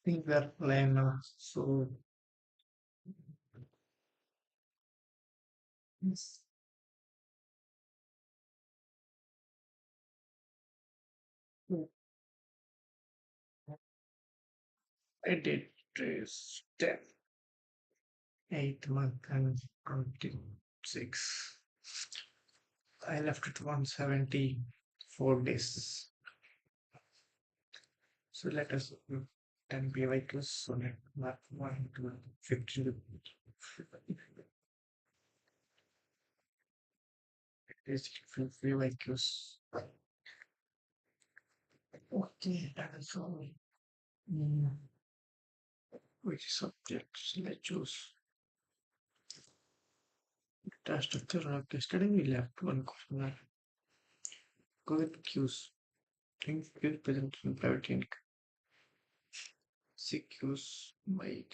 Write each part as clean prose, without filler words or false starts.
think we are live now. So, yes, I did is 10, 8 month and 26. I left it 174 days. So let us do 10 PYQs. So let not 1 to 15. It is PYQs. Okay, that is all. Mm, which subjects let's choose? Data structure. Yesterday we left one question. Go with Qs. Think Qs present in private clinic. CQs by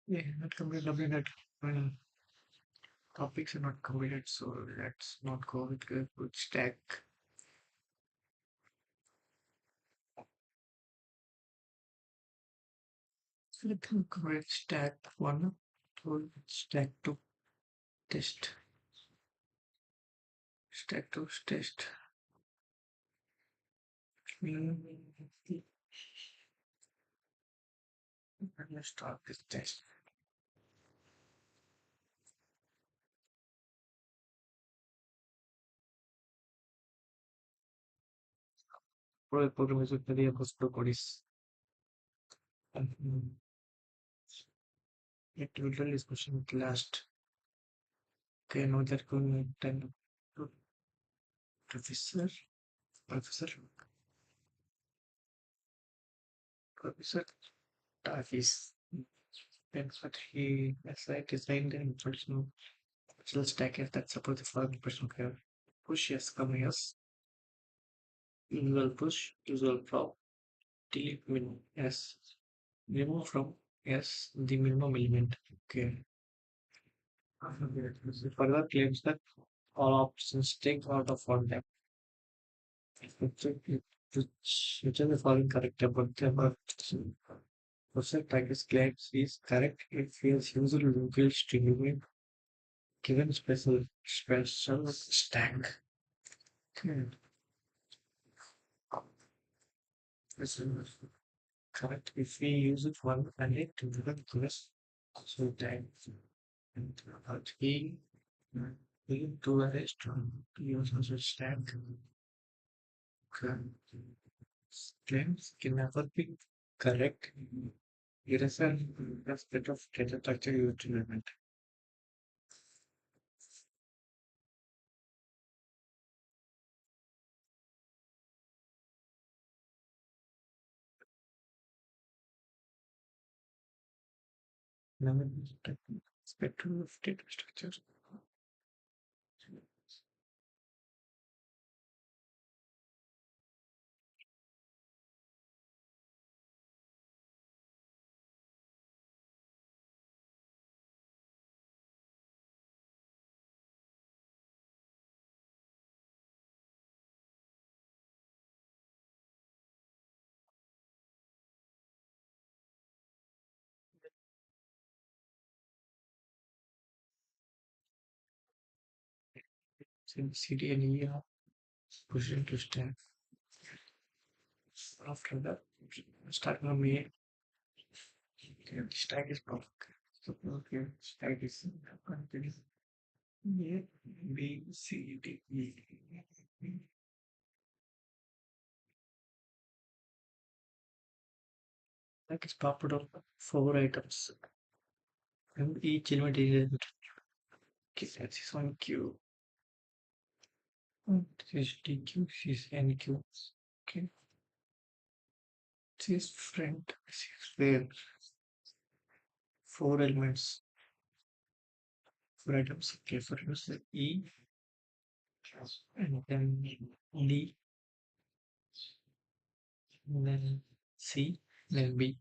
yeah, not completed dominant topics are not completed, so let's not go with good stack. So let me complete stack one to stack two test. Stack two test. Mm, let's start this test. Program is very possible codis. It literally is question at last. Okay, now that going 10 professor, professor, professor Davis. That's what he as I designed an personal stack that supports the following personal care. Push yes, come yes. Usual push, usual prop, delete min yes. Remove from yes the minimum element. Okay. Further claims that all options take out of one which are the following correct about the process practice claims is correct. It feels usually local streaming given special stack. Okay. This is correct. If we use it one and it to the plus so that and we do a rest use as a stack. Okay. Claims can never be correct. It is an aspect of data structure used to implement. Aspect of data structure. since CD and E are pushed into stack. After that, start from A. Okay, the stack is blocked. So okay, stack is continuous. A, B, C, D, E. Stack is popped of 4 items. And each element is okay, this is one Q. This is DQ, this is NQ. Okay. This is front. This is where 4 elements, 4 items. Okay, for instance, E and then D, and then C, then B.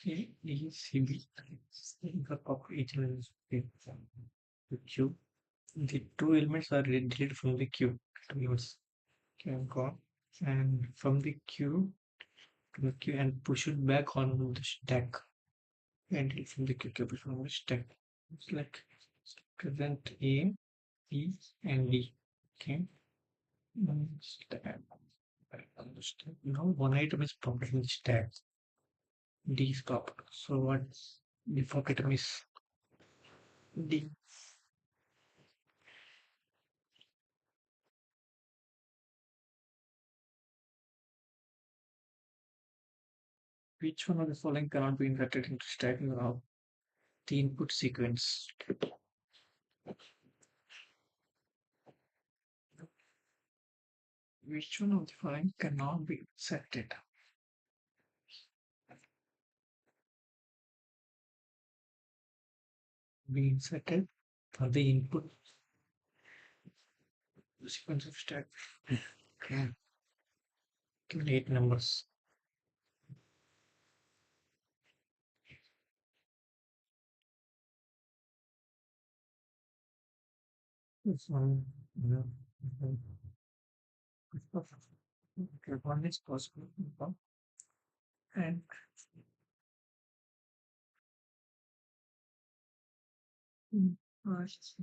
A, E, C, B. The top each element is the Q. The 2 elements are deleted from the Q. 2 elements can gone. And from the Q to the Q and push it back on the stack. And delete from the Q cube from the stack. It's like present A, E, and D. Okay. Stack. Understand. Now one item is popped in the stack. D is popped. So what the top item is D. Which one of the following cannot be inserted into stack without the input sequence? Which one of the following cannot be inserted? Be inserted for the input sequence of stack. Okay. Given 8 numbers. This one, okay, one is possible, and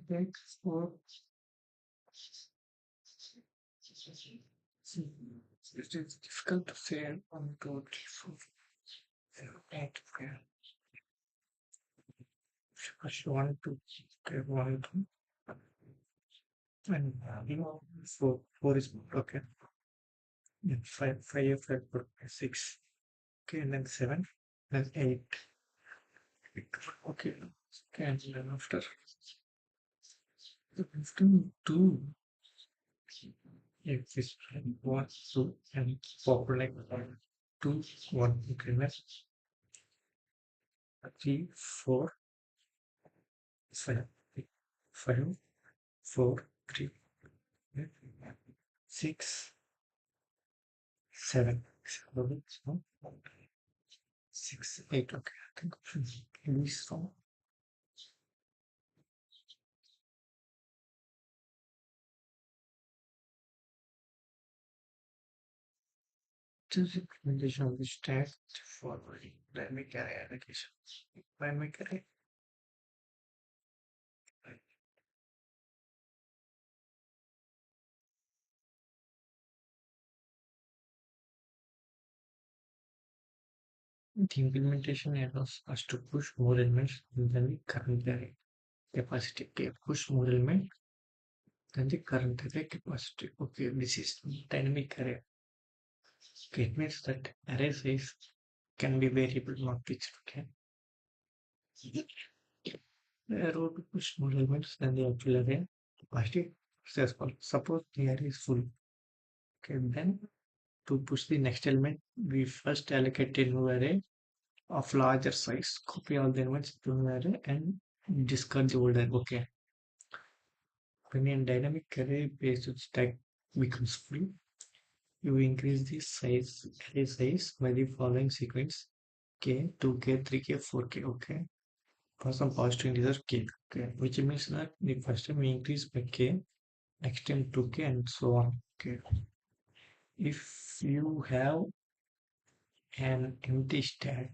take for it is difficult to say 1, 2, 3, 4, 8. Okay. First 1, 2, okay, 1, 2, and 4 is okay. And 5, 6. Okay, and then 7, then 8. Okay, and then after 2. If this 1, 2, and populate 2, 1, okay, next 3, 4, 5, 5, 4, 3, 6, 7, 6, 8. Okay, I think this one. Just implementation of this test for dynamic array allocation. Dynamic array. The implementation allows us to push more elements than the current array capacity. Okay, push more elements than the current array capacity. Okay, this is dynamic array. Okay, it means that array size can be variable, not fixed. Okay. The arrow to push more elements than the actual array capacity. Suppose the array is full. Okay, then to push the next element, we first allocate a new array of larger size, copy all the elements to an array and discard the old array. Okay. When a dynamic array based stack becomes full, you increase the array size by the following sequence k, 2k, 3k, 4k. Okay. For some positive integer k. Okay. Which means that the first time we increase by k, next time 2k and so on. Okay. If you have an empty stack,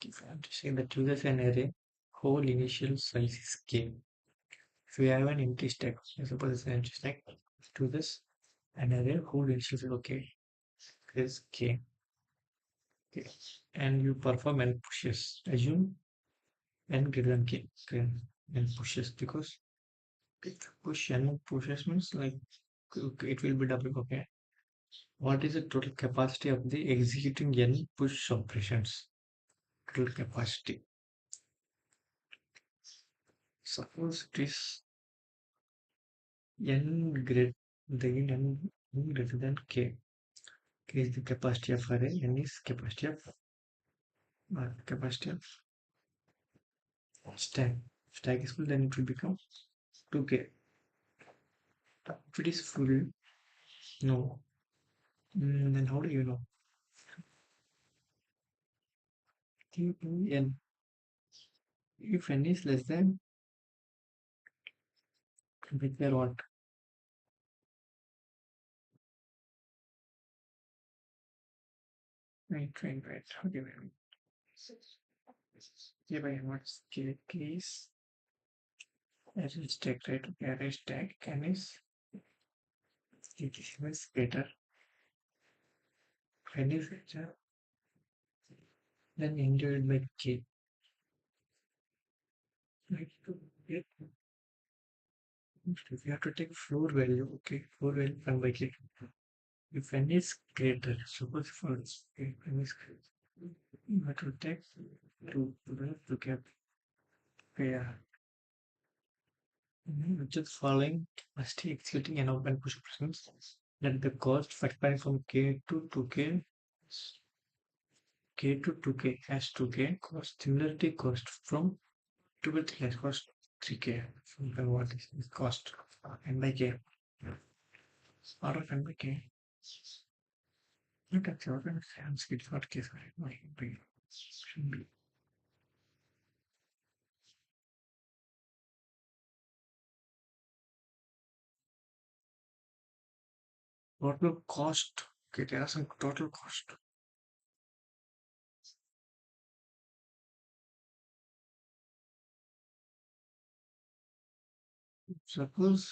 if I have to say that uses an array, whole initial size is k. if you have an empty stack, suppose it's an empty stack, do this and array whole initial is okay, is k. Okay. And you perform n pushes. Assume n greater than k. Okay. N pushes because push n pushes means like it will be w. Okay. What is the total capacity of the executing n push operations? Total capacity. Suppose it is n greater than k. K is the capacity of array. N is capacity of stack. Stack is full, then it will become 2k. If it is full, no. Then how do you know? N. If n is less than, prepare what? Right. Okay, wait. Yeah, but what's k is array stack, right? Okay, array stack n is greater. N is greater. Then n divided by k. Right? If you have to take floor value, okay, floor value 1 by k. If n is greater, suppose for n is greater, you have to take 2 cap. Yeah. Which is following must be executing an open push operations that the cost factoring from k to 2k to 2k has 2k cost similarity cost from 2 to 3 has cost 3k. Then what is this cost n by k or of n by k? Not actually what I'm saying not case right should be total cost. Okay, there are some total cost. Suppose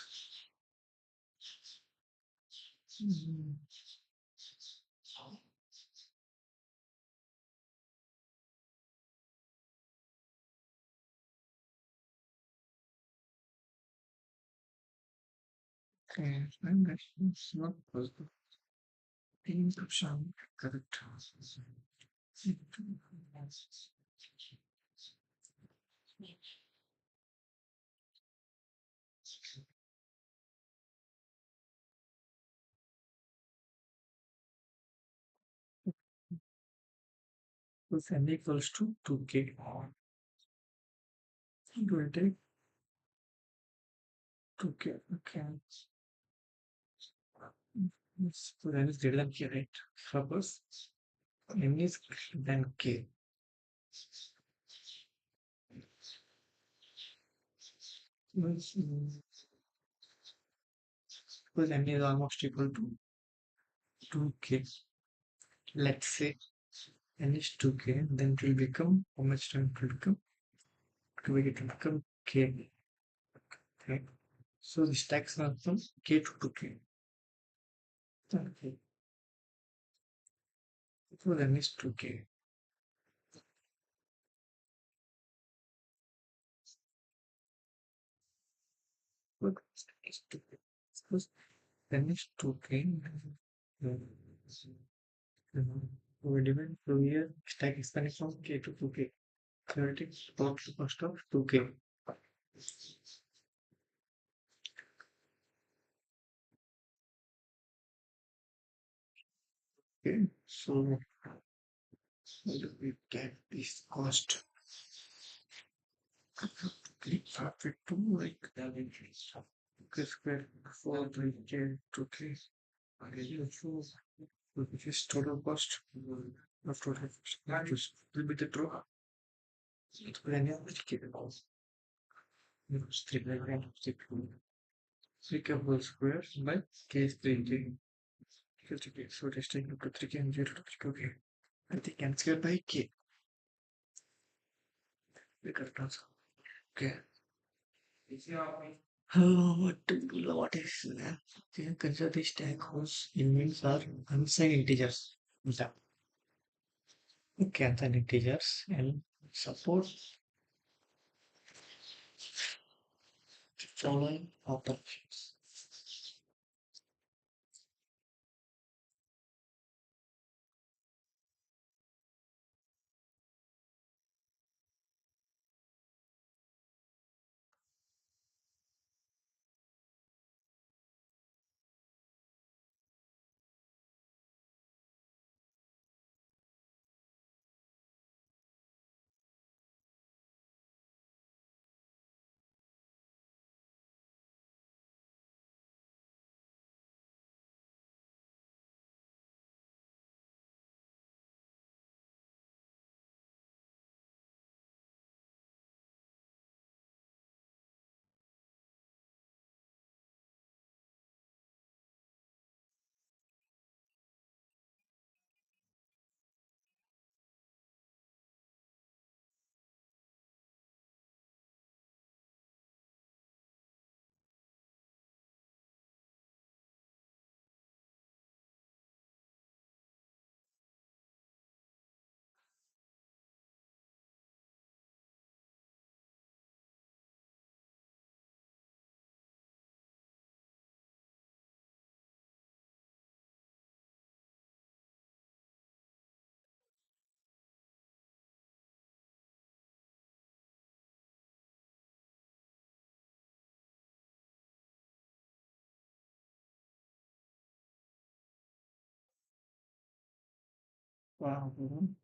okay, that's not possible. Encryption correct. So n equals to 2k. It will take 2k. Okay. So n is greater than k, right? Suppose n is greater than k. Suppose n is almost equal to 2k. Let's say n is 2k, then it will become how much time it will become? It will become k. Okay. So the stacks are from k to 2k. Okay. So n is 2k. Look, it's 2k. Suppose n is 2k. We divide through here, stack expanding from k to 2k. Theoretic total cost of 2k. Okay, so we get this cost. Perfect to like k square 4 3k 2k. So which is total cost of total cost. That is will be the true. It's any other k cost. 3k whole square by k is 3k. So it is taken up to 3k and 0 to 3k. Okay. I think n square by k. We got it also. Okay. What is that? Consider the stack whose elements are unsigned integers. Yeah. Okay, unsigned integers and support following operations.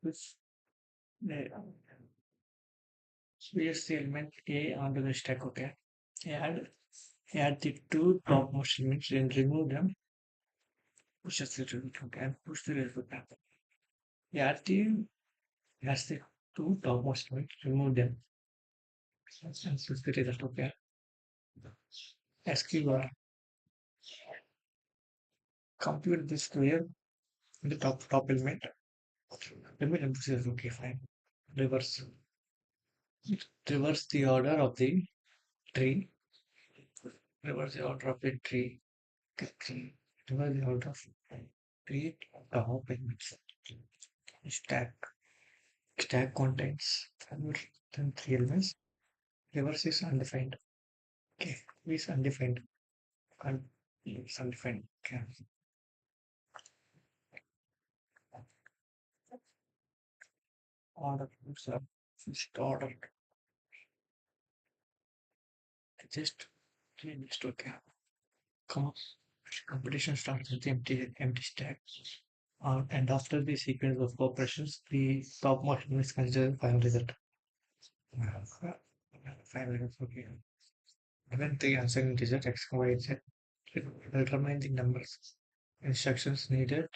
This here's the element A onto the stack. Okay. Add the two topmost elements and remove them. Push the result. Okay. And push the result back. Add the two topmost elements. Remove them. And push the result. Okay. SQL compute this clear the top element. Let me emphasize. Okay. Fine. Reverse. Reverse the order of the tree. Reverse the order of the tree. Okay. Reverse the order of tree. Top elements. Stack. Stack contains then three elements. Reverse is undefined. Okay. Is undefined. It's undefined. Okay. Order. So just order. Just okay. Come on. Competition starts with the empty stack. And after the sequence of operations, the topmost one is considered final result. Final result. Okay. Given the unsigned integer x, y, z, determine the numbers instructions needed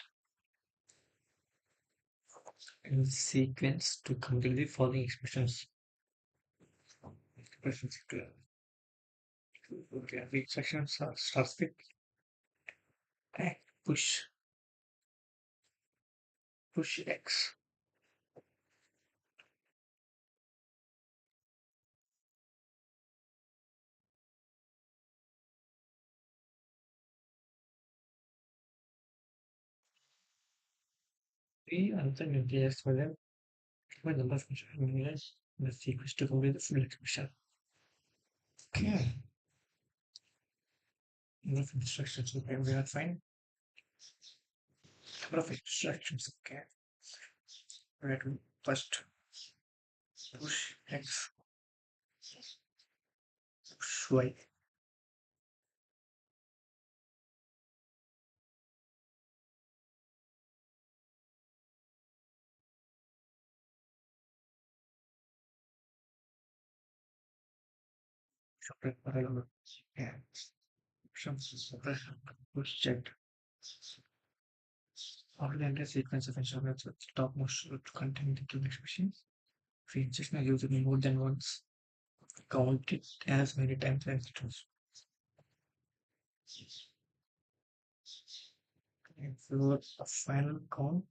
in sequence to complete the following expressions. Expressions. Okay, the instructions starts with push push x. The unsigned integers for them. Given number of instructions in the sequence to complete the full expression. Okay. Number of instructions. Okay, we are fine. Number of instructions. Okay. Right. First push x, push y. Separate parallel. Yeah. Some suppression. Push checked. After the entire sequence of instructions with topmost should contain the two expressions. If the instruction is used more than once, count it as many times as it was. And for the final count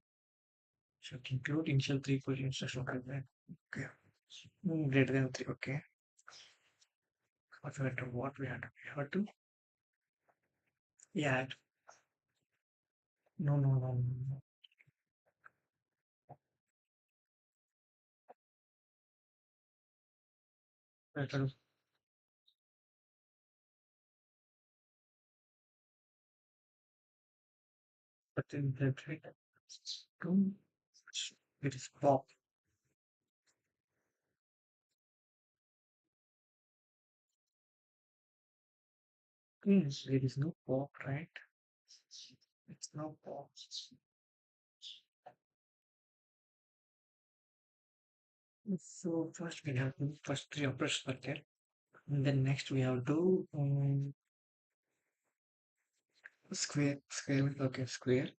should include initial three position instruction. Okay. Greater than three. Okay. What we have to add. No. We have to put in the trade to it is pop. Yes, there is no pop, right? It's no pop. So first we have to first three operations are there. And then next we have to square, okay, square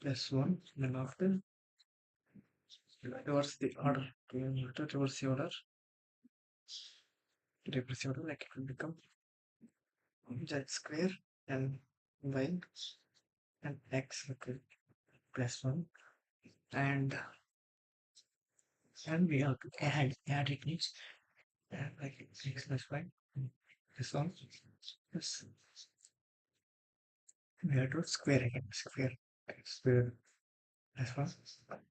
plus one. Then after reverse the order. Okay, after reverse the order, reverse the order, like it will become z square and y and x, okay, plus one. And we have to add it needs like x plus y. This one. Yes. We have to square again, square plus one.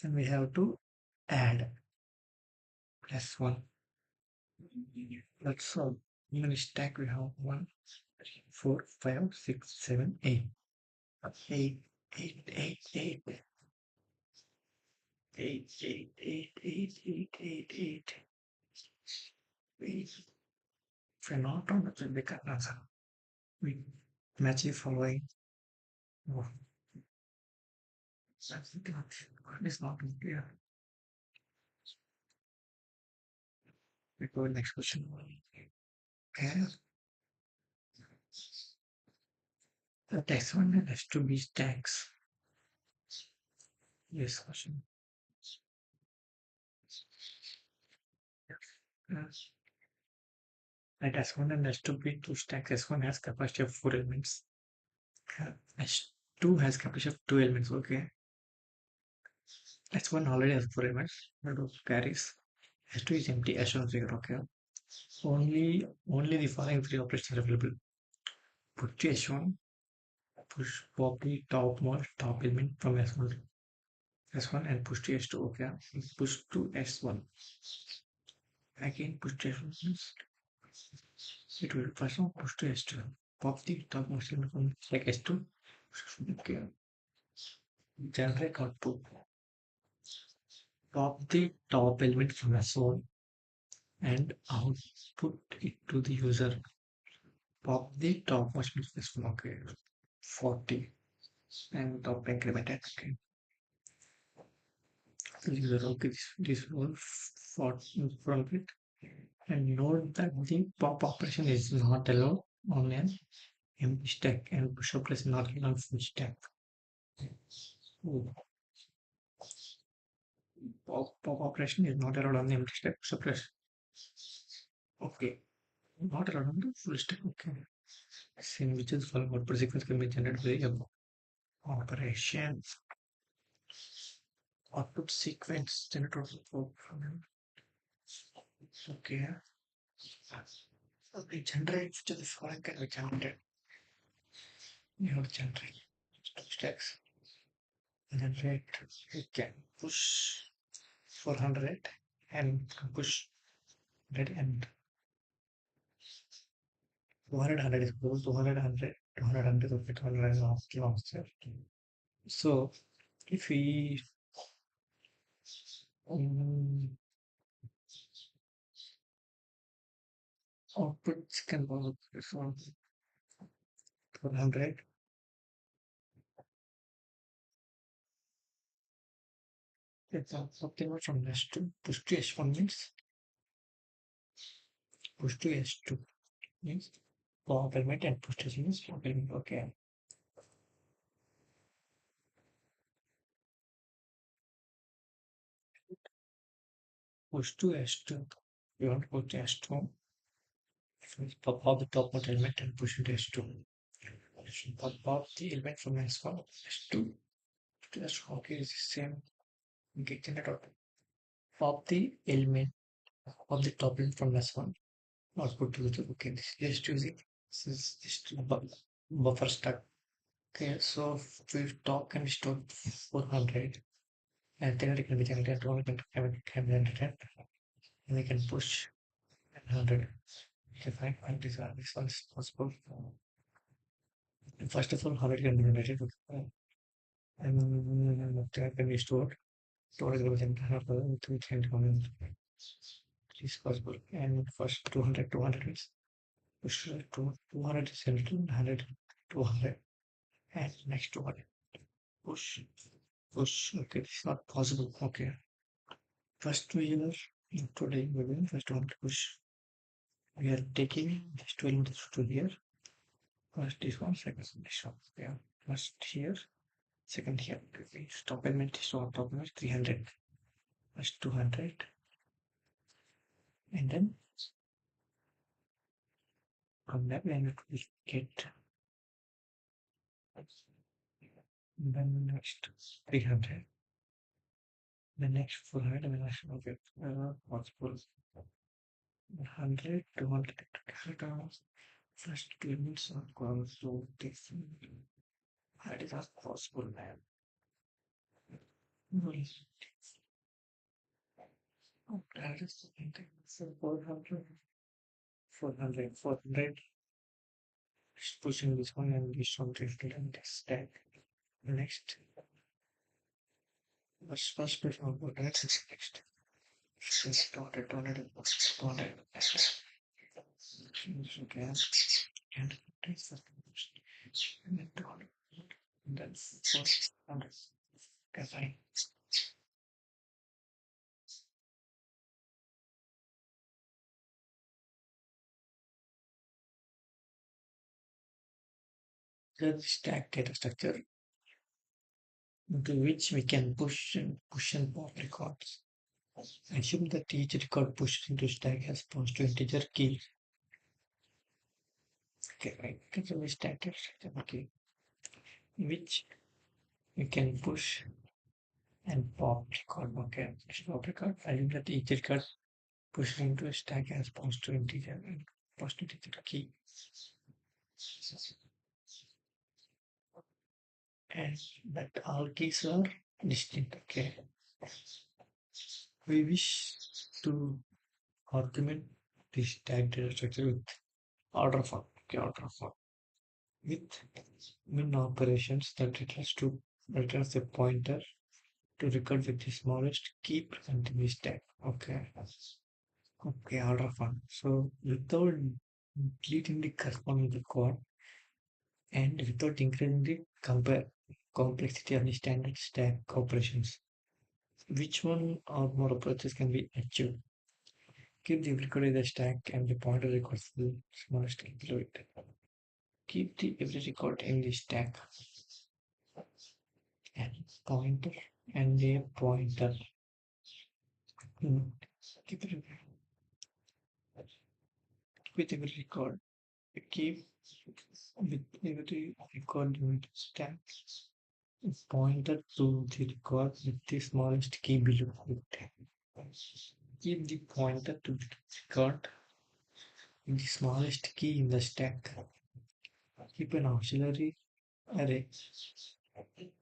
And we have to add plus one. That's all. Even stack we have 1, 3, 4, 5, 6, 7, 8. 8, 8, 8, 8, 8, 8, 8, 8, 8, 8, 8. If we're not on the bigger answer, we match the following. Oh, that's not, it's not clear. We go next question. Okay. The next one has to be stacks. Yes, question. Yes. Like S1 and S2 be two stacks. S1 has capacity of 4 elements. S2 has capacity of 2 elements. Okay. S1 already has 4 elements. That also carries. S2 is empty. S1 is zero. Okay. Only the following three operations are available. Put to S1, push pop the top element from S1 and push to S2. Okay. Push to S1. Again push to S1. It will first one push to S2. Pop the topmost element from like S2. Okay. Generate output. Pop the top element from S1 and output it to the user. Pop the topmost element from S1. Okay. 40 and top incremented. Okay. User, okay, this will for from it. And note that the pop operation is not allowed on an empty stack and push up is not allowed on full stack. Oh, pop operation is not allowed on the empty stack. Suppress. Okay. Not allowed on the full stack. Okay. In which is for output sequence can be generated by a operation. Output sequence generated from okay. We generate to the following can be generated. You have to generate stacks. Generate you can push 400 and push 100 and 200 is equal to 200 200 of it 100 and half kilometers. So if we output can work from 400 it's something from S2 push to S1 means push to S2 means complement and push to S1 means complement. Okay. Push to S2. You want to push to S2. Pop out the top of element and push it S2. Pop out the element from S1, S2 to S1. Okay, it's the same. Get generated. Pop the element of the top left from S1 output to the okay. This is just using this is just buffer stack. Okay, so we top can be stored 400 and then it can be generated 200 can be generated and we can push 100. Okay, fine. And this one is possible. First of all, 100 can be generated and that can be stored. Storage within 310 comments is possible. And first 200 is push to 200 is sent to 100 200 and next 200 push okay, this is not possible. Okay, first we are today we will first one push. We are taking this 12 meters to here. First this one, second this one. Yeah, first here, second here. Okay, stop element is on top element 300. First 200 and then from that then it will get then next 300. The next 400 will actually get possible 100 200 first 2 minutes are going to this. That is not possible, man. Well, that is something. So 400 is pushing this one and this one drifted and this stack. Next, first before that's next. Since 200, 200, 200. Okay, and this and then 200. And then 400. Okay, fine. The stack data structure into which we can push and pop records. Assume that each record pushed into stack has points to integer key. Okay, right. So we stack data structure, okay, in which we can push and pop record. Okay, pop record. Assume that each record pushed into a stack has points to integer and points to integer key. And that all keys are distinct. Okay. We wish to augment this stack data structure with order form. Okay, order form with min operations that returns a pointer to record with the smallest key present in the stack. Okay. Okay, order form. So without deleting the corresponding record and without increasing the complexity of the standard stack operations, which one or more approaches can be achieved? Keep the record in the stack and the pointer records the smallest key below it. Keep the every record in the stack and pointer and a pointer. Keep it with every record. Keep with every record in the stack. Pointer to the record with the smallest key below it. Keep the pointer to the record with the smallest key in the stack. Keep an auxiliary array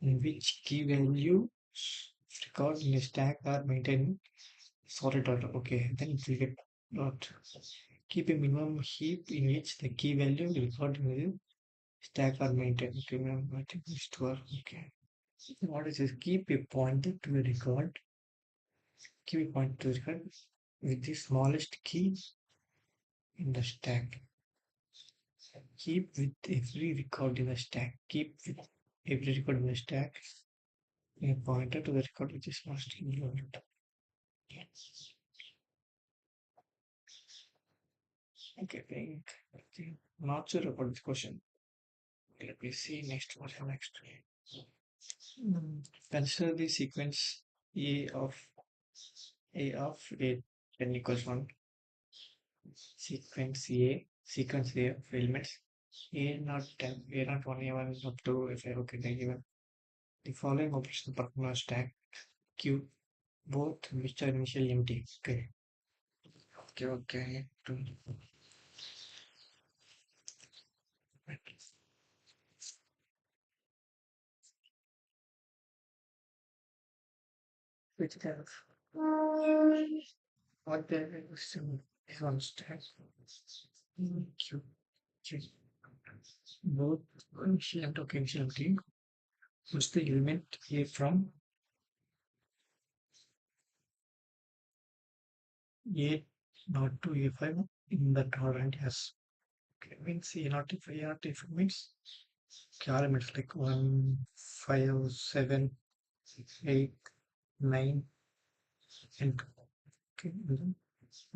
in which key value record in a stack are maintained sorted order. Okay, then it will get dot. Keep a minimum heap in which the key value record in the stack are maintained. Remember, I think this to okay. What is this? Keep a pointer to a record. Keep a pointer to a record with the smallest key in the stack. Keep with every record in the stack. Keep with every record in the stack a pointer to the record which is smallest key below it. Okay, not sure about this question. Let me see next. What is next? Consider the sequence a 10 equals 1. Sequence A of elements a not 10, a not 1, a1 up to if I okay, they given the following operation performed on stack Q, both which are initially empty. Okay. Okay. Which else? What the is on stack? Q. Three. Both initial and token initial empty. What's the element A from A not to A5 in the torrent? Yes. Okay, means A not if A not if it means elements like 1, 5, 7, 8, 9, and okay,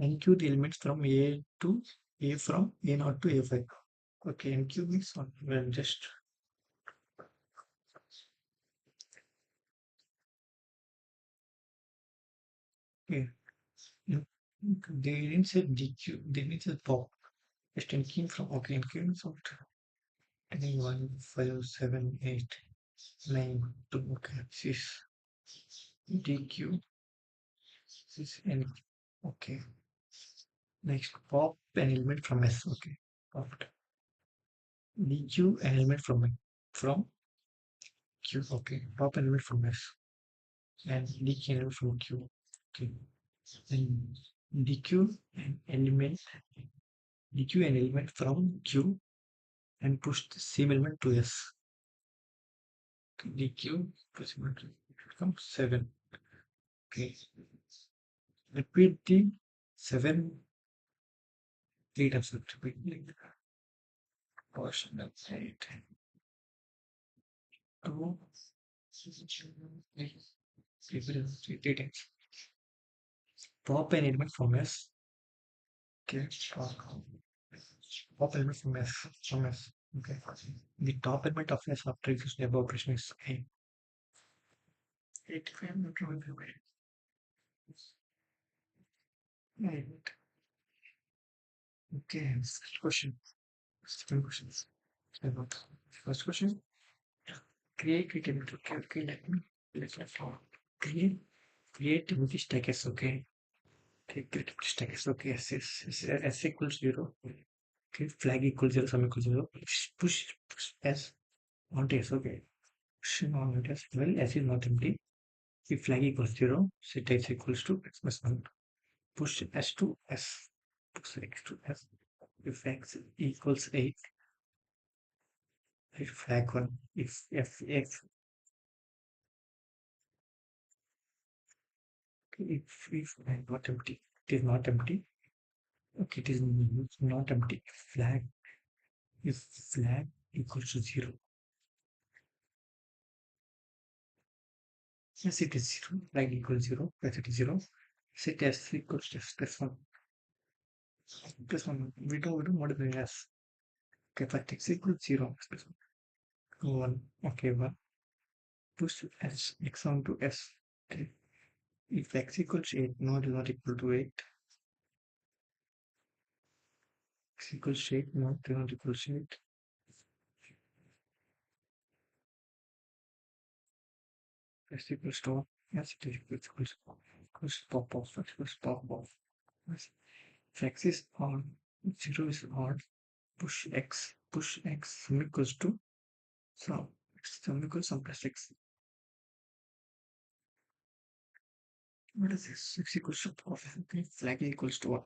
NQ the elements from A to A from A not to A5. Okay, NQ means one. Well, just okay. Mm, they didn't say DQ, they didn't say pop. Just NQ from okay, NQ means what? 1, 5, 7, 8, 9, 2. Okay, this is DQ. This is NQ. Okay. Next, pop an element from S. Okay. Popped. DQ an element from Q. Okay. Pop an element from S. And DQ an element from Q. Okay. Then DQ an element DQ an element from Q and push the same element to S. Okay. DQ plus element becomes 7. Okay. Repeat the 7 3 times. Repeat the portion of 8. 2 3 times. Pop an element from S. Okay. Top element from S. Okay. The top element of S after execution above operation is 8. 8 if I am not wrong. 8. Okay. First question. Second question. First question. Create element. Okay. Let me create empty stack S. Okay. Create empty stack S. Okay. S equals 0. Okay. Flag equals 0. Sum equals 0. Push S onto S. Okay. Push on S. Well, S is not empty. If flag equals 0, set x equals to x plus 1. Push s to s. Push x to s. If x equals 8, if flag 1. If not empty, it is not empty. Okay, it is not empty. If flag equals to 0. Yes, it is 0. Flag equals 0. Yes, it is 0. Set s equals to s plus 1. Plus 1. We don't modify s. Okay, but x equals 0. S plus 1. 1. Okay, 1. Push s x on to s. Okay. If x equals 8, no, it is not equal to 8. X equals 8, no, it is not equal to 8. X equals to 1. Yes, it is equals pop off. X equals pop off. Yes. If x is odd, 0 is odd, push x, sum equals to sum. Sum equals sum plus x. What is this? X equals to pop. Okay, flag equals to 1.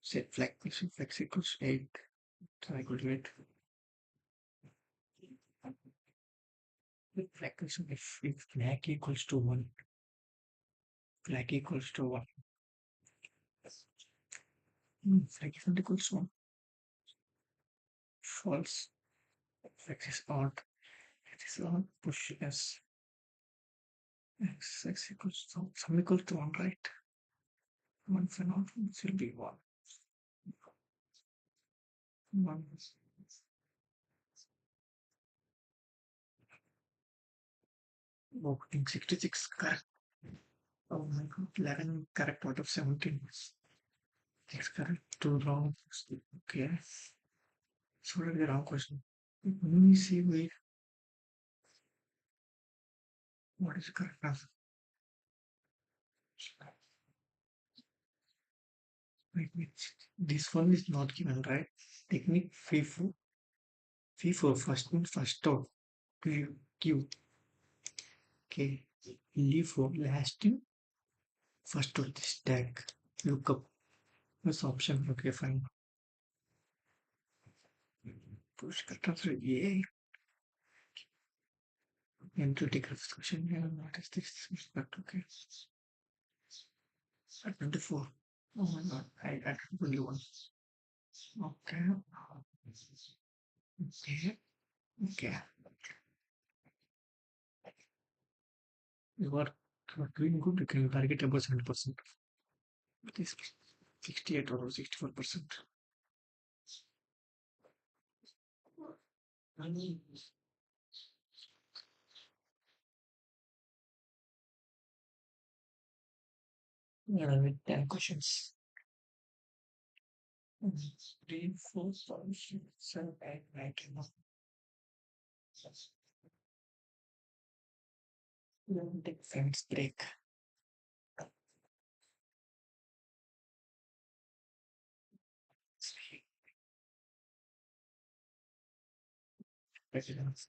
Set flag equals x equals 8. So equal to 8. Flag if flag equals to 1. Flag equals to 1. Flag is not equals to 1. False. Flag is odd. It is odd. Push s. X equals to sum equals to 1, right? 1 for not, this will be 1. 1. Oh, I think 66 correct. Oh my god, 11 correct out of 17. 6 correct, 2 wrong. Okay. So what is the wrong question? Let me see what is the correct answer. This one is not given, right? Technique FIFO, first in, first out. Q. Okay. LIFO, last in, first out. Stack. Lookup. This option. Okay, fine. Push transfer. Yay. Entity classification. Yeah, what is this? But okay. 24. Oh my god. I added only one. Okay. Okay. Okay. You are doing good. You can target about 70%. It is 68 or 64%. With 10 questions. 3, 4, 5, 6, 7, 8, 9, 10. Take 5 minutes break. Presidents.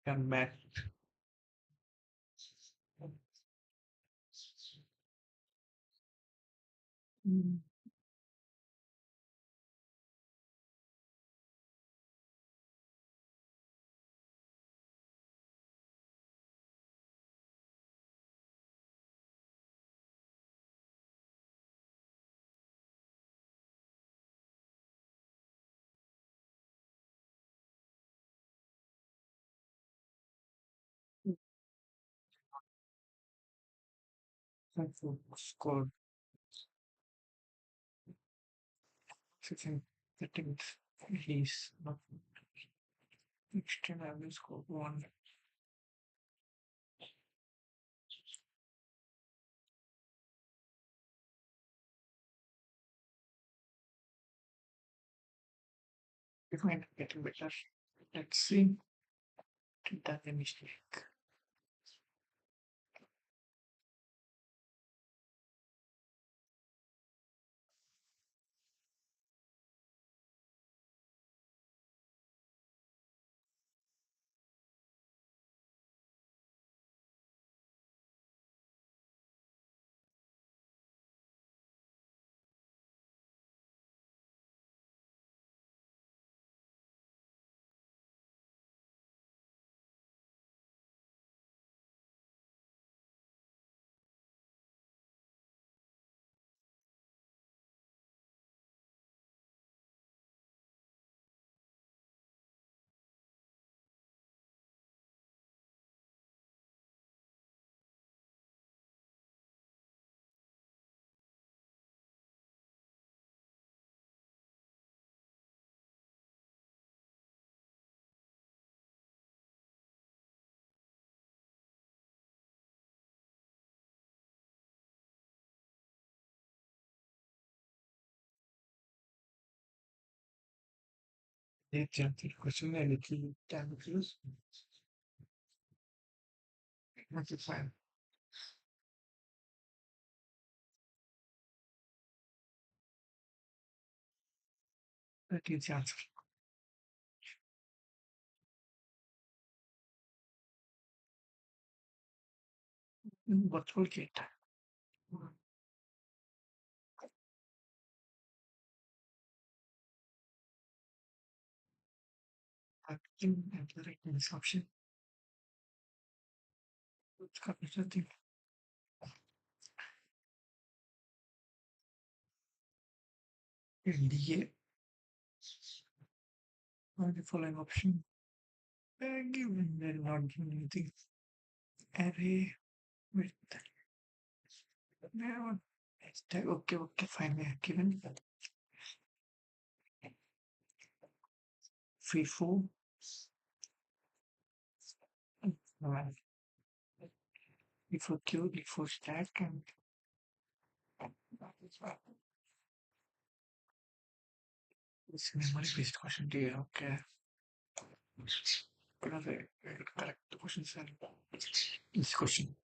Come back. Mm. Thanks for score 16 settings. He's not extreme average score 1. If I'm getting better, let's see. Done a mistake. The question a little ambiguous. Not fine. That is the answer. Virtual gate. Acting and the right this option. Let's copy something. LDA. Or the following option. Given they're not giving anything. Array with now. Okay, fine. We are given free four. Right. Before queue, before stack, and this memory based question to you. Okay. Another correct questions and this question.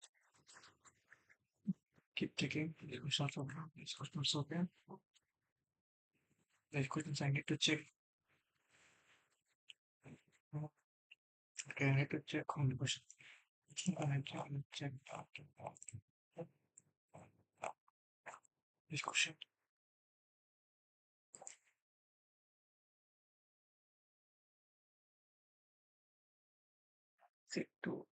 Keep checking. This question also wrong. This question also okay. These questions I need to check. Okay, I need to check on the question. I can check this question. Set to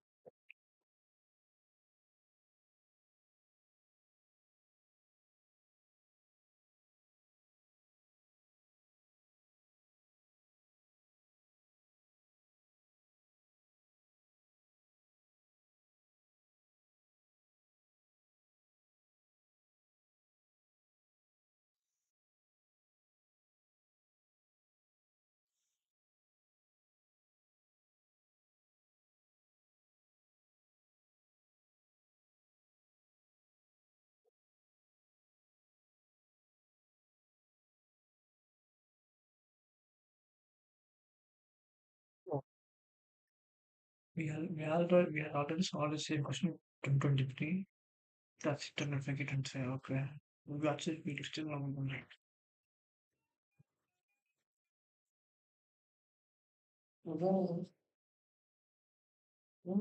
we are already solved the same question 2023. That's it. And if I get and say okay, we actually we still wrong on that. అక్కడ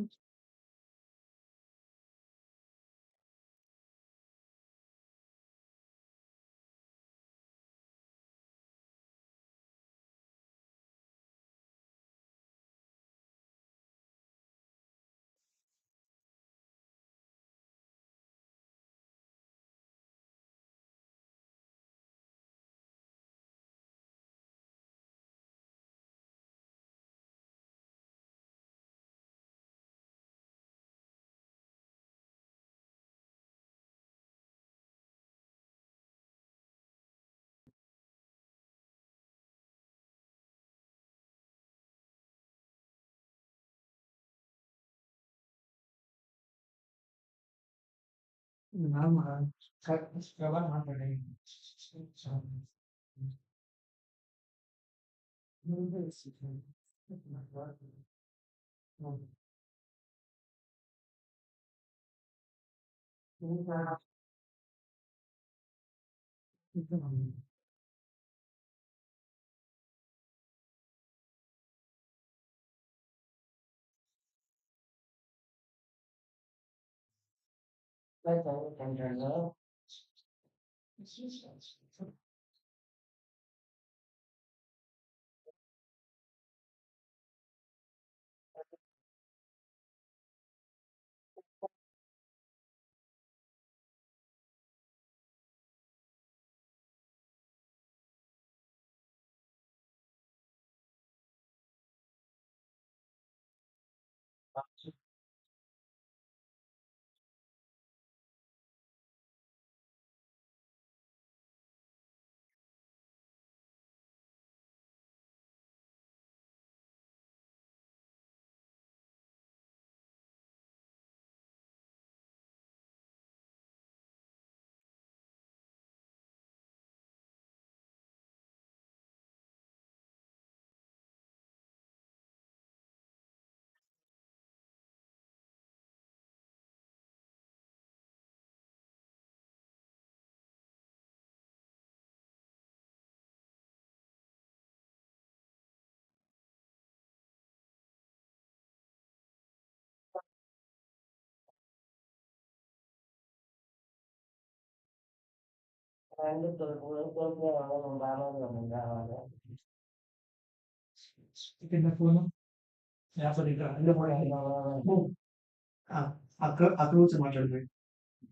నుంచి మాట్లాడదు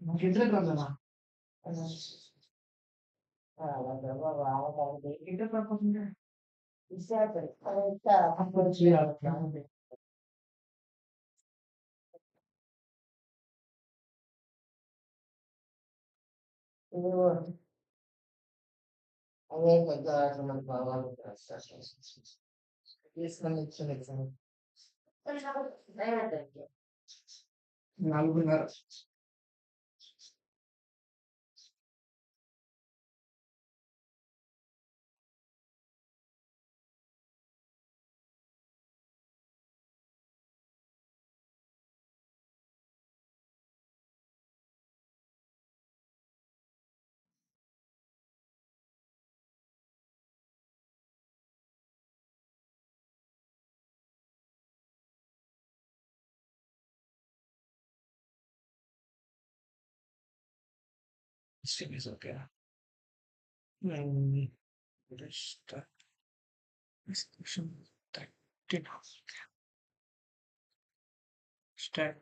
నాకు inter ప్రాబ్లమా inter problem నాలుగున్నర Stream is okay. Start discussion that did not start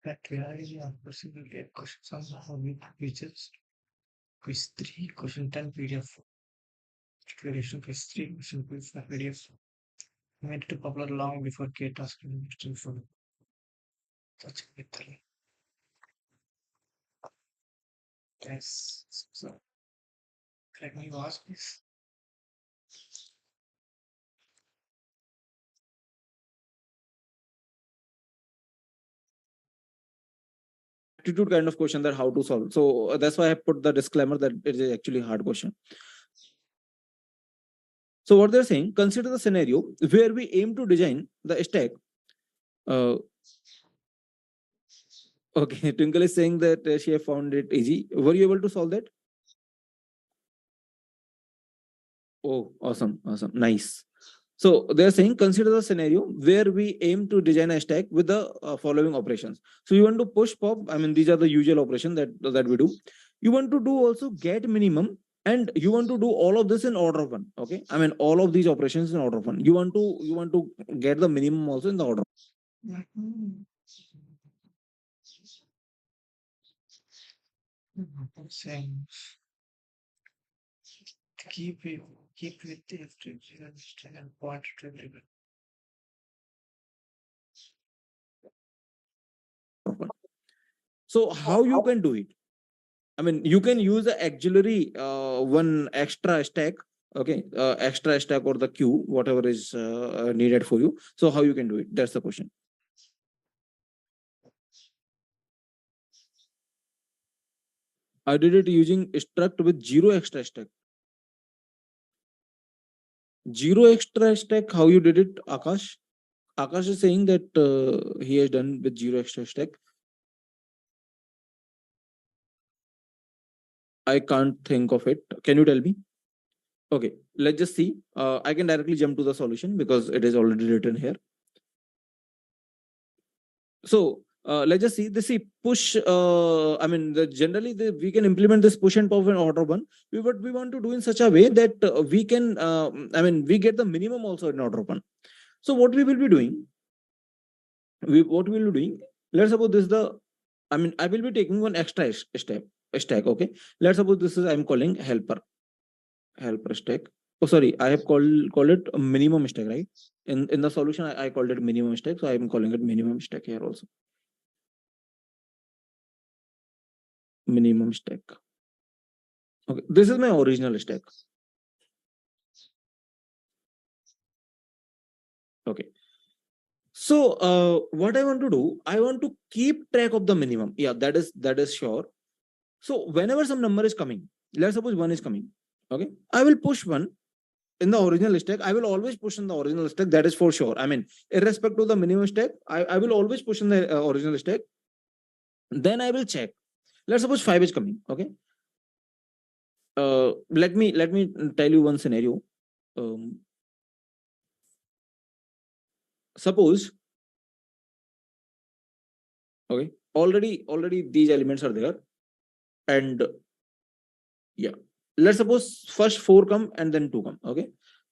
that reality of possible get questions on how we features. Quiz 3, question 10 PDF. Declaration quiz 3, question quiz PDF. Made it popular long before GATE asking question for such a method. Yes. So, let me ask this. Aptitude kind of question that how to solve. So that's why I put the disclaimer that it is actually a hard question. So what they're saying, consider the scenario where we aim to design the stack. Okay, Twinkle is saying that she have found it easy. Were you able to solve that? Oh, awesome. Nice. So they're saying consider the scenario where we aim to design a stack with the following operations. So you want to push pop. I mean, these are the usual operations that we do. You want to do also get minimum, and you want to do all of this in order of one. Okay. I mean, all of these operations in order of one. You want to get the minimum also in the order. Saying keep it and point to everyone. So how you can do it? I mean, you can use the auxiliary one extra stack, okay, extra stack or the queue, whatever is needed for you. So how you can do it? That's the question. I did it using struct with zero extra stack. Zero extra stack. How you did it, Akash? Akash is saying that he has done with zero extra stack. I can't think of it. Can you tell me? Okay, let's just see. I can directly jump to the solution because it is already written here. So let's just see. Push. I mean, generally we can implement this push and pop in order one. But we want to do in such a way that we can. I mean, we get the minimum also in order one. So what we will be doing? What we will be doing? Let's suppose this is the. I mean, I will be taking one extra stack. Okay. Let's suppose this is I'm calling helper stack. Oh, sorry, I have called it a minimum stack, right? In the solution, I called it minimum stack, so I am calling it minimum stack here also. Minimum stack. Okay, this is my original stack. Okay. So what I want to do, I want to keep track of the minimum. Yeah, that is sure. So whenever some number is coming, let's suppose 1 is coming. Okay, I will push 1 in the original stack. I will always push in the original stack. That is for sure. I mean, irrespective of the minimum stack, I will always push in the original stack. Then I will check. Let's suppose 5 is coming. Okay. Let me tell you one scenario. Suppose, okay, already these elements are there, and yeah, let's suppose first 4 come and then 2 come. Okay,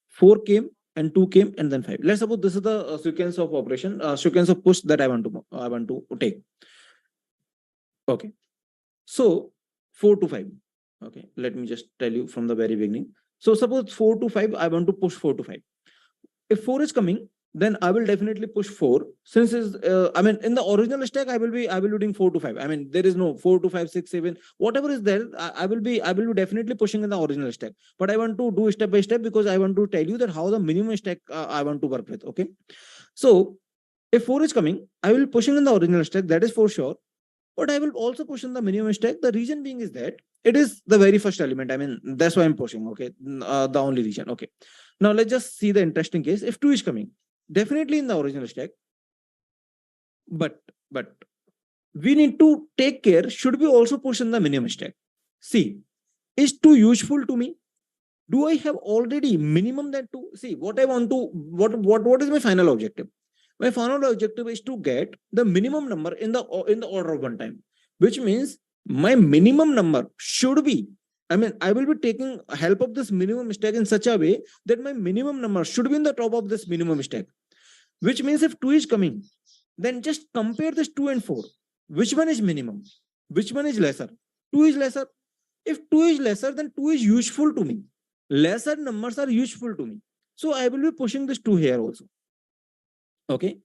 4 came and 2 came and then 5. Let's suppose this is the sequence of operation, sequence of push that I want to take. Okay, so 4 to 5. Okay, let me just tell you from the very beginning. So suppose 4 to 5, I want to push 4 to 5. If 4 is coming, then I will definitely push 4. Since is I mean, in the original stack, I will be doing 4 to 5. I mean, there is no 4 to 5, 6, 7, whatever is there. I will be definitely pushing in the original stack. But I want to do step by step because I want to tell you that how the minimum stack I want to work with. Okay, so if 4 is coming, I will pushing in the original stack. That is for sure. But I will also push in the minimum stack. The reason being is that it is the very first element. I mean, that's why I'm pushing. Okay, the only reason. Okay. Now let's just see the interesting case. If 2 is coming, definitely in the original stack. But we need to take care. Should we also push in the minimum stack? See, is 2 useful to me? Do I have already minimum that 2? See, what I want to, what is my final objective? My final objective is to get the minimum number in the order of one time, which means my minimum number should be, I mean, I will be taking help of this minimum stack in such a way that my minimum number should be in the top of this minimum stack, which means if 2 is coming, then just compare this 2 and 4. Which one is minimum? Which one is lesser? 2 is lesser. If 2 is lesser, then 2 is useful to me. Lesser numbers are useful to me. So I will be pushing this 2 here also. Okay.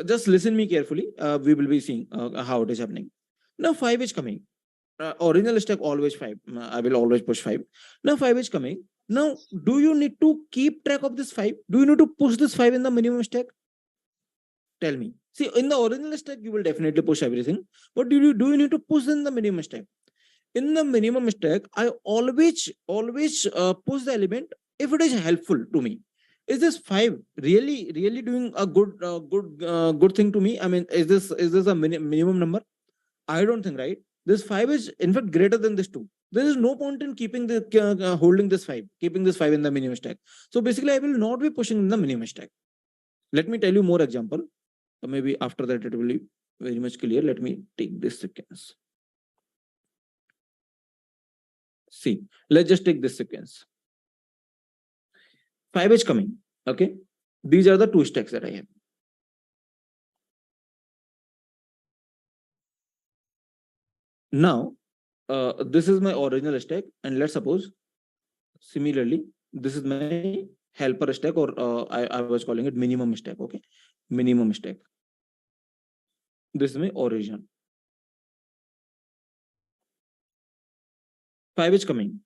Just listen me carefully. We will be seeing how it is happening. Now 5 is coming. Original stack always 5. I will always push 5. Now 5 is coming. Now, do you need to keep track of this 5? Do you need to push this 5 in the minimum stack? Tell me. See, in the original stack, you will definitely push everything. But do you need to push in the minimum stack? In the minimum stack, I always push the element if it is helpful to me. Is this 5 really doing a good thing to me? I mean, is this a minimum number? I don't think, right? This 5 is in fact greater than this 2. There is no point in keeping the holding this 5, keeping this 5 in the minimum stack. So basically, I will not be pushing in the minimum stack. Let me tell you more example. Maybe after that it will be very much clear. Let me take this sequence. See, let's just take this sequence. 5 is coming. Okay, these are the 2 stacks that I have. Now, this is my original stack, and let's suppose similarly, this is my helper stack, or I was calling it minimum stack. Okay, minimum stack. This is my origin. 5 is coming.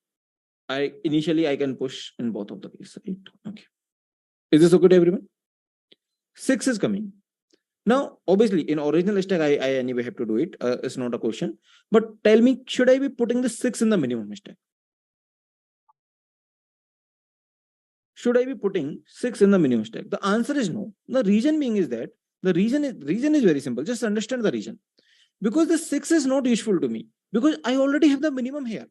Initially I can push in both of the cases, right? Okay. Is this okay to everyone? 6 is coming. Now, obviously, in original stack, I anyway have to do it. It's not a question. But tell me, should I be putting the 6 in the minimum stack? Should I be putting 6 in the minimum stack? The answer is no. The reason being is that the reason is very simple. Just understand the reason. Because the 6 is not useful to me. Because I already have the minimum here.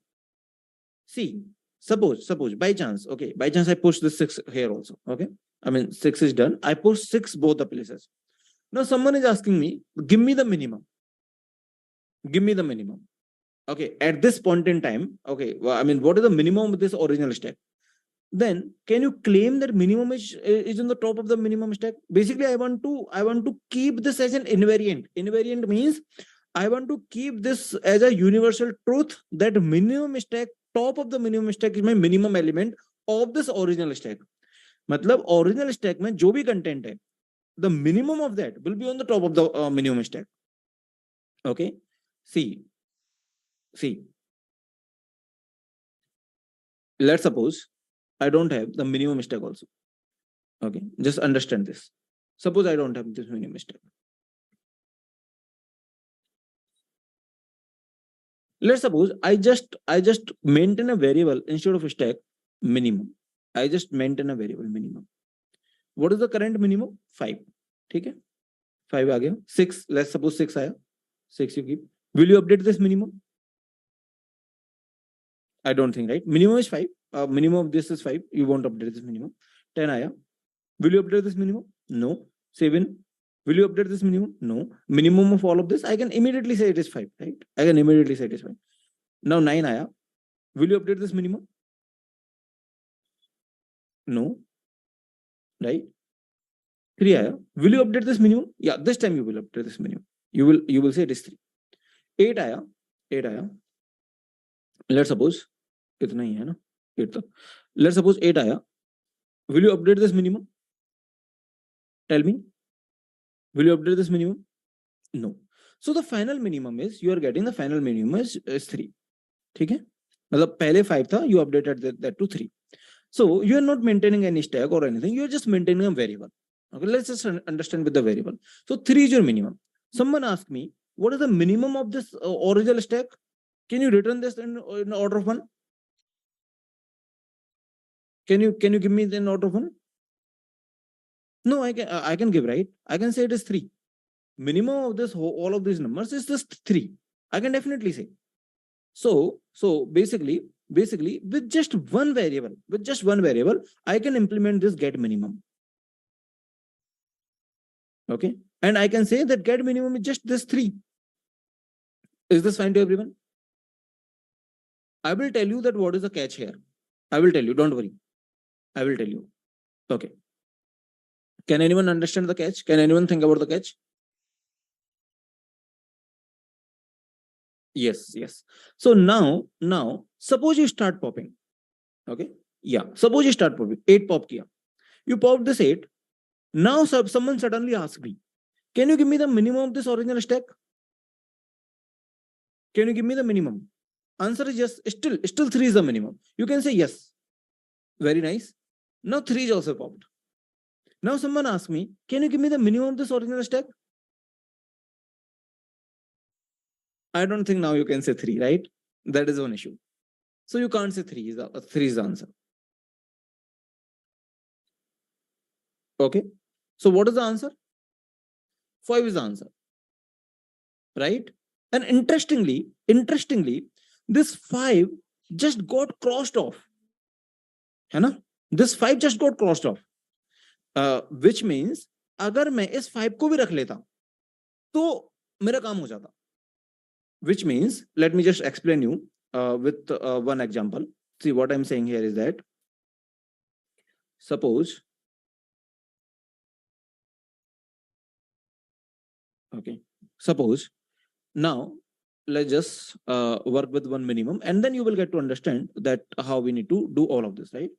See, suppose by chance, okay, by chance I push the 6 here also. Okay. I mean, 6 is done. I push 6 both the places. Now someone is asking me, give me the minimum. Give me the minimum. Okay, at this point in time, okay, well, I mean, what is the minimum of this original stack? Then can you claim that minimum is in the top of the minimum stack? Basically, I want to keep this as an invariant. Invariant means I want to keep this as a universal truth that minimum stack, top of the minimum stack is my minimum element of this original stack. मतलब original stack में जो भी content है, the minimum of that will be on the top of the minimum stack. Okay, see, let's suppose I don't have the minimum stack also. Okay, just understand this. Suppose I don't have this minimum stack. Let's suppose I just maintain a variable instead of a stack minimum. I just maintain a variable minimum. What is the current minimum? 5. ठीक है, 5 आ गया. 6, let's suppose 6 आया. 6 you keep. Will you update this minimum? I don't think, right? Minimum is 5. Minimum of this is 5. You won't update this minimum. 10 आया. Will you update this minimum? No. 7. Will you update this minimum? No. Minimum of all of this, I can immediately say it is 5, right? I can immediately say it is 5. Now 9 आया. Will you update this minimum? No. Right? 3 आया. Will you update this minimum? Yeah, this time you will update this minimum. You will say it is 3. 8 आया. 8 आया. Let's suppose इतना ही है ना 8 तक. Let's suppose 8 आया. Will you update this minimum? Tell me. Will you update this minimum? No. So the final minimum is, you are getting the final minimum is 3. ठीक है, मतलब पहले 5 था, you updated that to 3. So you are not maintaining any stack or anything, you are just maintaining a variable. Okay, let's just understand with the variable. So 3 is your minimum. Someone asked me, what is the minimum of this original stack? Can you return this in order of 1? Can you give me the in order of 1? No, I can give, right? I can say it is 3. Minimum of this all of these numbers is just 3. I can definitely say. So basically with just one variable, I can implement this get minimum. Okay, and I can say that get minimum is just this 3. Is this fine to everyone? I will tell you that what is the catch here. I will tell you, don't worry. I will tell you. Okay. Can anyone understand the catch? Can anyone think about the catch? Yes. So now, suppose you start popping. Okay. Yeah. Suppose you start popping. 8 pop kiya. You popped this 8. Now someone suddenly asks me, can you give me the minimum of this original stack? Can you give me the minimum? Answer is yes. Still 3 is the minimum. You can say yes. Very nice. Now 3 is also popped. Now someone asks me, can you give me the minimum of this original stack? I don't think now you can say 3, right? That is one issue. So you can't say 3 is the answer. Okay. So what is the answer? 5 is the answer. Right? And interestingly, interestingly this 5 just got crossed off, है ना? This 5 just got crossed off, which means अगर मैं इस 5 को भी रख लेता तो मेरा काम हो जाता. Which means, let me just explain you with one example. See, what I'm saying here is that suppose, okay, suppose now let's just work with one minimum, and then you will get to understand that how we need to do all of this, right?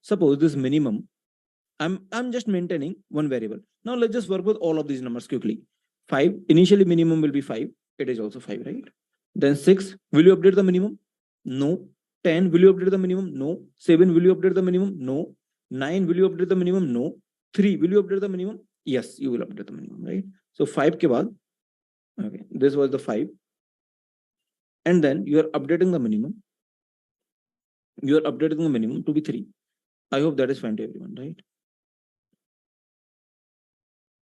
Suppose this minimum, I'm just maintaining one variable. Now let's just work with all of these numbers quickly. 5, initially minimum will be 5. It is also 5, right? Then 6, will you update the minimum? No. 10, will you update the minimum? No. 7, will you update the minimum? No. 9, will you update the minimum? No. 3, will you update the minimum? Yes, you will update the minimum, right? So 5 ke baad, okay, this was the 5. And then you are updating the minimum. You are updating the minimum to be 3. I hope that is fine to everyone, right?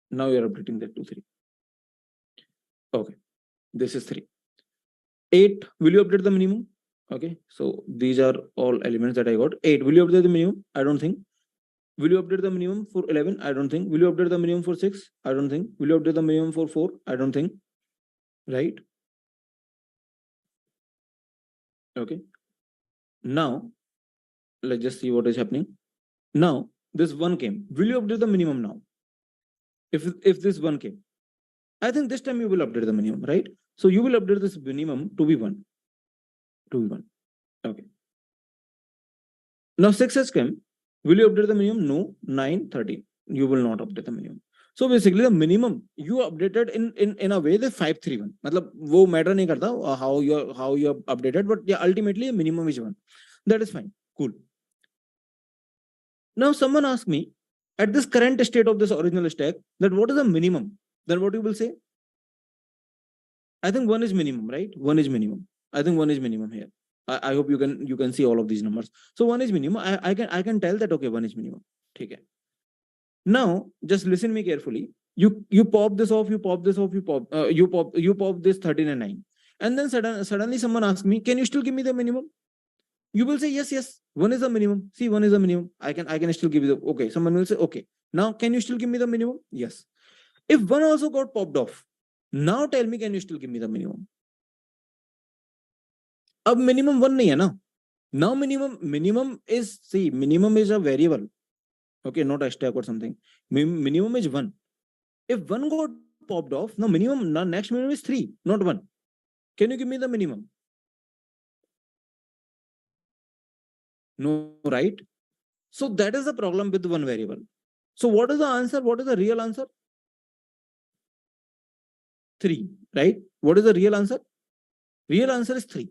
Now you are updating that to 3. Okay, this is 3. 8, will you update the minimum? Okay, so these are all elements that I got. 8, will you update the minimum? I don't think. Will you update the minimum for 11? I don't think. Will you update the minimum for 6? I don't think. Will you update the minimum for 4? I don't think. Right? Okay. Now, let's just see what is happening. Now, this 1 came. Will you update the minimum now? If this 1 came, I think this time you will update the minimum, right? So you will update this minimum to be 1. To be 1. Okay. Now 6 has come. Will you update the minimum? No. 9, 13. You will not update the minimum. So basically the minimum you updated in a way that 531. मतलब वो matter नहीं करता how you have updated, but yeah, ultimately minimum is 1. That is fine. Cool. Now someone asked me at this current state of this original stack that what is the minimum? Then what you will say? I think 1 is minimum, right? 1 is minimum. I think 1 is minimum here. I hope you can see all of these numbers. So 1 is minimum. I can tell that okay, 1 is minimum. Okay. Now just listen me carefully. You pop this off, you pop this off, you pop this 13 and 9. And then suddenly someone asks me, can you still give me the minimum? You will say yes, 1 is the minimum. See, 1 is the minimum. I can still give you the okay. Someone will say, okay. Now can you still give me the minimum? Yes. If 1 also got popped off, now tell me, can you still give me the minimum? अब minimum 1 नहीं है ना. Now minimum is, see, minimum is a variable. Okay, not a stack or something. Minimum is 1. If 1 got popped off, now next minimum is 3, not 1. Can you give me the minimum? No, right? So that is the problem with one variable. So what is the answer? What is the real answer? 3, right? What is the real answer? Real answer is 3.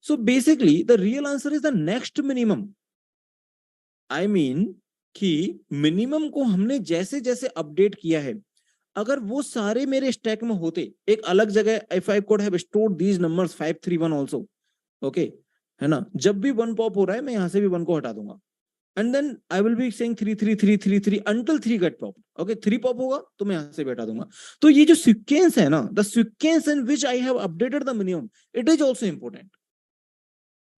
So basically the real answer is the next minimum. I mean कि minimum को हमने जैसे जैसे update किया है, अगर वो सारे मेरे stack में होते, एक अलग जगह if I could have stored these numbers 531 also, okay, है ना? जब भी 1 pop हो रहा है मैं यहाँ से भी 1 को हटा दूंगा. And then I will be saying 3 3 3 3 3 until 3 get popped. Okay, 3 pop होगा तो मैं यहाँ से बैठा दूंगा. तो ये जो sequence है ना, the sequence in which I have updated the minimum, it is also important.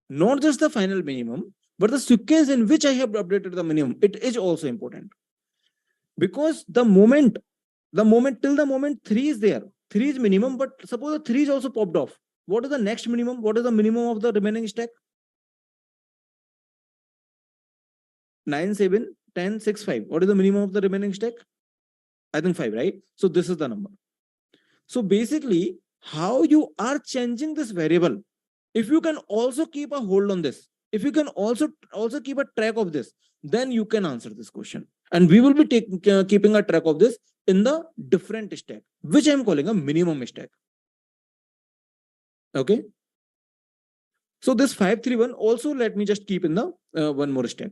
Not just the final minimum, but the sequence in which I have updated the minimum, it is also important. Because the moment till the moment 3 is there, 3 is minimum, but suppose the 3 is also popped off. What is the next minimum? What is the minimum of the remaining stack? 9, 7, 10, 6, 5. What is the minimum of the remaining stack? I think 5, right? So this is the number. So basically, how you are changing this variable, if you can also keep a hold on this, if you can also keep a track of this, then you can answer this question. And we will be keeping a track of this in the different stack, which I am calling a minimum stack. Okay. So this 531 also let me just keep in the one more stack.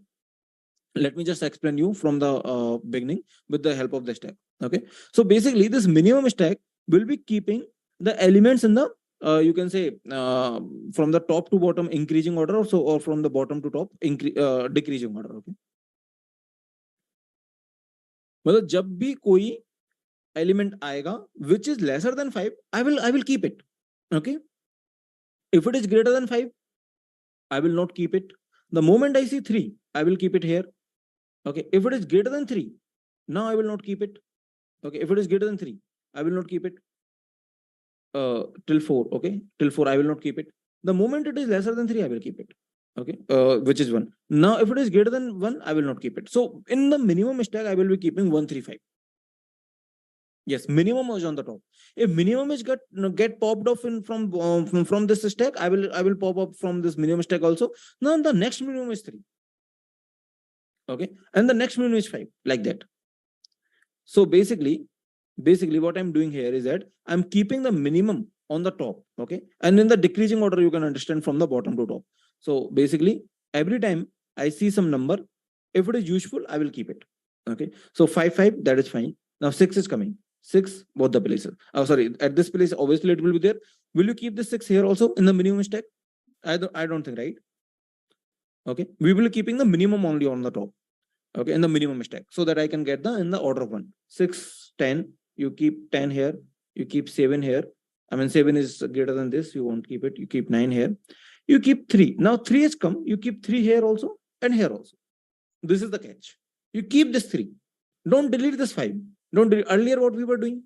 Let me just explain you from the beginning with the help of the stack. Okay. So basically this minimum stack will be keeping the elements in the you can say from the top to bottom increasing order, or from the bottom to top decreasing order. Okay. मतलब जब भी कोई element आएगा which is lesser than 5, I will keep it. Okay. If it is greater than 5, I will not keep it. The moment I see 3, I will keep it here. Okay. If it is greater than 3, now I will not keep it. Okay. If it is greater than 3, I will not keep it. Till 4. Okay. Till 4, I will not keep it. The moment it is lesser than 3, I will keep it. Okay. Which is 1. Now, if it is greater than 1, I will not keep it. So in the minimum stack, I will be keeping 1, 3, 5. Yes, minimum is on the top. If minimum is get popped off in from this stack, I will pop up from this minimum stack also. Now the next minimum is 3. Okay, and the next minimum is 5, like that. So basically what I'm doing here is that I'm keeping the minimum on the top. Okay, and in the decreasing order, you can understand from the bottom to top. So basically, every time I see some number, if it is useful, I will keep it. Okay, so 5, 5, that is fine. Now 6 is coming. 6, both the places. Oh, sorry, at this place, obviously it will be there. Will you keep the 6 here also in the minimum stack? I don't think, right? Okay, we will be keeping the minimum only on the top. Okay, in the minimum stack, so that I can get in the order of 1. 6, 10, you keep 10 here, you keep 7 here. I mean, 7 is greater than this, you won't keep it. You keep 9 here, you keep 3. Now 3 has come, you keep 3 here also and here also. This is the catch. You keep this 3. Don't delete this 5. Don't delete. Earlier, what we were doing?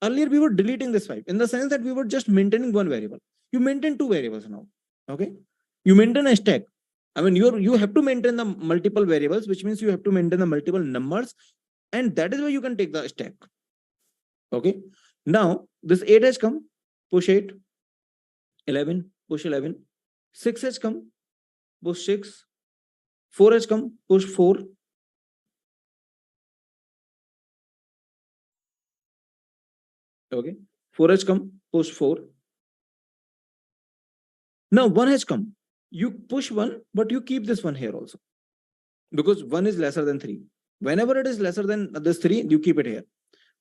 Earlier, we were deleting this 5 in the sense that we were just maintaining one variable. You maintain 2 variables now. Okay, you maintain a stack. I mean, you have to maintain the multiple variables, which means you have to maintain the multiple numbers, and that is why you can take the stack. Okay, now this 8 has come, push 8, 11, push 11, 6 has come, push 6, 4 has come, push 4. Okay, 4 has come, push 4. Now 1 has come, you push 1, but you keep this 1 here also, because 1 is lesser than 3. Whenever it is lesser than this 3, you keep it here.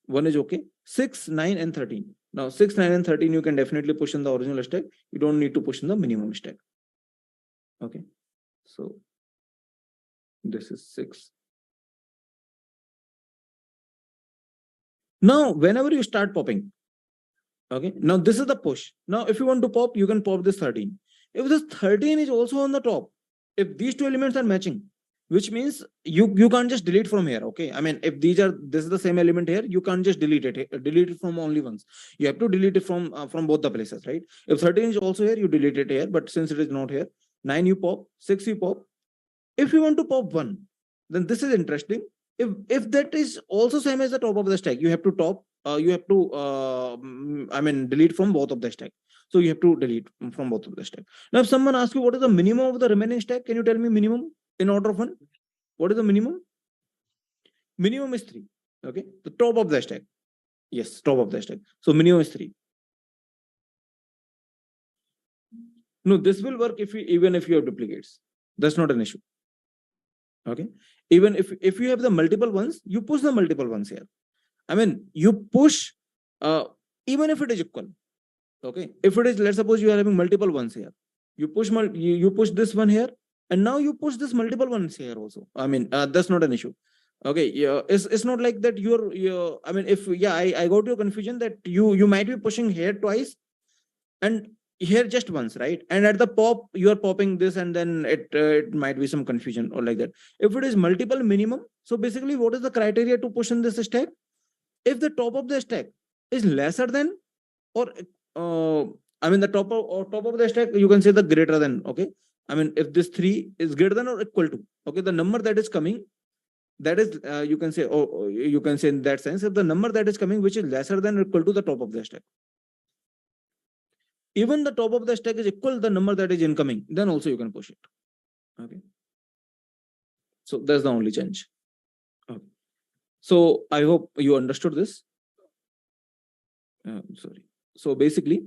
1 is okay. 6, 9, and 13. Now 6, 9, and 13, you can definitely push in the original stack. You don't need to push in the minimum stack. Okay, so this is 6. Now, whenever you start popping, okay, now this is the push. Now, if you want to pop, you can pop this 13. If this 13 is also on the top, if these two elements are matching, which means you can't just delete from here. Okay, I mean, if this is the same element here, you can't just delete it from only once. You have to delete it from both the places, right? If 13 is also here, you delete it here, but since it is not here, 9 you pop, 6 you pop. If you want to pop 1, then this is interesting. If that is also same as the top of the stack, you have to delete from both of the stack. So you have to delete from both of the stack. Now, if someone asks you what is the minimum of the remaining stack, can you tell me minimum in order of 1? What is the minimum? Minimum is 3. Okay, the top of the stack. Yes, top of the stack. So minimum is 3. No, this will work even if you have duplicates. That's not an issue. Okay, even if you have the multiple ones, you push the multiple ones here. I mean, you push even if it is equal. Okay, if it is, let's suppose you are having multiple ones here, you push you push this one here, and now you push this multiple ones here also. I mean, that's not an issue. Okay, yeah, it's not like that. You're I mean, if I got your confusion that you might be pushing here twice and here just once, right? And at the pop, you are popping this, and then it might be some confusion or like that. If it is multiple minimum, so basically, what is the criteria to push in this stack? If the top of the stack is lesser than, or I mean, the top of the stack, you can say the greater than. Okay, I mean, if this 3 is greater than or equal to, okay, the number that is coming, that is you can say, you can say in that sense, if the number that is coming which is lesser than or equal to the top of the stack, even the top of the stack is equal to the number that is incoming, then also you can push it. Okay, so that's the only change. Okay. So I hope you understood this. Sorry. So basically,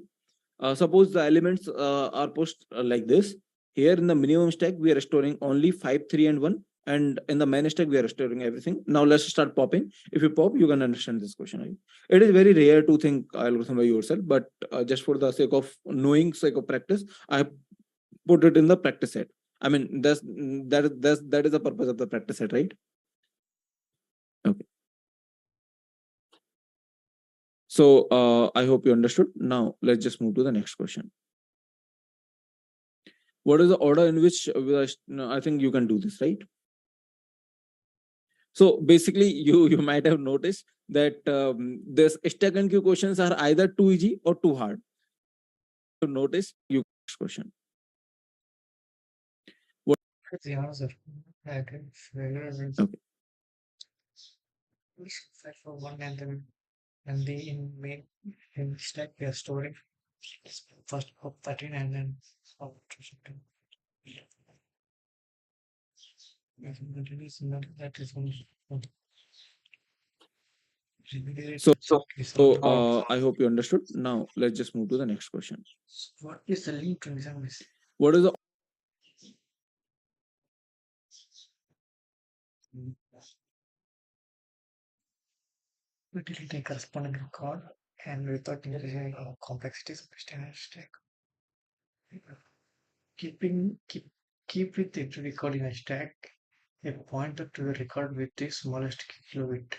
suppose the elements are pushed like this. Here in the minimum stack, we are storing only 5, 3, and 1. And in the main stack, we are storing everything. Now let's start popping. If you pop, you can understand this question. Right? It is very rare to think algorithm by yourself, but just for the sake of knowing, sake of practice, I put it in the practice set. I mean, that is the purpose of the practice set, right? Okay. So I hope you understood. Now let's just move to the next question. What is the order in which I think you can do this, right? So basically, you might have noticed that this stack and queue questions are either too easy or too hard. To notice, you next question. What That's the answer. I can figure it. Okay. We should set for one and the in main in stack we are storing first of 13 and then of 2 that is only I hope you understood. Now let's just move to the next question. What is the link to examines? What is the We delete a corresponding record and without increasing complexities of standard stack. Keep with the record in a stack a pointer to the record with the smallest kilobit.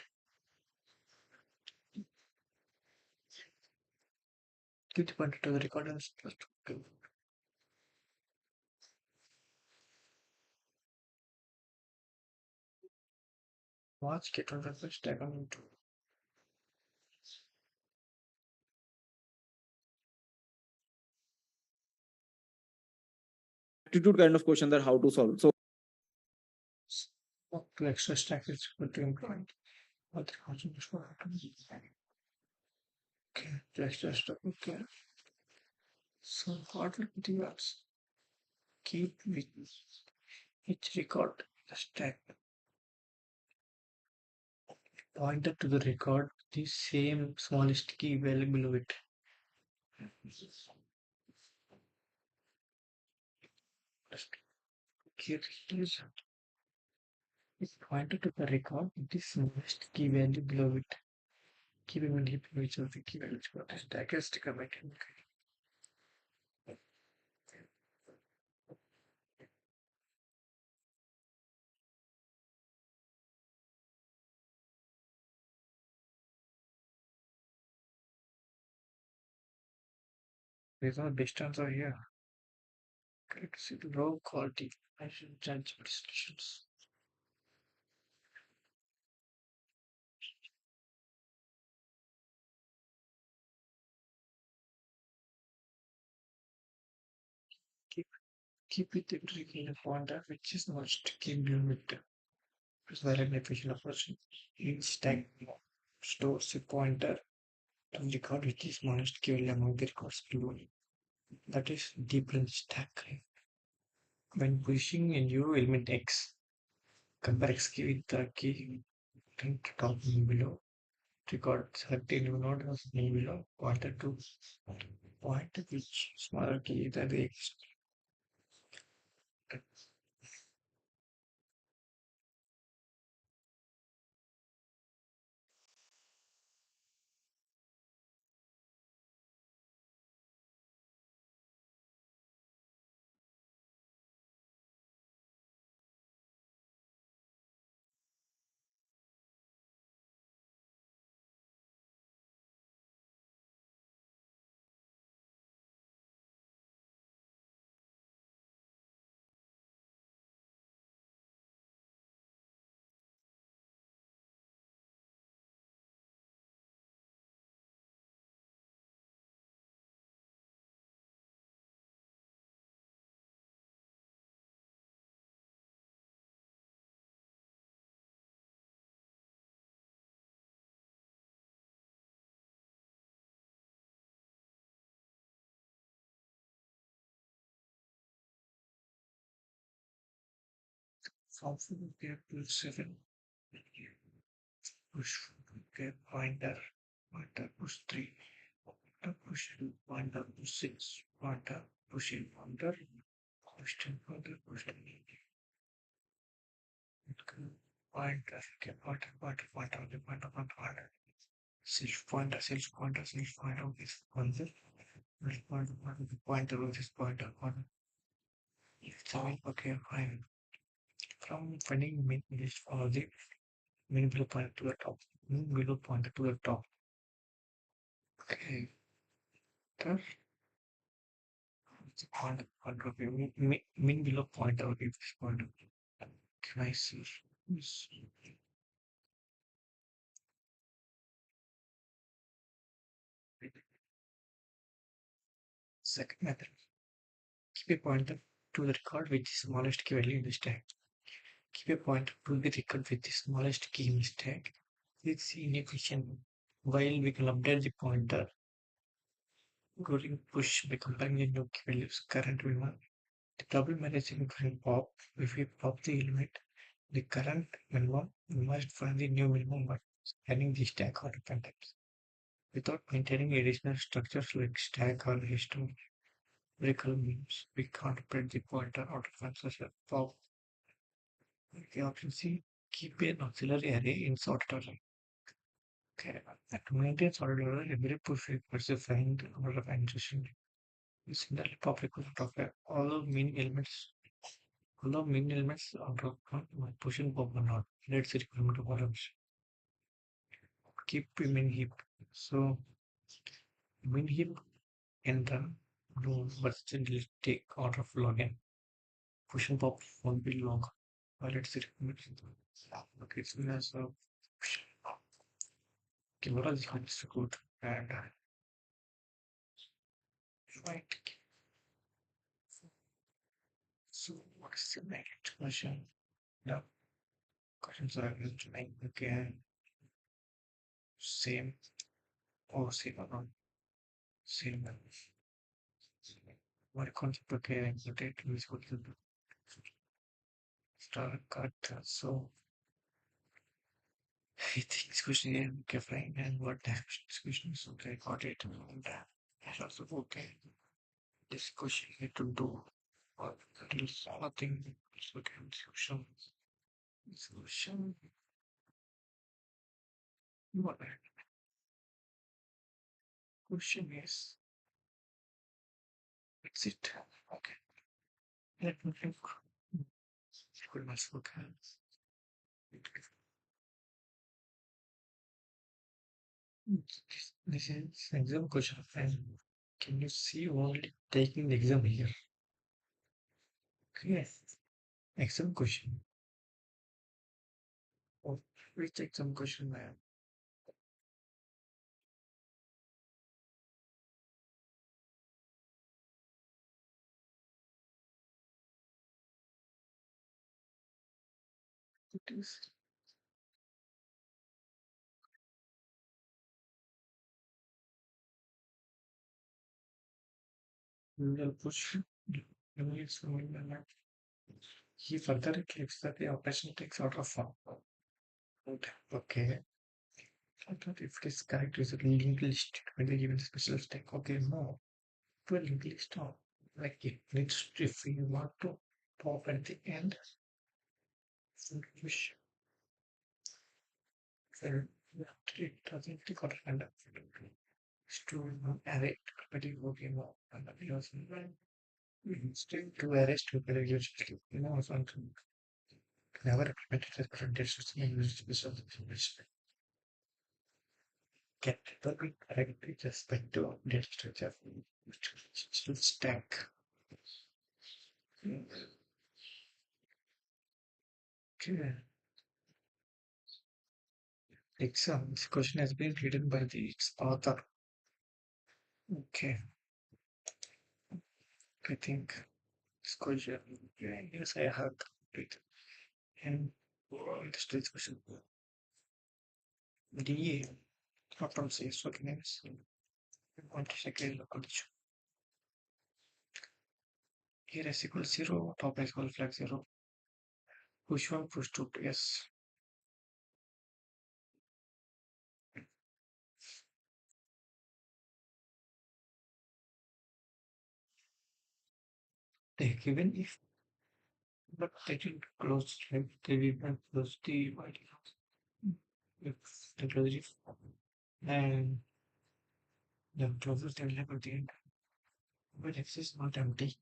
Keep the pointer to the record and just watch get on the stack on YouTube. aptitude kind of question that how to solve? So What to extra stack is equal to employee. What the constant is for okay, just okay. So what will be the odds? Keep with each record the stack pointer to the record the same smallest key value below it. Here it is. It pointed to the record the smallest key value below it. Keeping in heap which of the key values for the stack is sticker by there's no distance over here. Correct. See the low quality. I should judge distinctions. Keep it in a pointer which is not keep below it. It's very beneficial approach. Each stack stores a pointer to the record which is smallest key value among the records below. That is deep in stack. When pushing a new element X, compare X key with the key top and below. Record select a new node as name below. Pointer to point which smaller key than the X. From get to 7. Push get pointer push 3. Pointer push 2. Pointer push 6. Pointer push in pointer. Push 10 pointer push 10. Pointer get pointer. Self pointer of this pointer. Pointer of this pointer. Okay, fine. From finding main list for the main below pointer to the top. Main below pointer to the top. Okay. After the point of view, mean below point of view, this point of view. Can I see? Yes. Second method. Keep a pointer to the record with the smallest key value in the stack. Keep a pointer to the record with the smallest key in the stack. It's inefficient. While we can update the pointer during push by comparing the new key values current minimum. The problem arises during pop. If we pop the element, the current minimum, we must find the new minimum by scanning the stack or times. Without maintaining additional structures like stack or historical means, we can't print the pointer out of such a pop. Okay, option C, keep an auxiliary array in sorted array. Okay, to maintain sorted array, every push requires a find order of insertion. Using the pop request of all main elements, out of pushing pop or not. Let's see requirement of columns. Keep min heap. So min heap can run do but still will take order of login. Push and pop won't be long. Let's see requirement. Okay, so as a camera is good and right. So what is the next question? The questions are going to make again same or same or not same. What concept okay and the date is good to start cut. So I think this question is okay fine and what this question is okay, got it. And it's also okay. This question need to do or there's nothing so okay, solution what question is it's it. Okay. Let me think. Good much okay. This is exam question and can you see only taking the exam here? Yes. Exam question. Oh, which exam question I am? It is we will push. He further claims that the operation takes out of form. Okay. I thought if it is correct, is it linked list when they given the special stack? Okay, no. To a linked list of like it needs to, if we want to pop at the end, push. Well, it doesn't take out of random. It's to array, but it will be more. And it was still to arrest people usually, something never implemented as presentations in special get the correct with respect to data structure, which should stack. Okay. Exam. This question has been written by the its author. Okay. I think this question. Yeah, yes, I have it. And this question. DA. Not from CS. Okay, names. 1 second condition. Here is equal 0. Top is equal flag 0. Push 1, push 2. Yes. They given if but they didn't close like they didn't close the white house. If they close it and the closest they will have at the end. But X is not empty.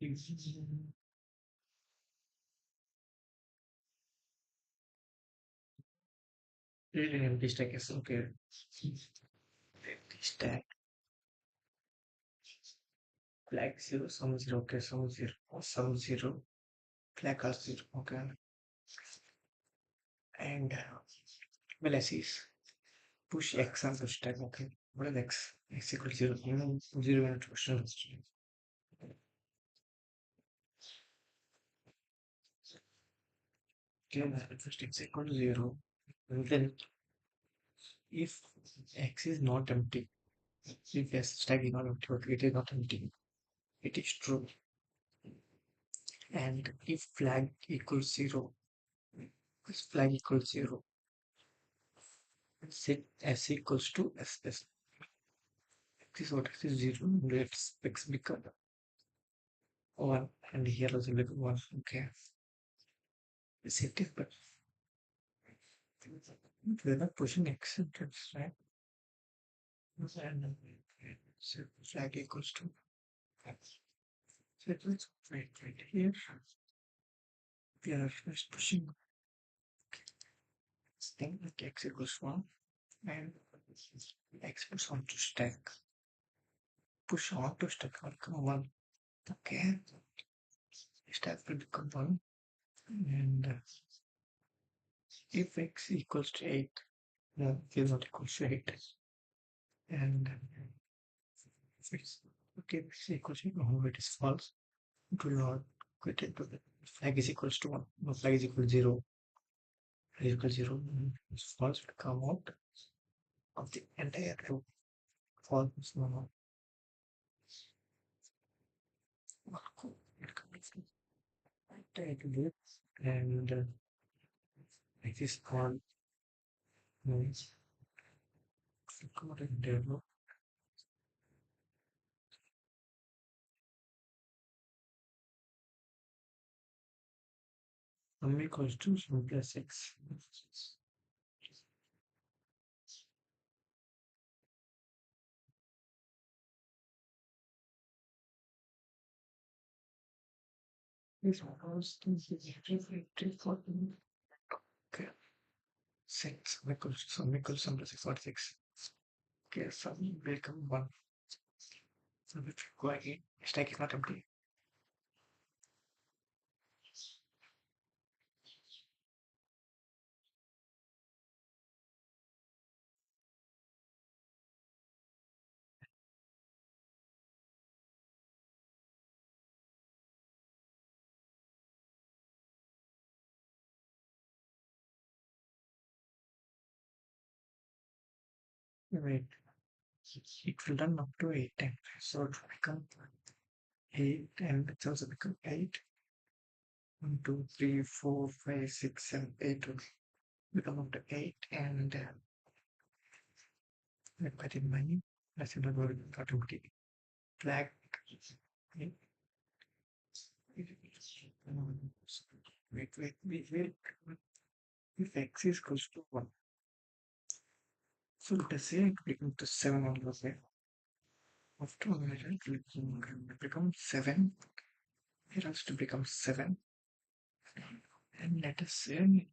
Really empty stack is okay. Empty stack. Flag 0, sum 0, okay, sum 0, flag also 0, okay. And malicious. Push x on the stack, okay. What is x? X equals 0. 0 and question. Okay, first x equals 0. And then if x is not empty, if yes, stack is not empty, but it is not empty, it is true. And if flag equals 0, this flag equals 0, set s equals to s. X is what x is 0, let's x become 1, and here also become 1, okay. Set it, but we're not pushing x, that's right. And so flag equals to x. So it was right here. We are just pushing this thing like x equals 1, and x push on to stack. Push on to stack will become 1. Okay. Stack will become 1. And if x equals to 8, no, it is not equal to 8. And if it's okay, x equals to 8, no, it is false. It will not get into the flag is equals to 1. No, flag is equal to 0. Flag is equal to 0. It's false to come out of the entire loop. False. No, no. Entire loop. And it is called noise. Entire loop. Sum equals to sum plus x. This was okay. 6 equals to sum plus x 46. Okay, sum will become 1. So if you go again, stack is not empty. Wait, it will run up to 8 times. So it will become 8, and it also become 8. 1, 2, 3, 4, 5, 6, 7, 8 will become up to 8, and let that in mind. That's another automatic flag. Okay. Wait. If x is equals to 1, so let us say it becomes to 7 on the way. After one minute, it will become 7. It has to become 7. And let us say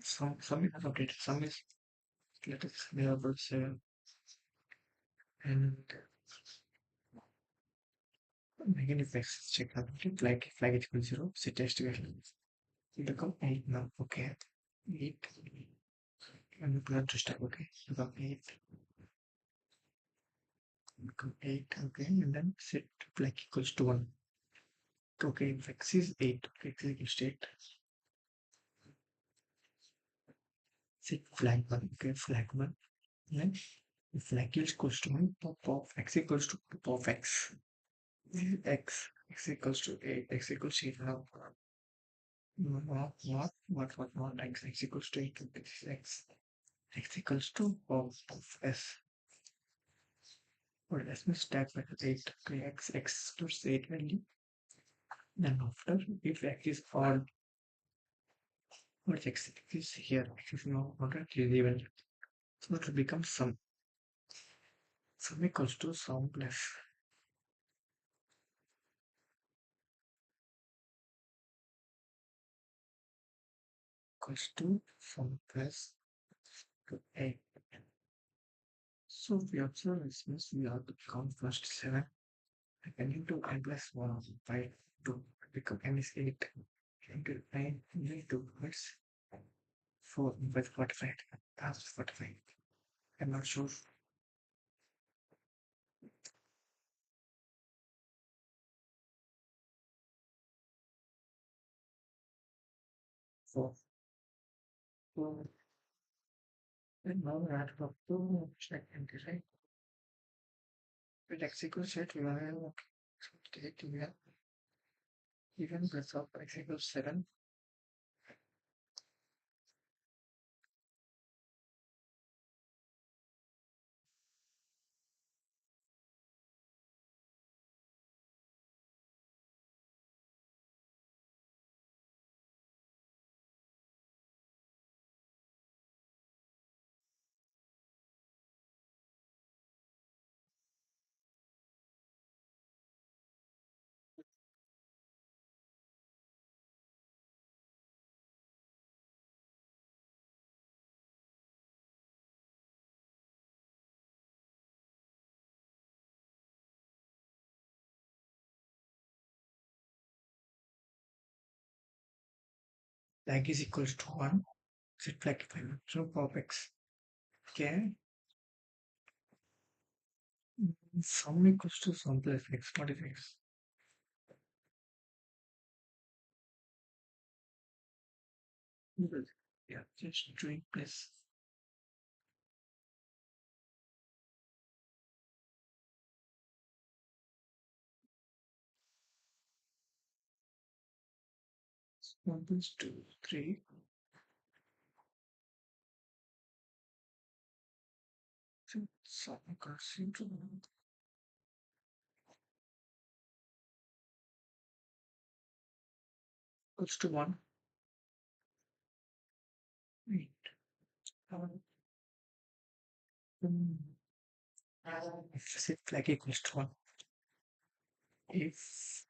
some is not updated, some is let us variable 7. And again, if x check out, flag it equals 0, set test value. It become 8 now. Okay. 8. And we plan to start, okay. Become 8. Become 8, okay. And then set flag equals to 1. Okay, if x is 8, okay, x is equals to 8. Set flag 1, okay, flag 1. Then if flag equals to 1, pop of x equals to pop of x. X equals to 8, x equals to 8 now. What, x equals to 8, x equals to pop of s. Or let me stack by 8, okay, x to 8 value. Then after, if x is odd, what x is here, x is not even. So it will become sum. Sum equals to sum plus equals to 4 plus to 8. So we observe this means we have to count first 7 and into n plus 1 by 2 become n is 8 into 9 into 4 by 45. That's 45. I'm not sure. So, so and now we add up to check and right. With x equals 8, we are take even plus of x equals 7. Flag is equals to 1. Set flag if I want to pop x. Okay. Sum equals to sum plus x. What is x? Yeah, just doing plus. One plus 2, 3. So sum equals to equals to 1. Wait. Um, if set flag equals to 1. If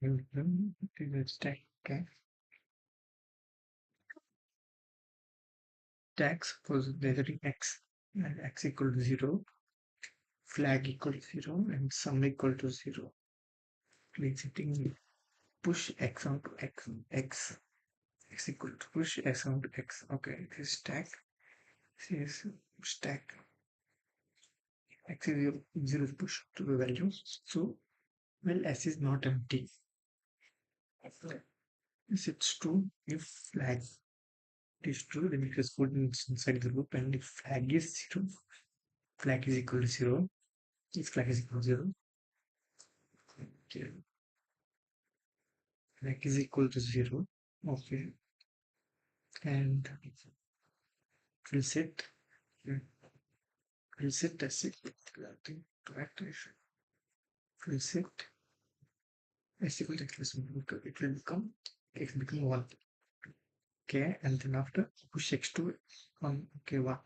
it will stack, okay. Tag suppose measuring x and x equal to 0, flag equal to 0, and sum equal to 0. Exiting push x onto x equal to push x onto x. Okay, this is stack. This is stack. X is 0, 0 is push to the value. So, well, s is not empty. If it's true, if flag is true, then it is put inside the loop, and if flag is 0, flag is equal to 0. If flag is equal to 0, okay, flag is equal to 0. Okay, and we'll set we'll set as it to activation. We'll set s equal to x plus 1. It will become x become 1. Okay, and then after push x to 1. Okay, 1.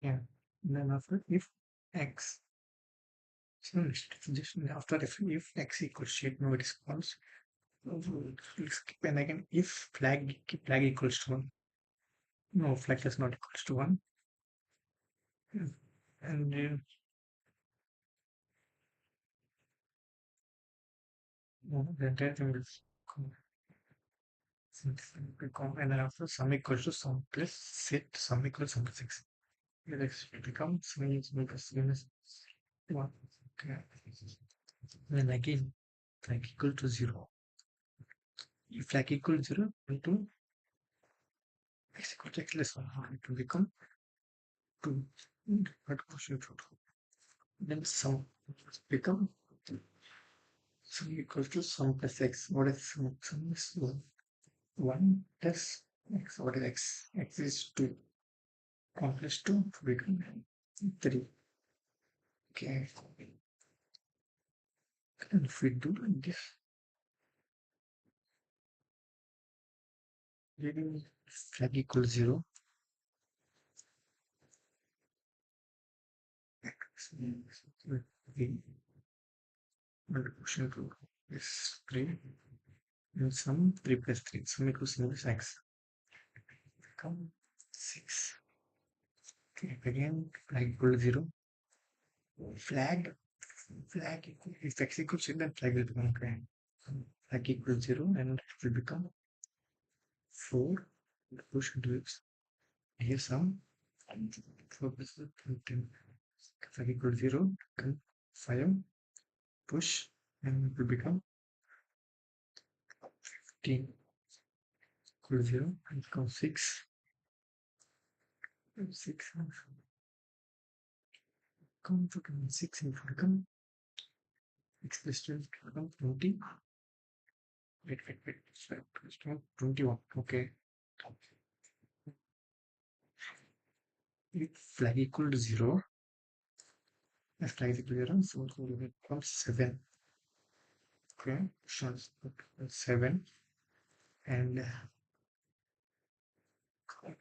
Yeah, and then after if x, so just after if x equals shape, no, it is false. We'll skip, and again if flag equals to 1. No, flag is not equals to 1. And no, the entire thing will become, and then after sum equals to sum plus set sum equals sum plus x. Here x will become sum plus minus 1. Okay. Then again flag equal to 0. If flag equal to 0, into x equal to x less 1, it will become 2. But push it out. Then sum become sum equals to sum plus x. What is sum? Sum is 1 plus x. What is x? X is 2. 1 plus 2 become 3. Okay. And if we do like this, then flag equals 0. We multiplication to is 3. And sum 3 plus 3. Sum equals x. Come 6. Okay, again flag equal to 0. Flag if x equals 0, then flag will become grand. Flag equals 0 and it will become 4. The push into x. Here sum 4 plus 10. Flag equals 0, 5. Push and it will become 15 equals 0 and become 6. 6 come to 6 and become x plus 12 become 20. Wait. 21. Okay. If flag equal to 0, if flag is equal to 0, so it will become 7. Okay, so 7 and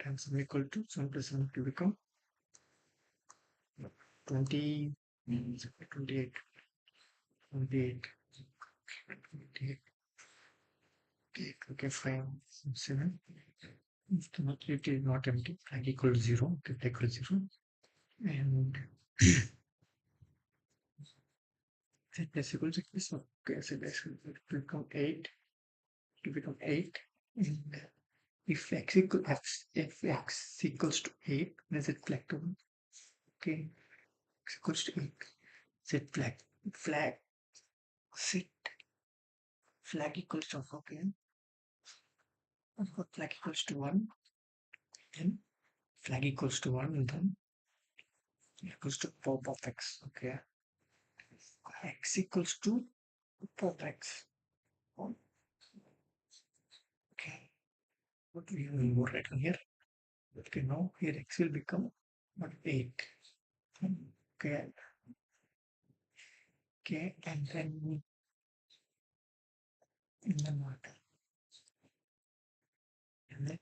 times sum equal to 7 plus 7 will become 20, 28, 28, 28. Okay, fine. 7. If the utility is not empty, flag equal to 0, flag equal to 0, and z plus equal to this. Okay, so this will become 8. To become 8, and if x equals to 8, then z flag to 1. Okay, x equals to 8, z flag set flag equals to, okay, flag equals to 1, then flag equals to 1, and then equals to pop of x. Okay, x equals to pop x. Okay, what do you mean more written here? Okay, now here x will become 8. Okay, and then what? And then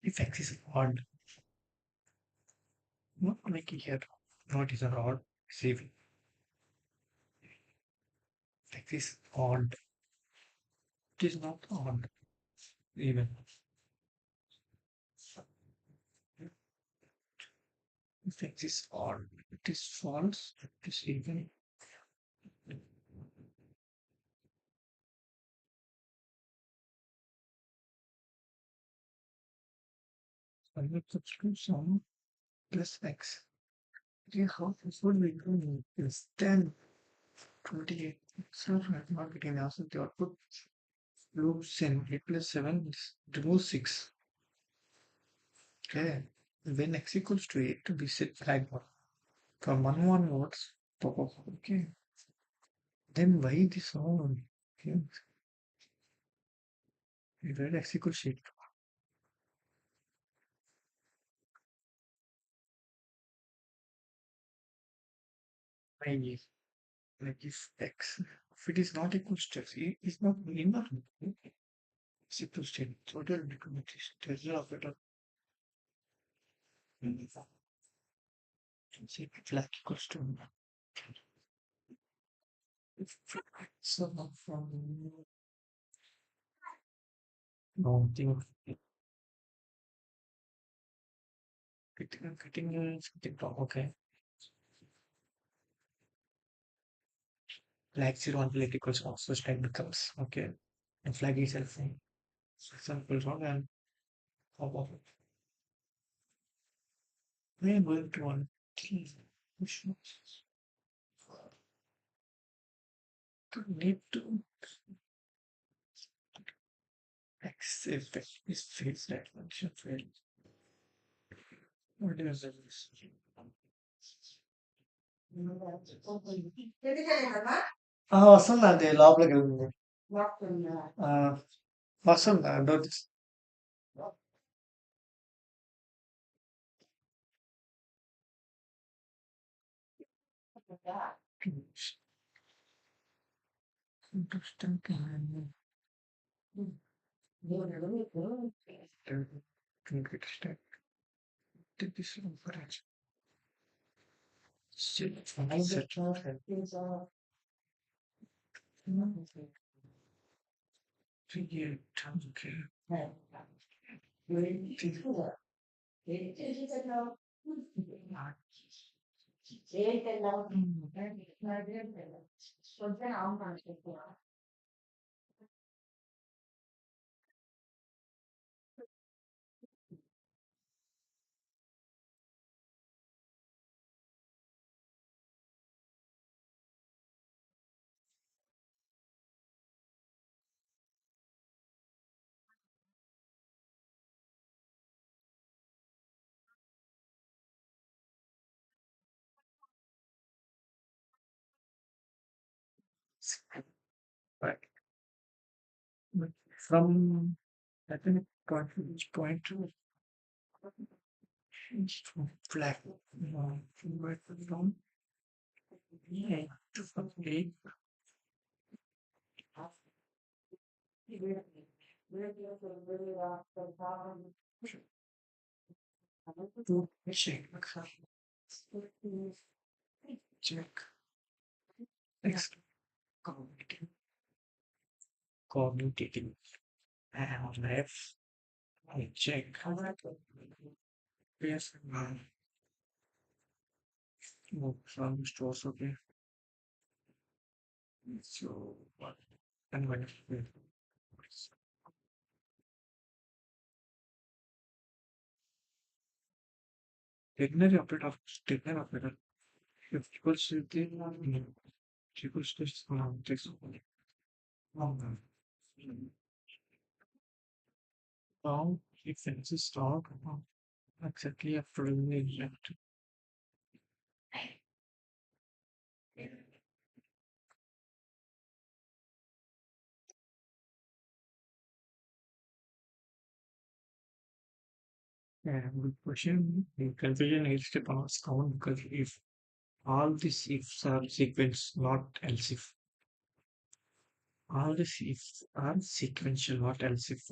if x is odd, not like here, not is an odd, see if x is odd, it is not odd even. If x is odd, it is false, it is even. I will substitute sum plus x. Okay, how this would be doing is 10, 28. So I'm not getting the answer. The output loops in 8 plus 7 is remove 6. Okay, when x equals to 8, we set flag 1. From 1 onwards, pop up. Okay, then why this one? Okay, we read x equals to 8. Why is like if x, if it is not equals to x, it is not enough. X equals to 8. Total documentation, treasure of it. Say flag equals to so from no thing cutting something wrong. Okay, flag 0 and flag equals 1, so flag becomes okay. The flag itself example wrong and pop off. We are going to one need to x is face that function fail. What is this? వస్తుందండి లోపలికి వెళ్ళింది. వస్తుందా door తీసి from I think which point to flag from yeah to eight to check next cognitive and left I check yes from stores okay so what and when technical update of technical update if equals to the equals to text now if finishes start exactly after the event. Good question. The confusion is to pass count because if all these ifs are sequence, not else if. All these ifs are sequential, not else if.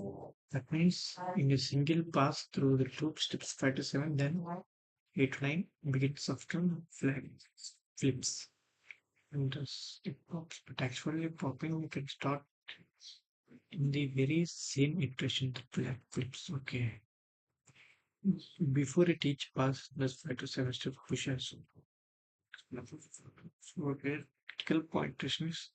That means in a single pass through the loop steps 5 to 7, then 8 to 9 begins after flag flips. And it pops, but actually popping you can start in the very same iteration the flag flips. Okay. Before it each pass, there's 5 to 7 step pushes. So, okay, critical point is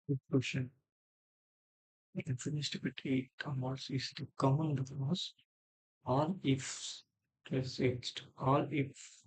good question. We can finish with 8 commas is the common clause. All ifs plus H. All if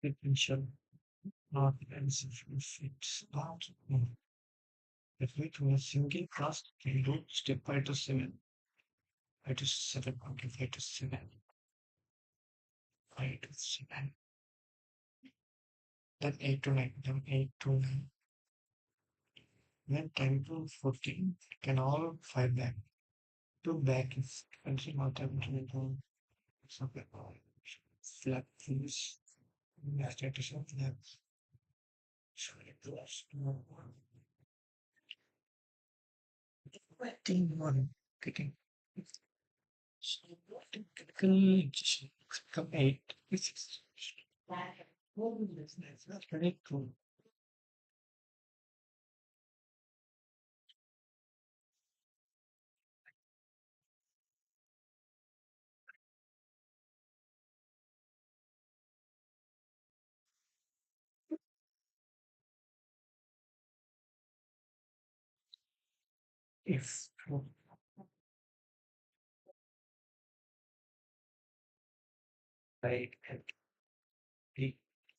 potential not ends if it's not. If it was a single task, can do step 5 to 7. 5 to 7, okay, 5 to 7. 5 to 7. Then 8 to 9. Then 8 to 9. Then 10 to 14. Can all 5 back. 2 back is country not able to do something. Flat finish. Statistician flat. Sorry, plus 21. Getting. So, critical become 8. This is that's very cool. If right at the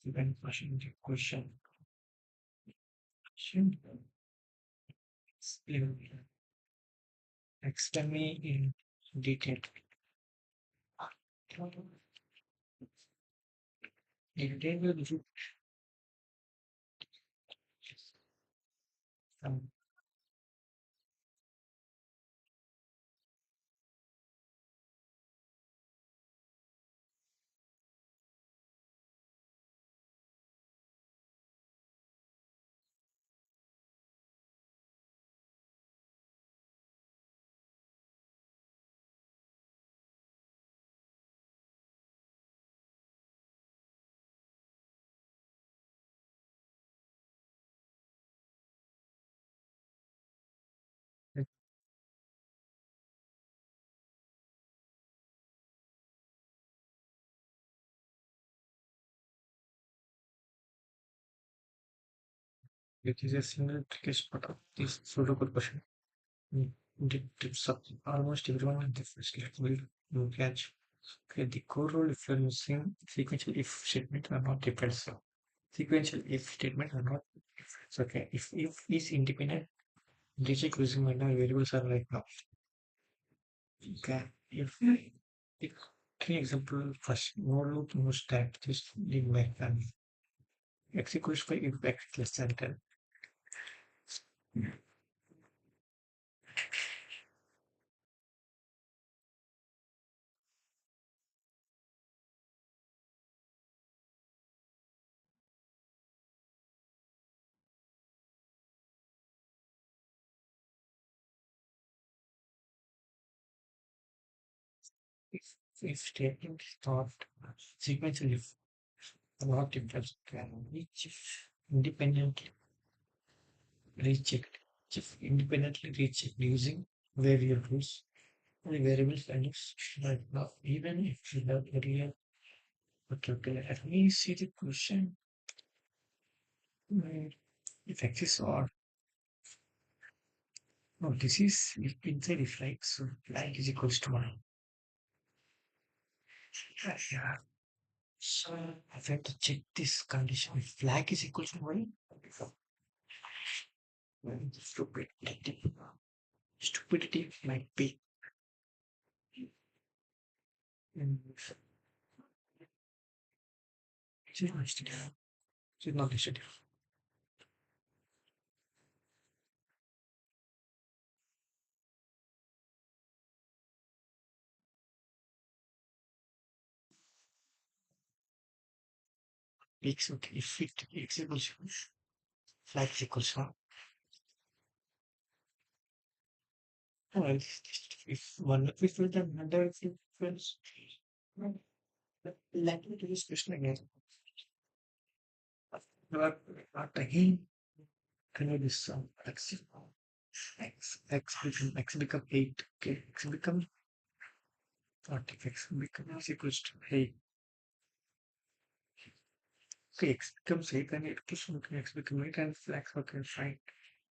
event machine question, should explain me in detail. In detail, some it is a single case part of this Sudoku question. Almost everyone in the first level will catch. Okay, the core rule if you're using sequential if statement are not depends. Sequential if statement are not different. Okay, if is independent, recheck using minor variables are like now. Okay, if three example first, no loop, no stack, just leave back and executes by if x less than 10. If statement is not sequential if not different, can each independently rechecked. If independently rechecked using variables, the variables values right now, even if you have earlier. Okay, let me see the question. If x is odd, no, this is if inside if like so like is equals to 1. Yeah. So I have to check this condition. If flag is equal to 1, stupidity. Stupidity might be in it is not stative. It is not stative. X okay. If it x equals to flag is equals to 1. Well, if one if with another difference. Let me do this question again. Not again. Can you do some x become 8. Okay, x become what if x become x equals to 8. Okay, x becomes 8 and 8 plus 1 okay, x become 8 and flag okay fine.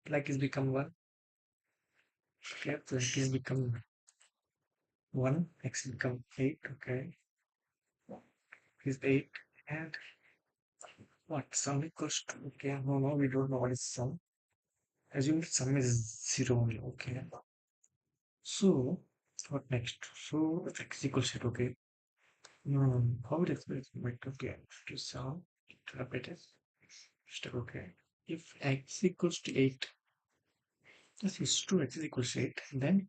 Flag is become 1. Okay, flag is become 1, x become 8, okay. Is 8 and what sum equals to? Okay, no, we don't know what is sum. Assume sum is 0 only. Okay. So what next? So if x equals to, okay. How would I express it? Okay, to sum to repeat it. Step, okay. If x equals to 8, this is true, x is equals to 8, then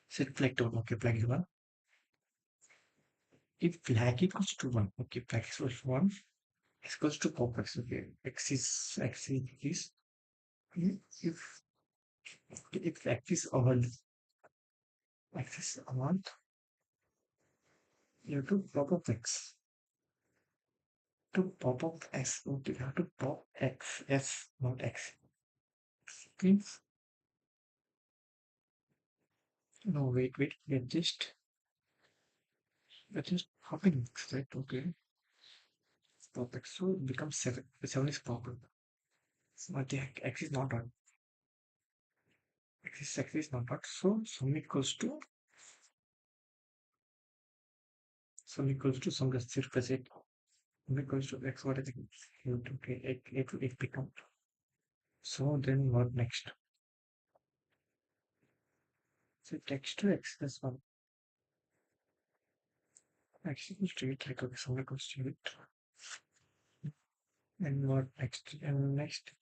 set flag down. Okay, flag is 1. If flag equals to 1, okay, flag equals to 1, x equals to pop x, okay, x is if x is odd, you have to pop up x. To pop up s, okay, you have to pop x, s, not x. Please, no, wait, we're just popping x, right? Okay, pop x, so it becomes 7. The 7 is popped. But the x is not dot. X is not dot. So sum equals to sum just 0 plus 8. Sum equals to x, what is it? Okay, it become. So then what next? So x to x plus 1. X equals to 8, like okay, sum equals to 8. And what next? And next,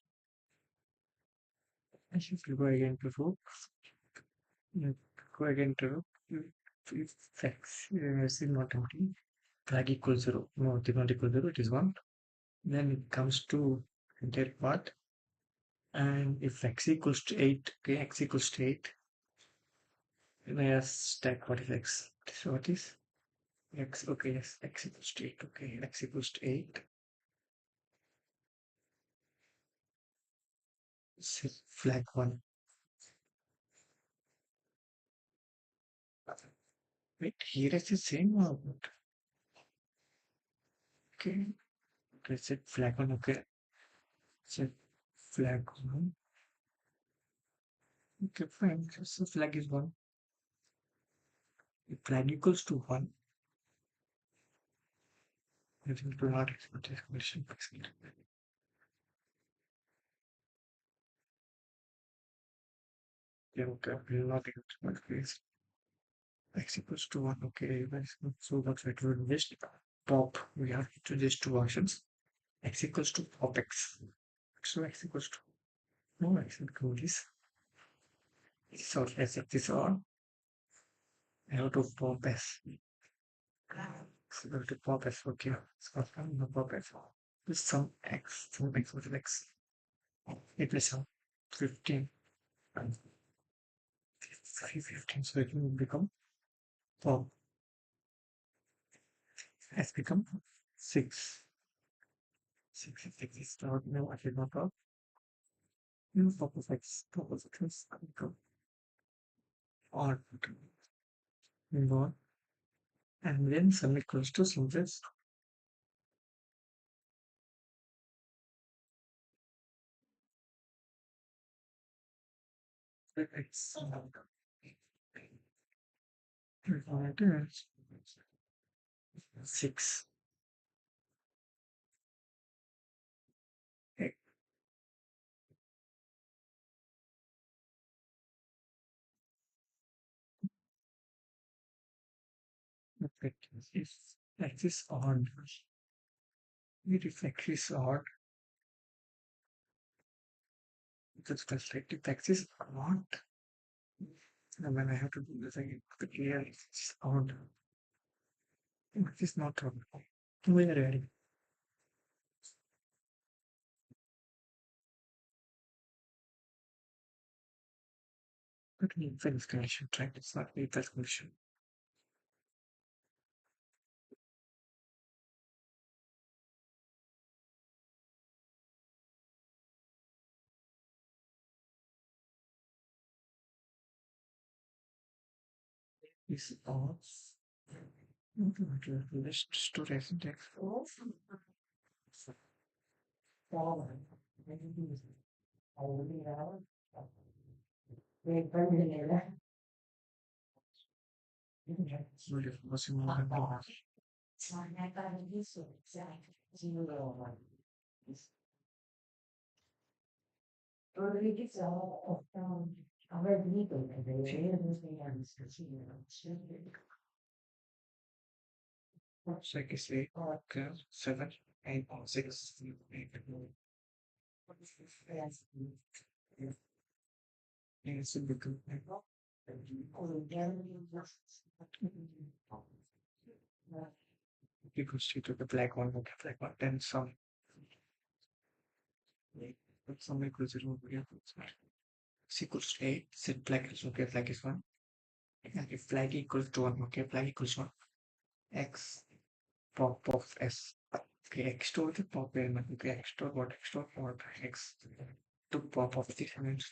I should go again to row. Go again to row. If x is not empty, flag equals 0. No, it is not equal to 0, it is 1. Then it comes to entire part. And if x equals to 8, okay, x equals to 8, then I ask stack what is x. So what is x? Okay, yes, x equals to 8. Okay, x equals to 8. Set flag 1. Wait, here is the same or what? Okay, okay, set flag 1. Okay, set flag 1. Okay, fine. So flag is 1. If flag equals to 1, I think do not expect exclamation. Yeah, okay, will not expect x equals to 1. Okay, so that's right. We'll just pop. We have to just two functions. X equals to pop x. So x equals to no x equals to this. So as x is on, I have to pop s. So I have to pop s. Okay, so I'm going to pop s. This some x with x. It will some 15 and 15. So it will become pop. S become 6. 6 is not no, I did not pop. Pop of x, pop of x, become odd. Move on. And then sum equals to sum just x. Divided 6 x. If x is odd, if x is odd, that's constructive. If x is odd, and then I have to do this again. But here it's odd. X is not odd. We are ready. But in this condition, right? It's not in that condition. Is odd. Let's store as index. So I can say, okay, 7, 8, 6, 8. Yes, it become because you took the black one, okay, black one, then some equals 0, yeah, is equals to 8, set flag is okay, flag is 1. And if flag equals to 1, okay, flag equals to 1, x pop of s. Okay, x to the pop element, okay, x to what, x to pop of this element.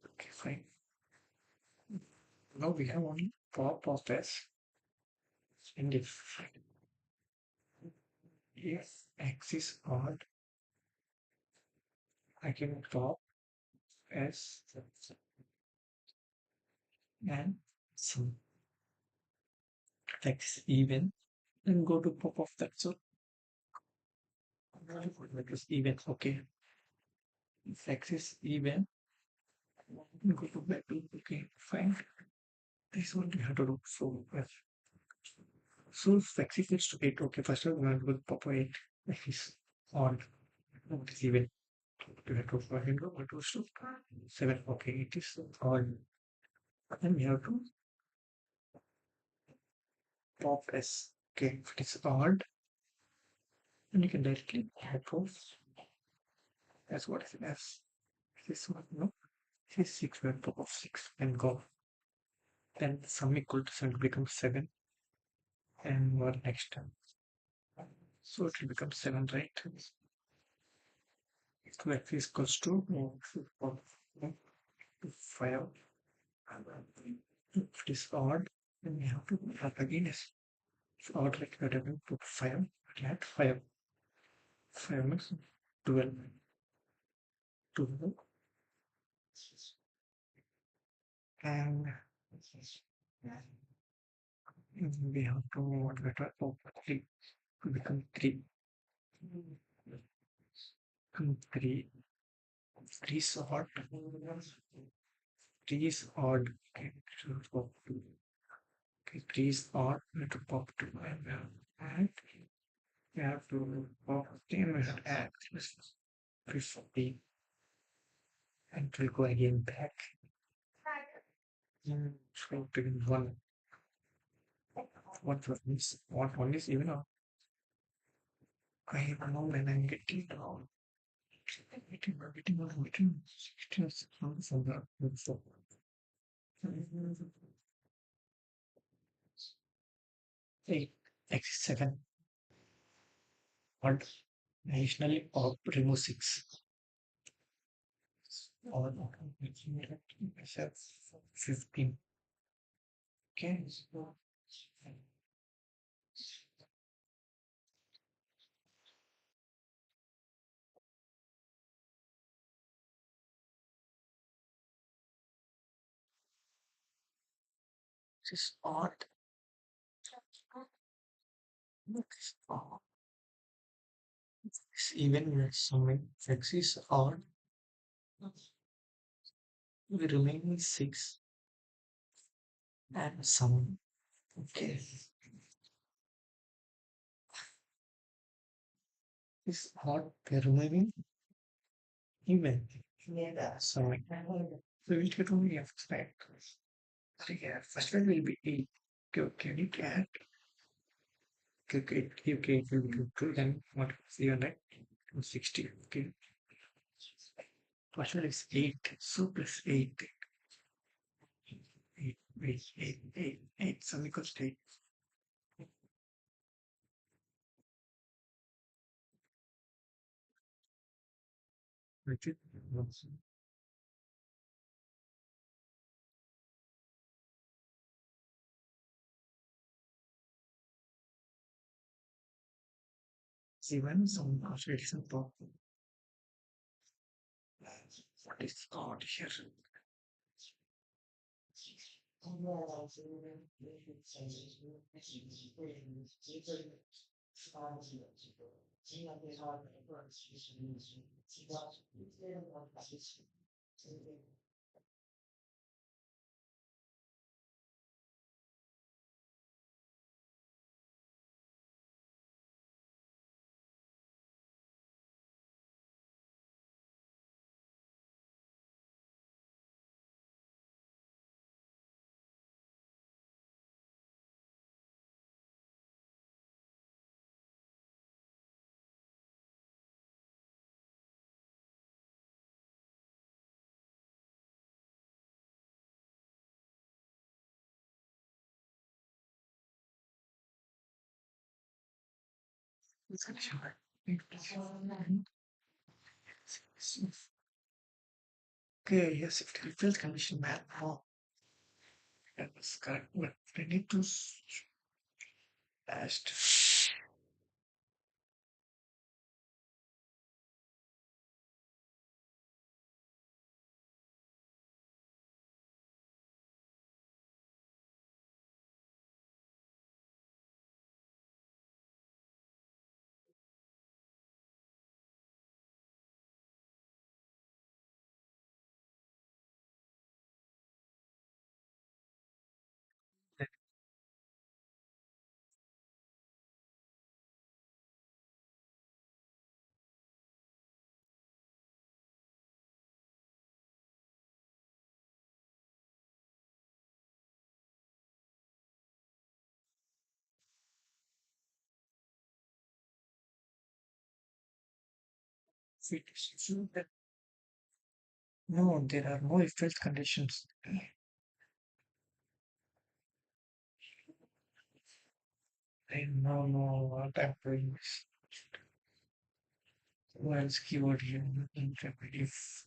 Okay, fine. Now we have only pop of s, and if x is odd, I can pop s and some x even, and go to pop of that. So that is even, okay. If x is even, go to back to, okay, fine. This is what we have to do. So so if x equals to 8, okay, first of all, we have to go pop 8. That is odd. What is even? We have to find out what was to 7. Okay, it is odd. Then we have to pop s. Okay, if it is odd, then you can directly propose as what is it as this one, no? This is 6, we have pop of 6 and go. Then sum equal to 7 becomes 7, and what next time? So it will become 7, right? So x is equals to 5. If it is odd, then we have to add again is odd, like we have to put 5, add 5. 5 means 12. 12. And we have to what better oh, 3 to become 3. Become 3. 3 is odd. 3 is odd. Okay, so pop 2. Okay, 3 is odd. We have to pop 2 and we have to pop 3 and we have to add 50 and we'll go again back. So to 1. What is what one is even out. I don't know when I'm getting down. Getting 16 from the so 8 x 7 odd additionally or remove 6 or 15. Okay, so this is odd. This odd. This even with summing x is odd. We remain with 6 and some. Okay, this odd. We're removing even. Summing. So we'll get only f right. So yeah, first one will be 8. Okay, can you add? Okay, it will be 2. Then what is even right? 60. Okay. First one is 8. So plus 8. 8. Sum equals to 8. Which is 7. Some calculation top. What is odd here? Okay, yes, if the field condition man, oh, that was correct. But we need to last. No, there are no if else conditions. I don't know what I'm doing. What else keyword here? If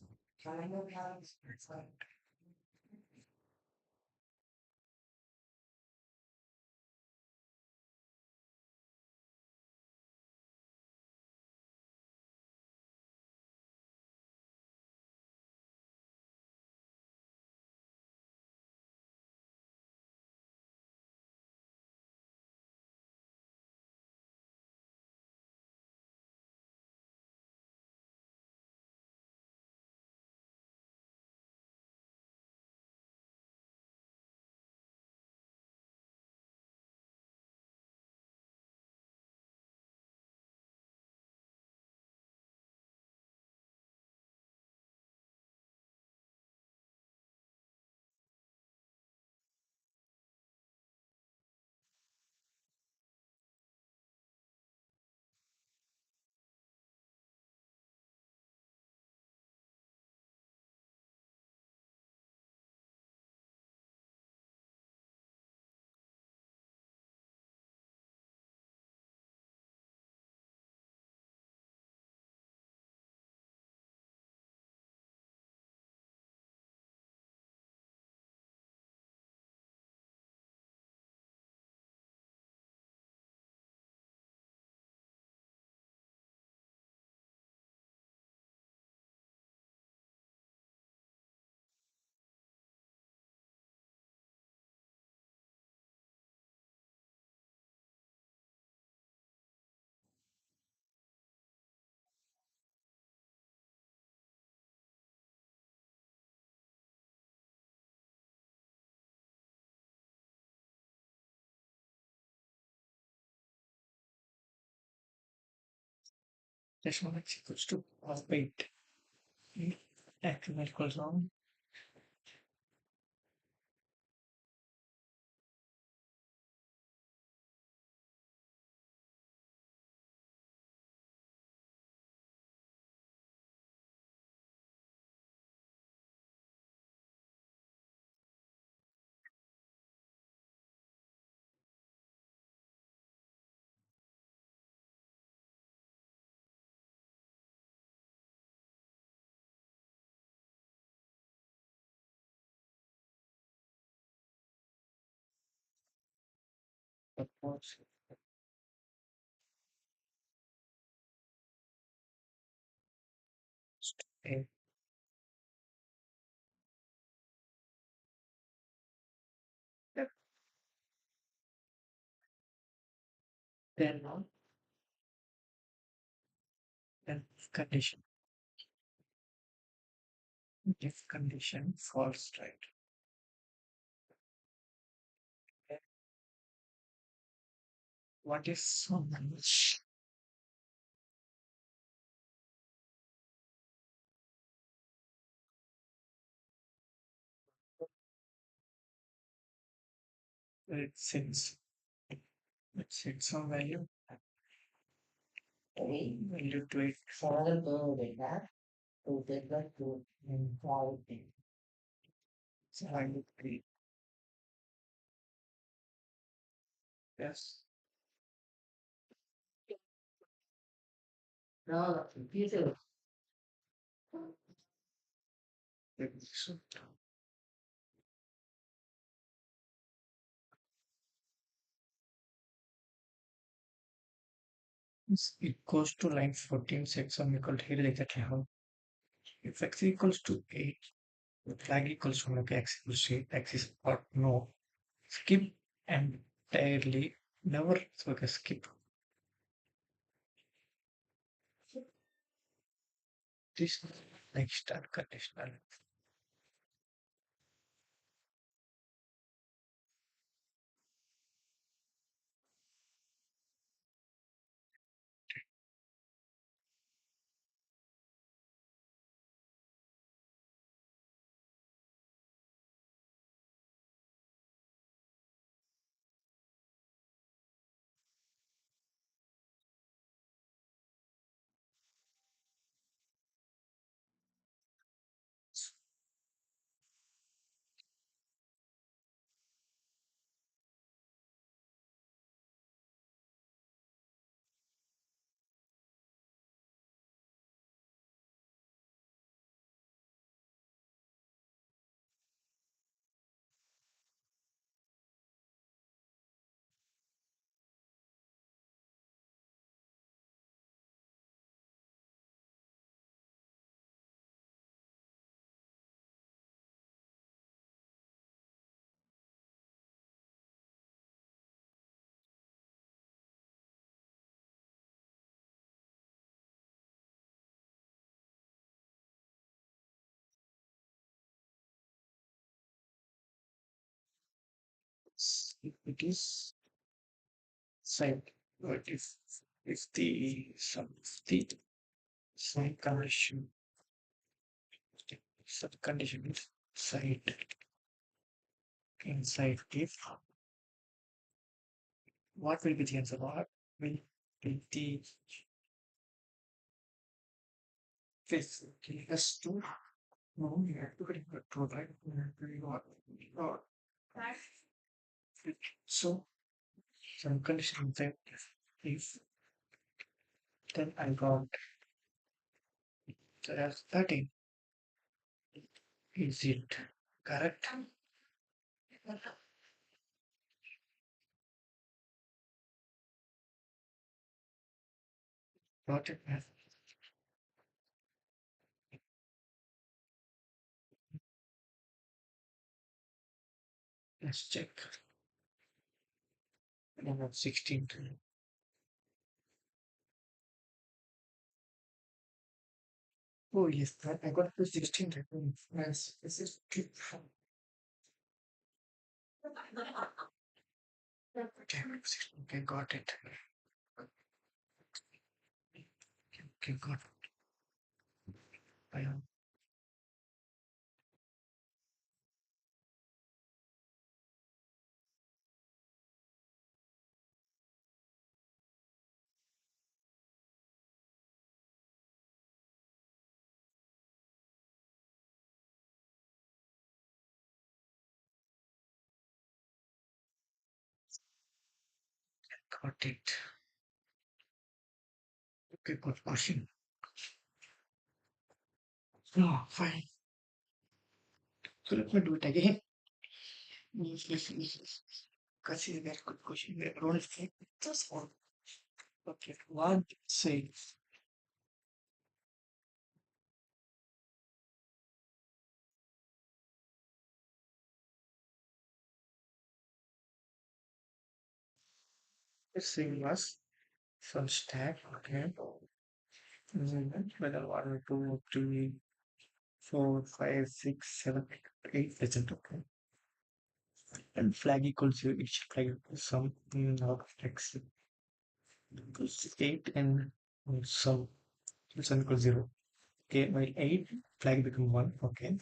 this one is equals to wait. Action equals on. Suppose a then condition. If condition false, right? What is so much? It sends some value. Value to it. So value 3. Yes. So it goes to line 14, set some equal to here exactly how. If x equals to 8, flag equals to like x equals to 8, x is or no. Skip entirely. Never okay, skip. This next unconditional. If it is side, but if the side condition subcondition is side inside if what will be the answer? What will be the fifth? Okay, that's two. No, you have to get it true, right? You have to get what? So some condition that if then I got so that's 13. Is it correct? Got it. Let's check. I got 16. Oh yes, I got the 16. Yes, this is two. Okay, 16. Okay, got it. Okay, I got it. Okay, good question. No, fine. So let me do it again. Because it's a very good question. We roll it just one. Okay, one says the same was some stack. Okay, Whether 1, 2, 3, 4, 5, 6, 7, 8 doesn't okay. And flag equals 0, each flag equals some of x equals 8 and some equals 0. Okay, while 8 flag become 1. Okay.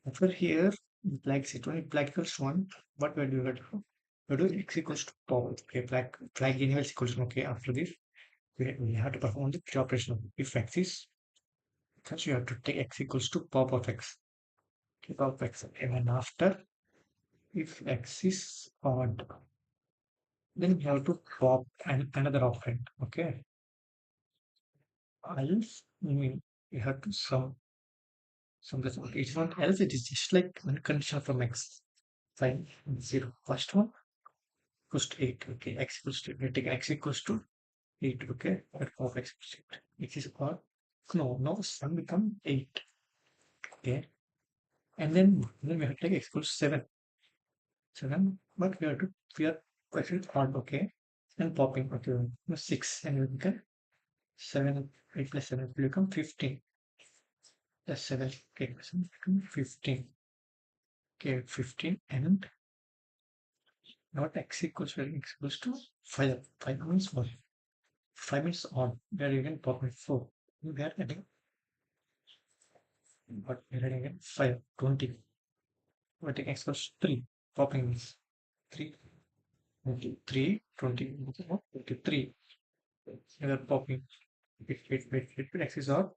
After here, flag set 1, flag equals 1. What we do? We do x equals to pop. Okay, flag anywhere equals 1. Okay, after this, we have to perform the operation. If x is, first you have to take x equals to pop of x. Okay, pop of x. And then after, if x is odd, then we have to pop another operand. Okay, else, I mean, you have to sum this one. It's not else, it is just like one condition from x. Fine, 0. First one equals to 8. Okay, x equals to, we take x equals to 8. Okay, but of x equals to 8. It is odd. No, sum become 8. Okay, and then we have to take x equals to 7. 7, but we are question odd. Okay, and popping. Okay, 6, and we become 7. 8 plus 7 will become 15. Plus 7, okay, 7 become 15. Okay, 15, and not x equals to 5. 5 means what? 5 means odd. We are again popping 4. We are adding, but we are adding again 5, 20. We are taking x equals to 3. Popping means 3, 23, 20, 23. We are popping. Wait, x is odd.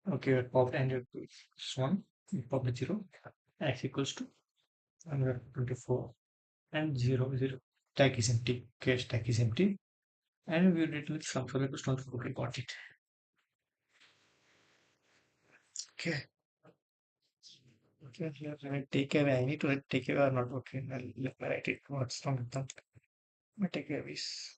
Okay, we are popped and it's 1. We pop the 0. X equals to 124 and 0, 0. Stack is empty. Okay, stack is empty. And we did with some so equals to 24. Okay, got it. Okay. Okay, here I take away. I need to take away or not. Okay, let me write it. What's wrong with that? My take away is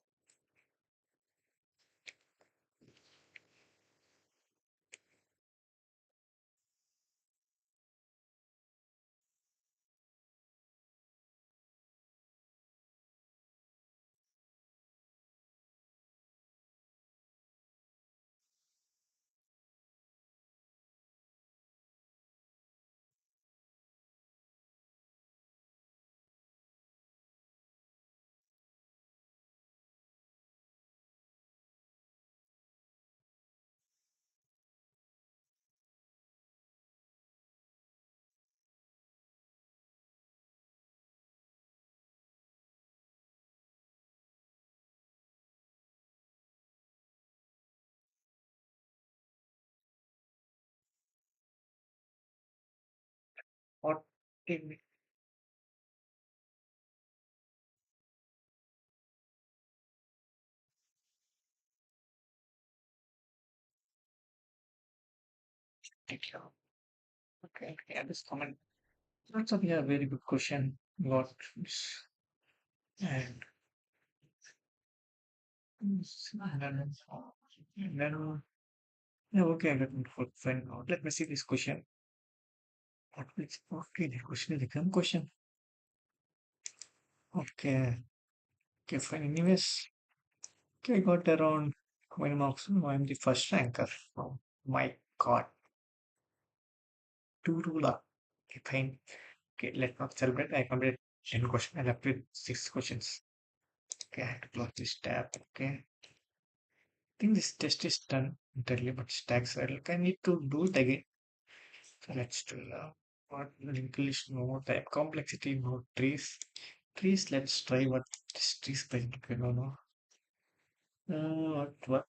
what in take care. Okay, yeah, this comment. That's a yeah, very good question. What is and then yeah, okay, let me find out. Let me see this question. What is okay? The question is the same question. Okay, okay, fine. Anyways, okay, I got around 20 marks. I'm the first ranker. Oh my God, two ruler. Okay, fine. Okay, let's not celebrate. I completed 10 questions. I left with 6 questions. Okay, I have to close this tab. Okay, I think this test is done entirely, but stacks. I need to do it again. So let's do what English, no type complexity, no trees. Trees, let's try what this trees present. Okay, no. What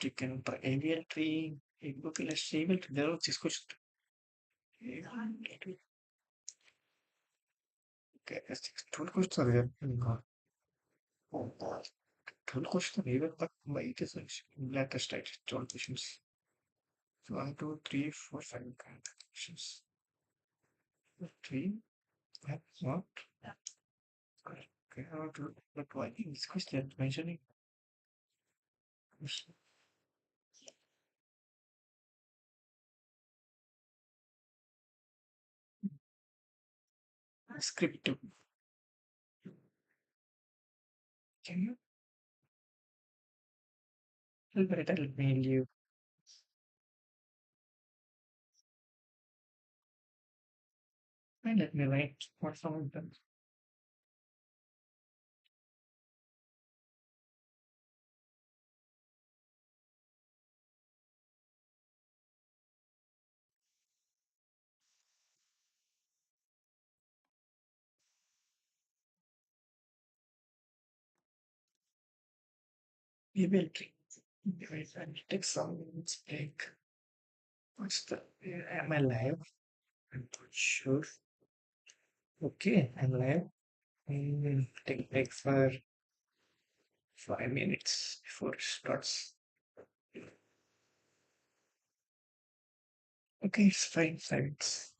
you can try avial tree. Okay, let's see. There are 6 questions. Okay, okay, 12 questions are there. No. 12 questions are even, but why it is let us try 12 questions. 1, 2, 3, 4, 5 questions. 3, what? Okay, how to, but why in this question mentioning script? Can you? I'll mail you. Fine, let me write what some of them. We will take some minutes break. What's the, am I live? I'm not sure. Okay, I'm live. Take break for 5 minutes before it starts. Okay, it's fine, 5 minutes.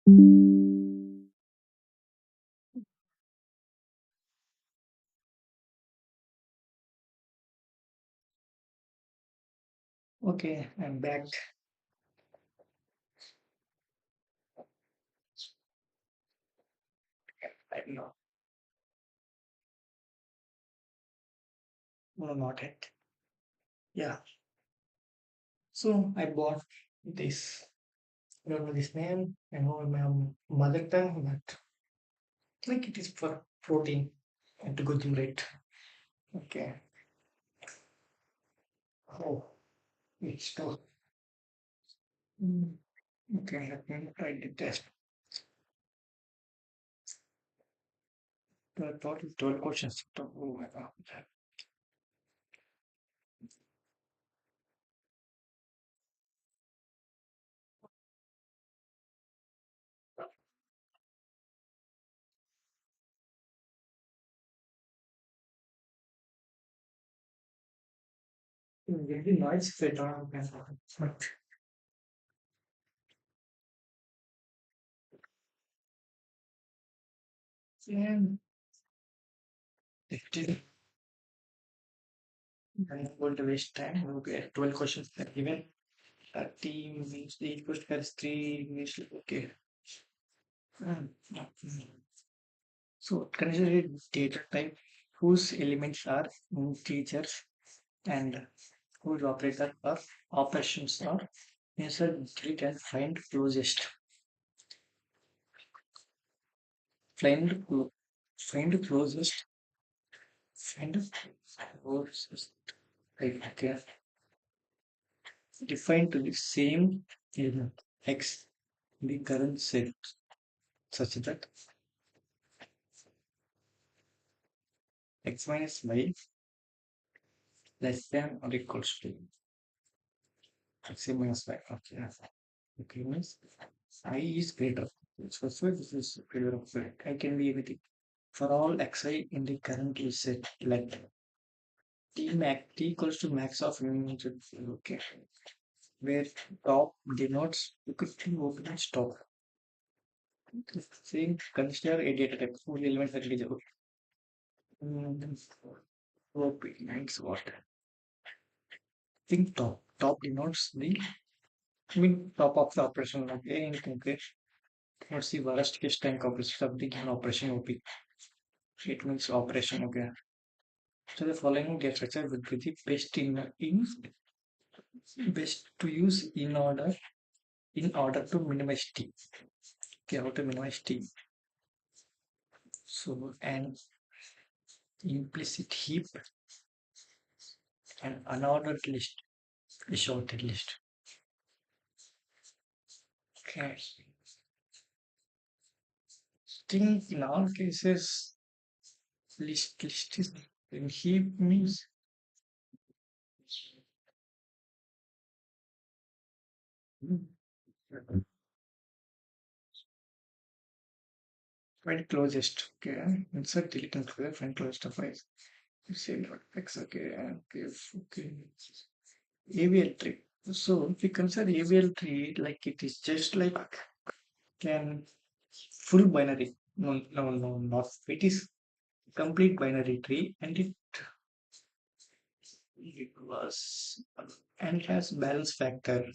Okay, I'm back. I know. No, not yet. Yeah. So I bought this. I don't know this name. I know my mother tongue, but like it is for protein and to go gym, right? Okay. Oh, it's too. Mm. Okay, let me try the test. The total 12 questions. Oh my god. Very nice fit on. But yeah, it is. I'm not going to waste time. Okay, 12 questions are given. 30 means the each question has 3 means okay. Hmm. So consider a data type whose elements are integers and whose operator or operations are insert delete and find closest. Find find closest. Find closest. Right, okay. Defined to the same element x in the current set such that x minus y less than or equals to x minus y. Okay. Okay, means I is greater. So this is greater of y. I can be anything. For all xi in the current set, let t equals to max of okay, where top denotes you could open stop. Saying consider a data type full elements that is okay. OP means what? Think top denotes the I mean top of the operation. Okay, anything okay. What's the worst case time complexity of the given operation OP? It means operation. Okay. So the following data structure will be the in best to use in order to minimize t. Okay, how to minimize t? So an implicit heap and unordered list, a shorted list. Okay. Think in all cases list is in heap means find closest. Okay. Insert delete and clear find closest of ice. Say what x okay okay. AVL tree. So if we consider AVL tree like it is just like can full binary. No, not. It is complete binary tree and it was and it has balance factor.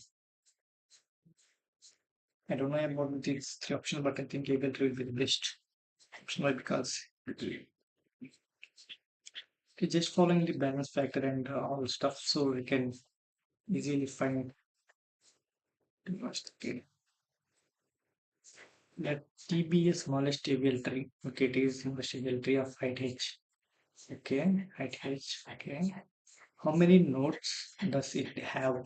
I don't know about these three options, but I think AVL tree will be the best option. Why? Because it's just following the balance factor and all stuff, so we can easily find the first. Okay. Let T be a smallest AVL tree. Okay, it is smallest AVL tree of height h. Okay, height h. Okay. How many nodes does it have?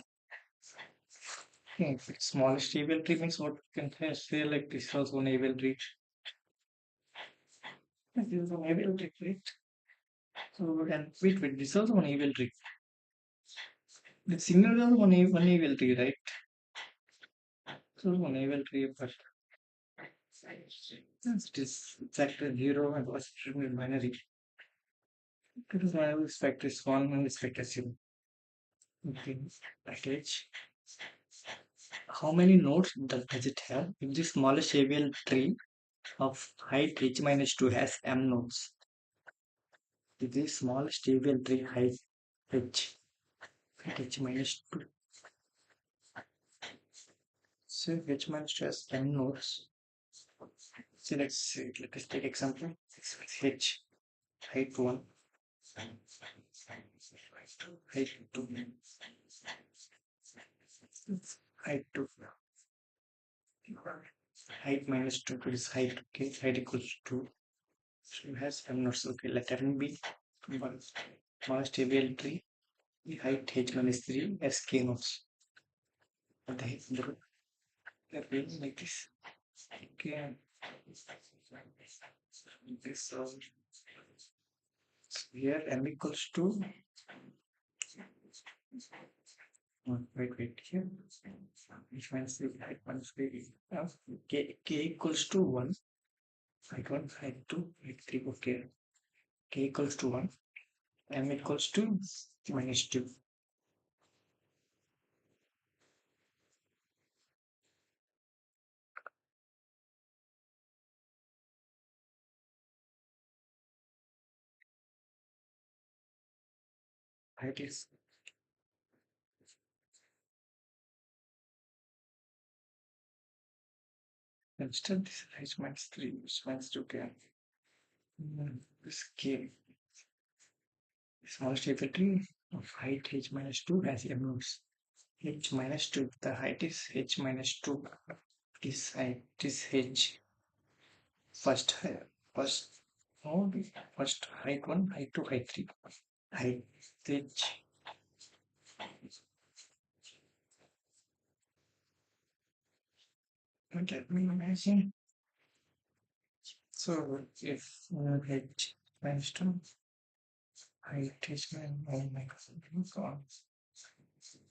Okay, if it's smallest AVL tree means what can I say like this was one AVL tree. This is one AVL tree, right? So and wait, this was one AVL tree. The single one AVL tree, right? So one AVL tree, but it is factor 0 and what's binary. It is my factor is 1 and this factor 0. Okay, package. How many nodes does it have? If the smallest trivial tree of height h minus 2 has m nodes, if the smallest trivial tree height h minus 2, so h minus 2 has m nodes. So let's take example. H height 1, height 2, height 2, height minus 2 is height, okay, height equals to 2. So it has m nodes, okay, let m be one smallest trivial tree, the height h minus 3 has k nodes. What the heck? They're being like this. Okay. This here m equals to wait here, which means the height minus 3 k equals to 1, height 1, height 2, height 3, okay, k equals to 1, m equals to minus 2. Height is instead this height minus 3, which means 2 k. This k smallest tree of height h minus 2 has m nodes. H minus 2, the height is h minus 2, this height is h, first first node, first height 1, height 2, height 3, height h. Let me imagine. So if h minus 2, height h minus, oh my god,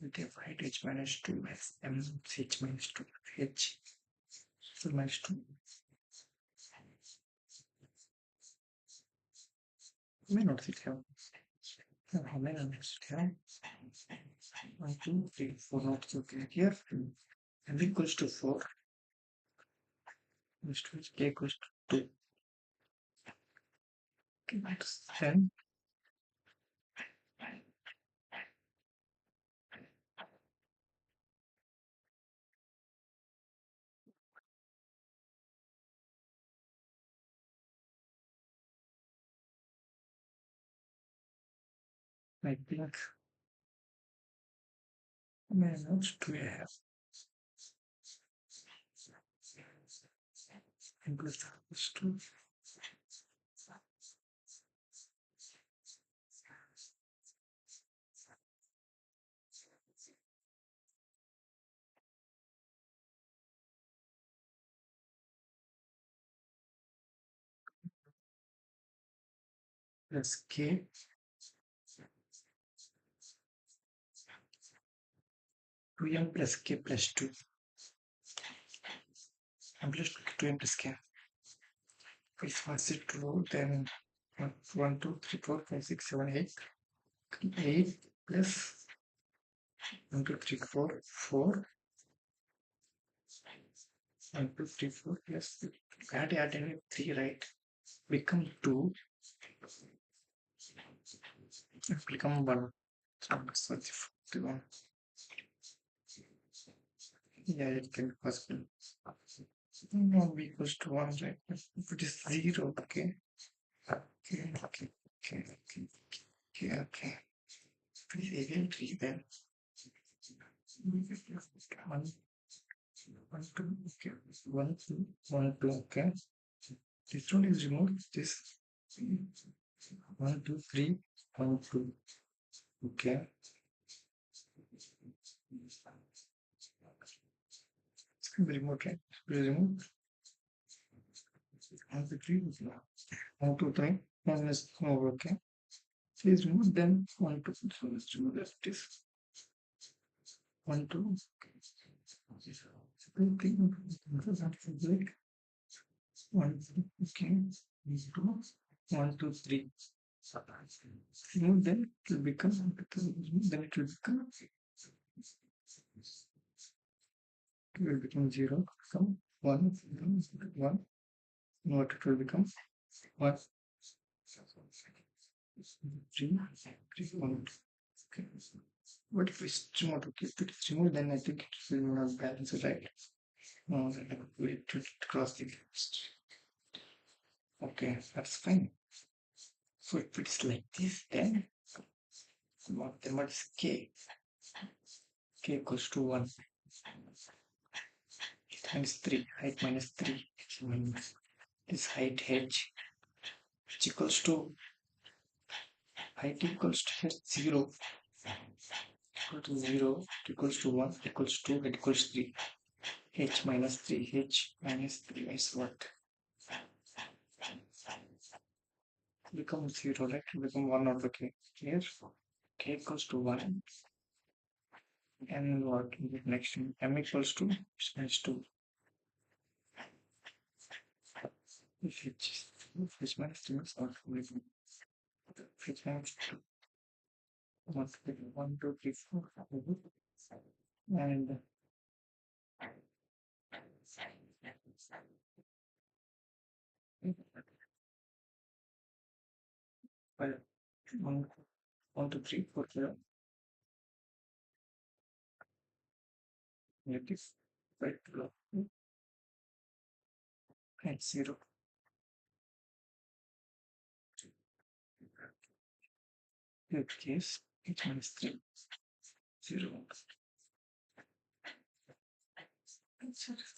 if height h minus 2 has m h minus 2, h so minus 2, may not sit here. How many nodes it have? 1, 2, 3, 4 nodes, okay, here m equals to 4, which is k equals to 2. Okay, that's 10. I think how many nodes do we have? M plus equals to plus k 2m plus k plus 2, m plus 2m plus k. If first it true, then 1, 2, 3, 4, 5, 6, 7, 8. 8 plus 1, 2, 3, 4, 4. 1, 2, 3, 4 plus add any 3, right? Become 2. Become 1. So it's 41. Yeah, it can be possible. No, b equals to 1, right? If it is 0, okay. Okay, okay, okay, okay, okay, okay. If it is alien 3, then 1, 1, 2, okay. 1, 2, 1, 2, okay. This one is removed. This 1, 2, 3, 1, 2, okay. It's going to be removed, right? It is removed. 1, 2, 3, 1, 2, 3, 1 is over, okay. So it's removed, then 1, 2, so let's remove that. It is 1, 2. I think like 1, 2, okay. 2, 1, 2, 3. Remove, then it will become, then it will become it will become 0, so 1, 1, what it will become 1, 3, 3, 1. Okay. But if it's remote, okay, if it's remote, then I think it will not balance it, right? No, we should cross the list. Okay, that's fine. So if it's like this, then what is k? K equals to 1 times 3, height minus 3, which means this height h, which equals to height equals to h 0, equal to 0, equals to 1, equals to 2, equals 3. H minus 3, h minus 3 is what? Become 0, right? Become 1 out of k. Here, k equals to 1. And what next? M equals to minus 2. If h minus 3 is not everything. H minus 2. 1, 2, 3, 4. And well, 1, 1, 2, 3, 4, 0. Negative. Right. And 0. In case h minus 3. 0.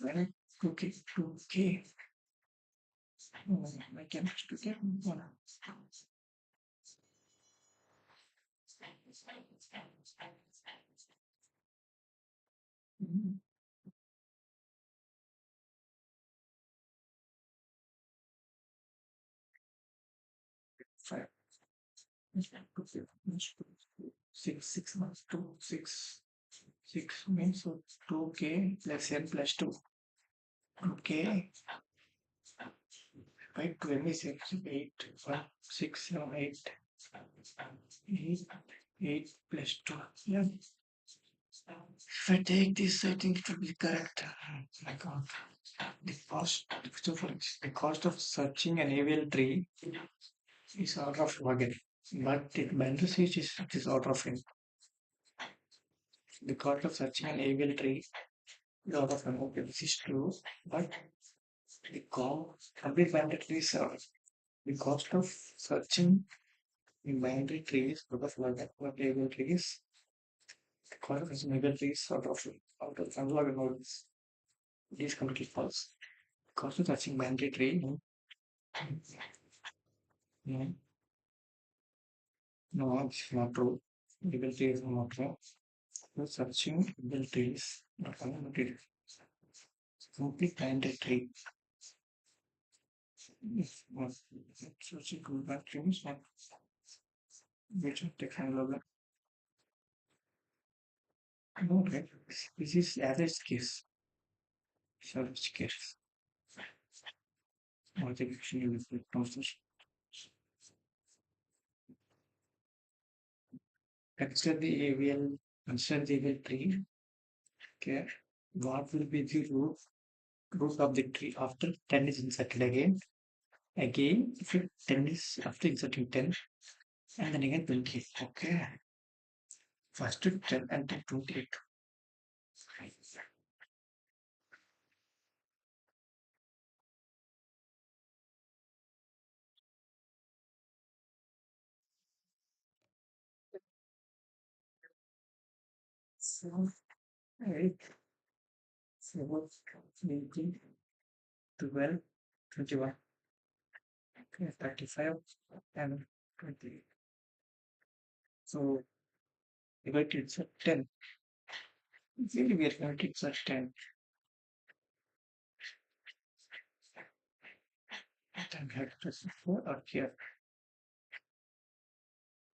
When 2k, 2k. I can 2k. 1. 5. 6 minus 2, 6. 6 means so 2k plus n plus 2. 2k by 2 m is 8. 1, 6, 7, 8. 8 plus 2. Yeah. If I take this, I think it will be correct. My God. The cost of searching an AVL tree is order of log, but the Bandus is order of n. The cost of searching an AVL tree is order of n. Okay, this is true, but the complete binary tree is the cost of searching in binary trees out of log, what AVL trees, the cost of searching AVL trees out of unlog nodes is completely false. The cost of searching binary tree. No, it's not true. Ability is not true. The searching abilities not unlimited. Complete binary tree. If what searching good back tree is not which technology. No, right? This is average case. Average case. What the actually with the process. Consider the AVL tree. Okay. What will be the root of the tree after 10 is inserted again? Again, if 10 is after inserting 10, and then again 28. Okay. First 10 and then 28. So 8, 7, 18, 12, 21, okay, 35, and 28. So divided at 10. Really, we are divided at 10. Then we have to 4 or here.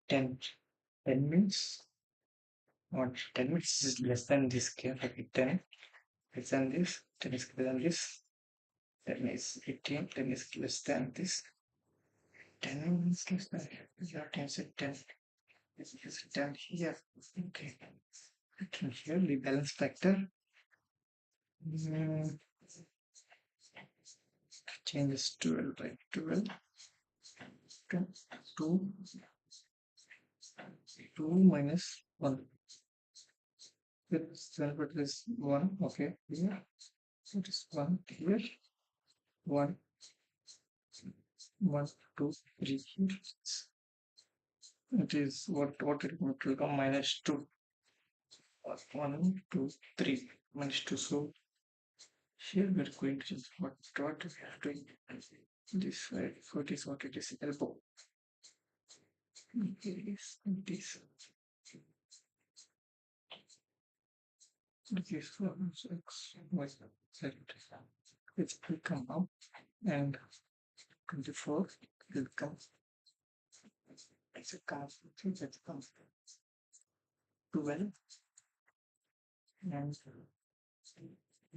10. 10 means what? 10 means is less than this here. Okay, 10 less than this. 10 is greater than this. 10 is 18. 10 is less than this. 10 is less than here. 10 is 10. This is 10 here. Okay. And here the balance factor Change this 12 by 12. 2 minus 1. It's 12, but this 1. Okay, here. So it is 1 here. 1, 1, 2, 3 here. It is what it will come minus 2. 1, 2, 3 minus 2. So here we are going to just what we are doing this side. So it is what it is elbow. It is this. It is 4, 6, y, z. It will come up and 24 will come. It's a constant that comes 12 and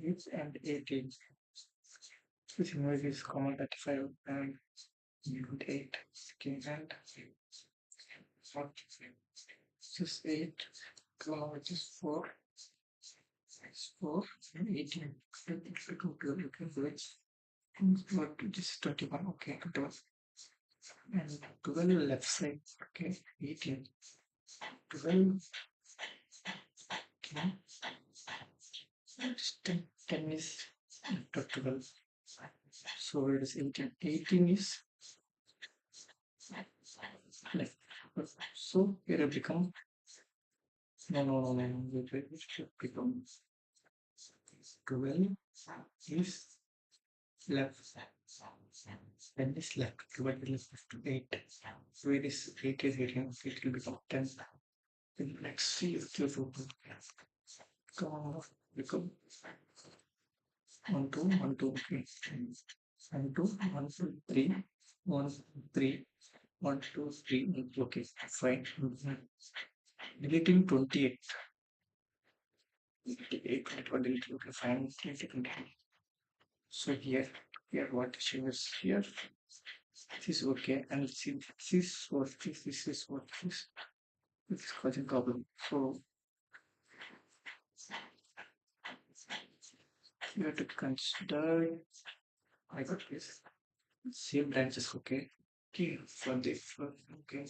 8 and 18. This image is common 35 and 8. Okay, and what is 8, which is 4. It's 4 and 18. Okay, what it is 21. Okay, 21. And 12 left side. Okay, 18. 12. Okay. 10 is after 12. So it is 18. 18 is left. So here it become no. Wait. It should become 12 is left. 10 is left. 12 is left to 8. So it is 8 is 18. It will become 10. Then let's see if this will become 1, 2, 1, 2. Okay. 1, 2, 1, 2, 3, 1, 3, 1, 2, 3. Okay, fine. Deleting 28. 28, 21, delete. Okay, fine. So here what is here? This is okay, and see this is what this is what this is causing problem. So you have to consider I got this same branches. Okay, for this okay,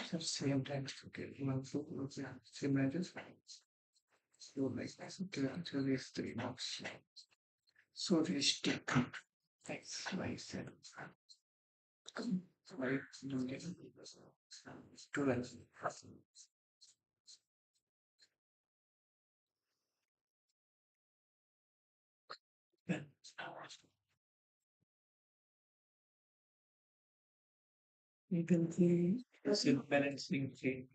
so same branches. Okay, 1, 2, okay, same branches. So like this. Okay, so these 3 marks. So we stick X, Y, Z. Right, 12. Then you can see the balancing thing.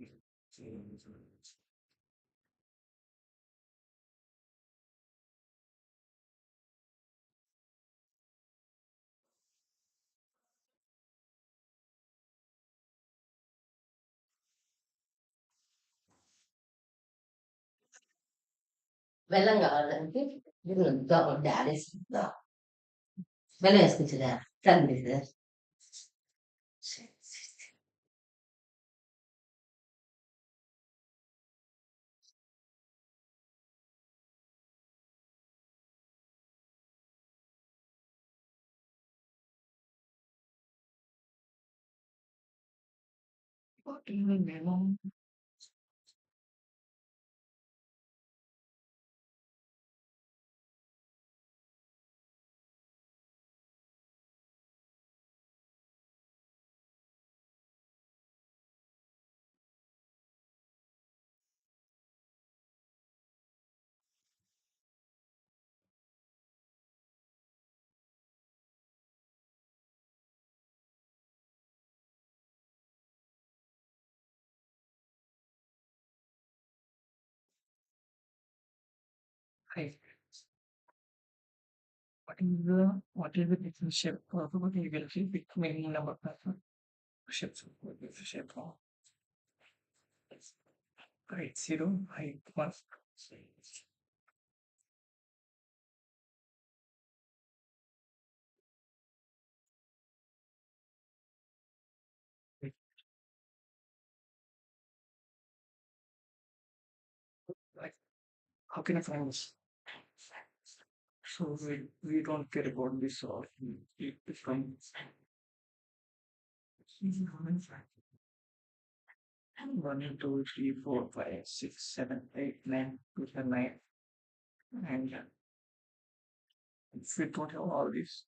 వెల్లం కావాలంటే daddy వెల్లం వేసుకొచ్చుదా తండ్రి What is the minimum? Hi. What is the different shape probability you will see between number of shapes? What is the shape of? Height 0, height 1. Like, how can I find this? So we don't care about this or it becomes 1, 2, 3, 4, 5, 6, 7, 8, 9, 9. And if we don't have all this,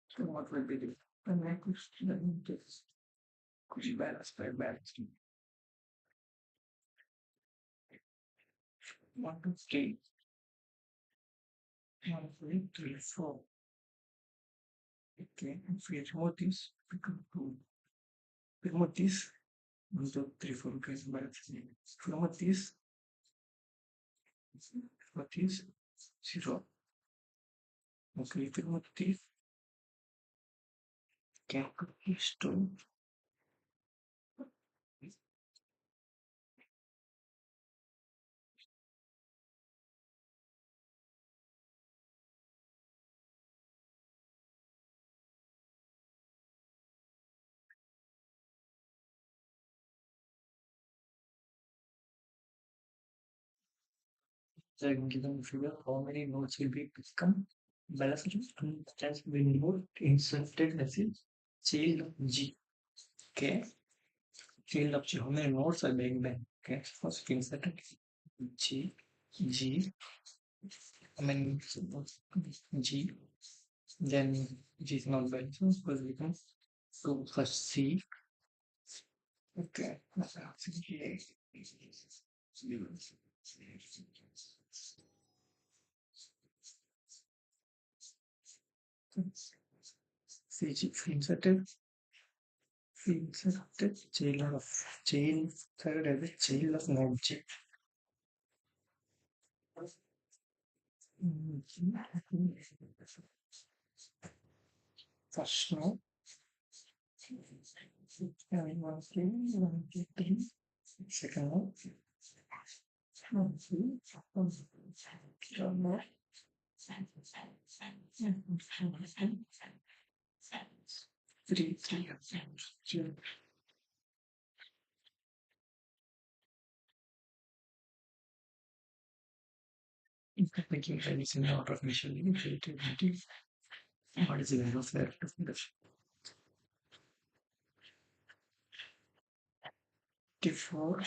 so what will be the next is could you balance by balancing 1, 2, 3, 1, 2, 3, 4. Okay, if we remove this, we can do remove this 1, 2, 3, 4 because balancing. Remove this, remove this 0. Okay, if you remove this, calculate this 2. The given figure, how many nodes will be become balanced and stands will node inserted message child of G. Okay, child of G. How many nodes are being balanced? Okay, first inserted G, G. I mean G. Then G is not balanced because we can go first C. Okay, CG inserted chain of chain third as a chain of node G. First node. Having 1, 3, 1, 2, 3. Second node. 1, 2, 1, third node. 3, 3, 0. Making values in the order of initially creativity. What is the value of that? 54.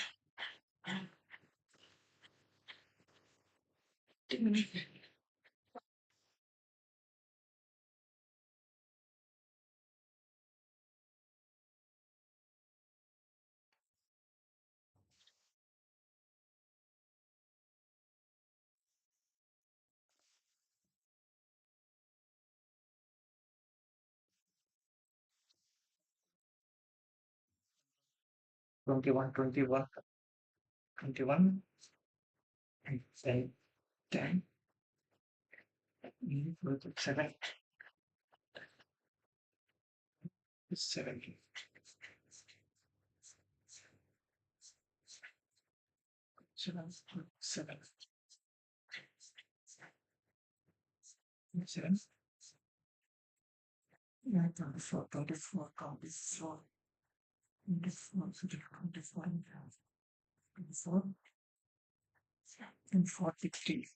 21, 21, 21, and 10, 10, 7, 7, 7, 7, 7, 24, 24, 24, 24, 24, 24, and 43.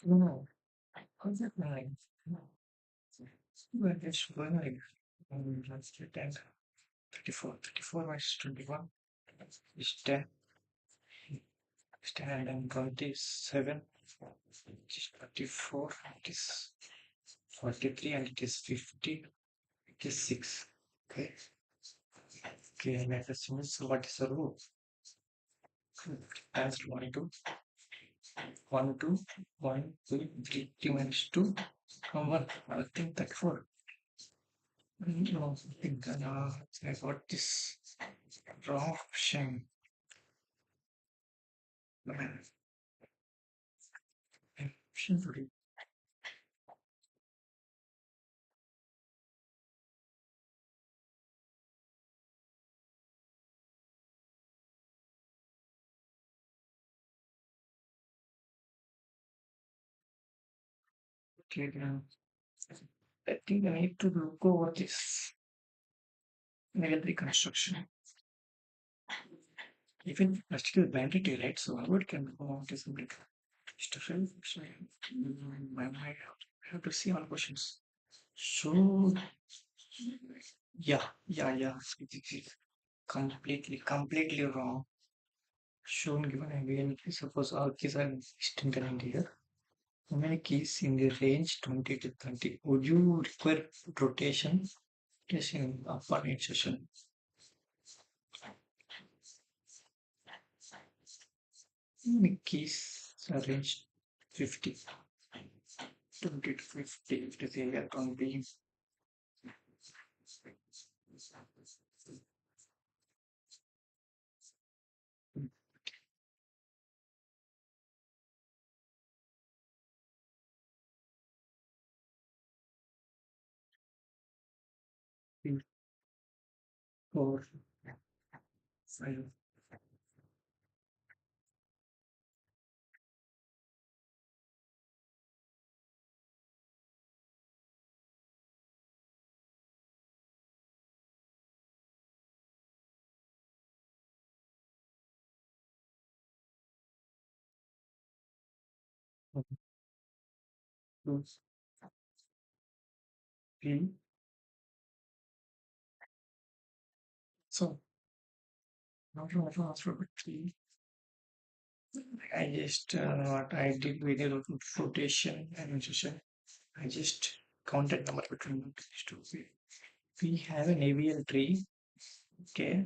No, how's that nine? Well, it's like let's get 10, 34, 34 minus 21 is 10, is 10 and then 27, it is 34, it is 43 and it is 50, it is 6. Okay. Okay, and let us see. So what is the rule? Answer 1, 2, 1, 2, 1, 2, 3, 2 minus 2, 1. I think that 4. No, I think I got this wrong option. Option 3. Okay, then I think I need to look over this military construction. Even still bandit, right? So how it can go on to something. I have to see all questions. So yeah. It's completely wrong. Shown given again, suppose all keys are distinct in here. How many keys in the range 20 to 30? Would you require rotation? Yes, in upper insertion. How many keys are range 50? 20 to 50. If it is area 20. Three, 4, 5. Two, 3. So, not for 3. I just what I did with the rotation and insertion. I just counted number between these two. We have an AVL tree, okay,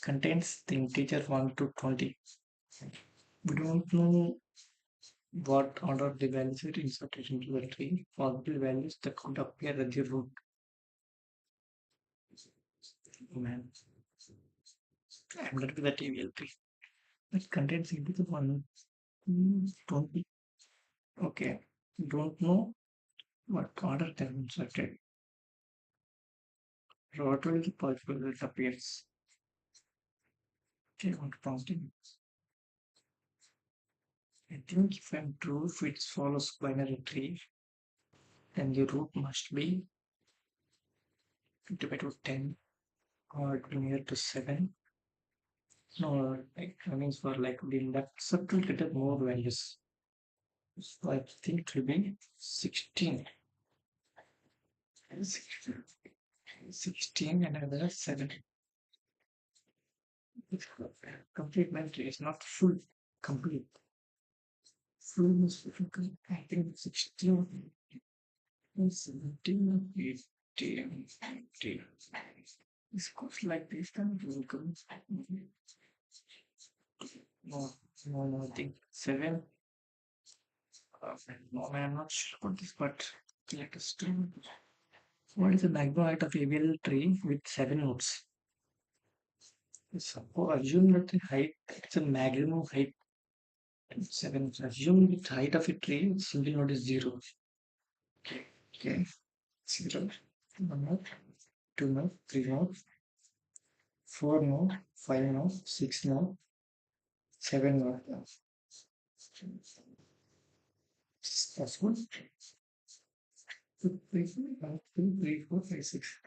contains the integer 1 to 20. We don't know what order the values are inserted into the tree, possible values that could appear at the root. Man, I'm not with that AVL tree. That contains integer 1 to 20. Okay, don't know what order they are inserted. What will the possible that appears? Okay, what prompting? I think if I'm true, if it follows binary tree, then the root must be 50 to 10 or near to 7. No, like I mean for like the left circle get more values. So I think it will be 16. 16 and another 7. It's complete binary, it's not full complete. Full means I think 16. 17, 18, 19. This goes like this, then it will come. No, I think 7. No, I'm not sure about this, but let us do. What is the maximum height of ABL tree with 7 nodes? Suppose assume that the height, it's a maximum height 7. Assume the height of a tree, single node is 0. Okay. 0. 1 node, 2 node, 3 node, 4 node, 5 node, 6 node, 7 node. It's possible. 2, 3, 1, 2, 3, 4, 5, 6.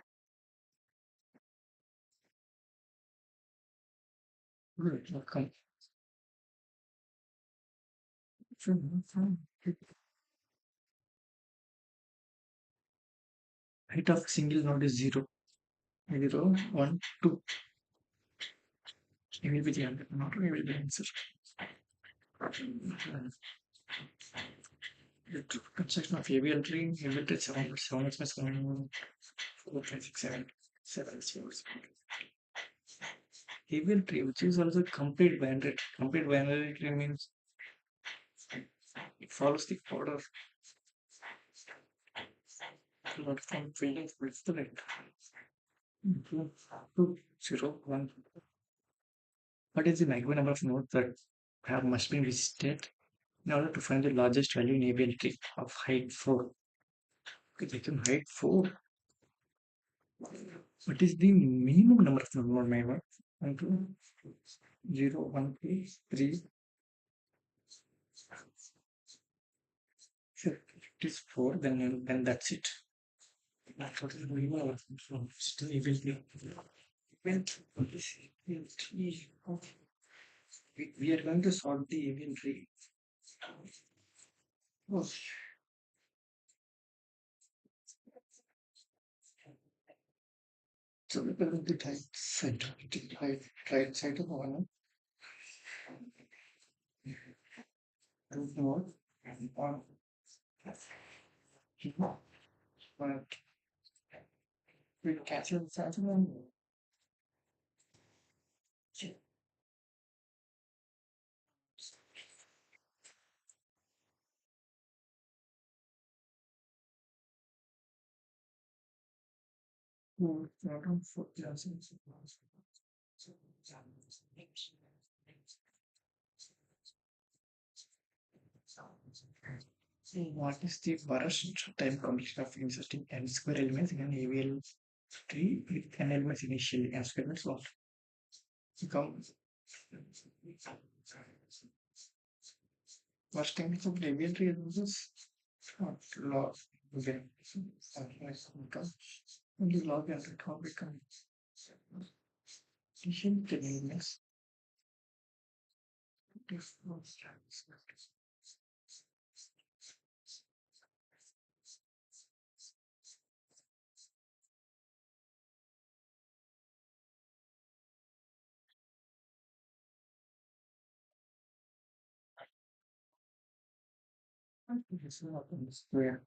Good. Okay. Height of single node is 0. 0, 1, 2. It will be the answer. Not it will be the answer. The construction of ABL tree, ABL tree 7, 7 is 7, 4, 5, 6, 7. 7 is 4. ABL tree, which is also complete binary. Complete binary tree means it follows the order. Not from filling with the right. 2, 0, 1. What is the maximum number of nodes that have must be visited in order to find the largest value in ABL tree of height 4? Okay, they can height 4. What is the minimum number of node member? 1, 2, 0, 1, 2, 3. Sure. it is 4, then that's it. That's what is going on. Still eventually. We are going to solve the inventory. Oh. So we're going to type set right side of one. Root node and one. But we'll capture the second one. So what is the burst time completion of inserting n square elements in an AVL tree with n elements initially? N square means what? Become burst time of AVL tree is log. Okay. Because only log and record become efficient elements. This is not in the square.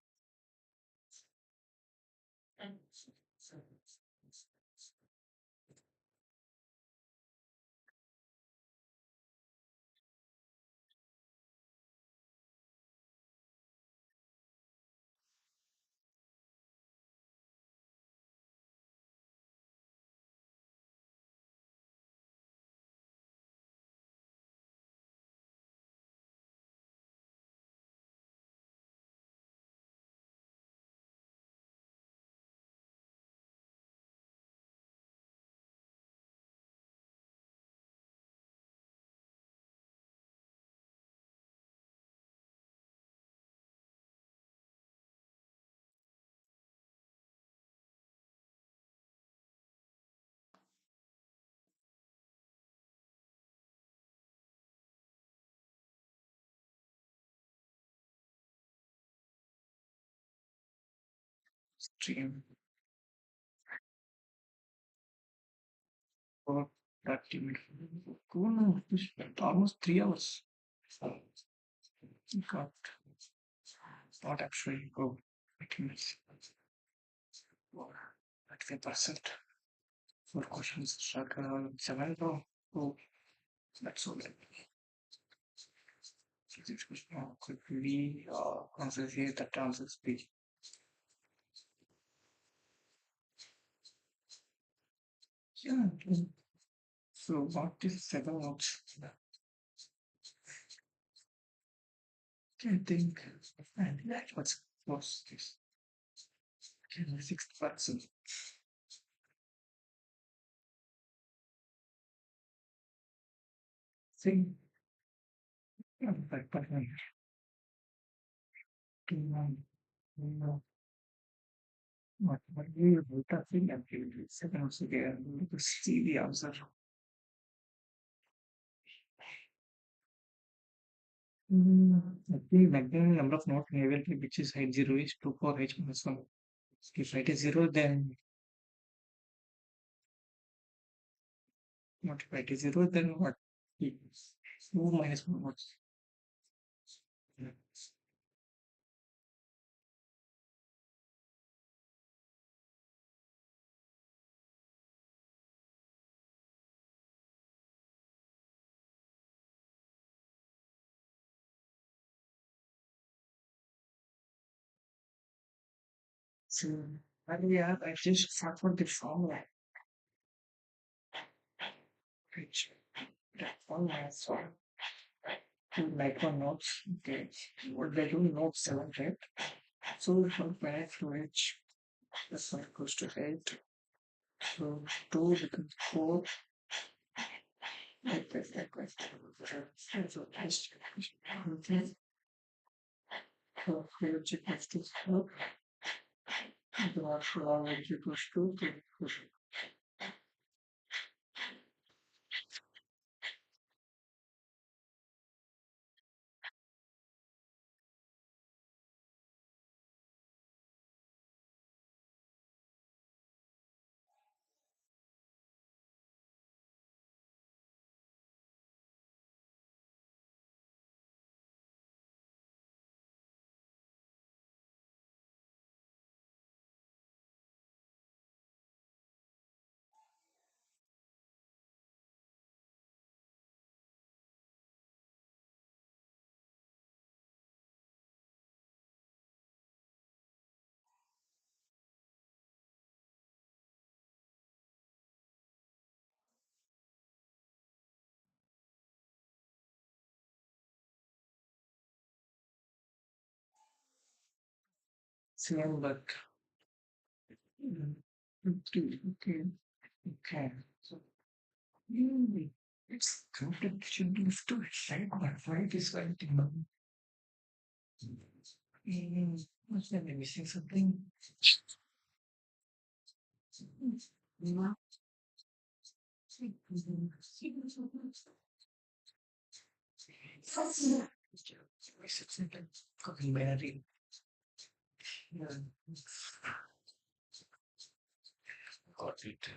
Stream for 30 minutes. Cool. We spent almost 3 hours. Got not actually go 30 minutes. 35% for questions struck 7. Oh, that's all. Physics question could we concentrate the answer speech. Yeah. So what is 7 notes? I think and that what's this? Okay, 6%. See, but what we will thing and we will second also there to see the answer. The maximum number of nodes in AVL which is height 0 is 2 for h minus 1. If height is 0, then what if height is 0, then what? 2 minus 1 what's so yeah, I just forgot the formula. Which that one has two micro nodes. Okay, what they do node 7, right? So from planet to h, this one goes to 8. So 2 becomes 4. Like that. So So which equals to slope. Dot long which equals to push. Same but okay. Okay. So it's counted should be to right, but why it is right in what's that? I'm missing something. No. Cooking berry. Got it.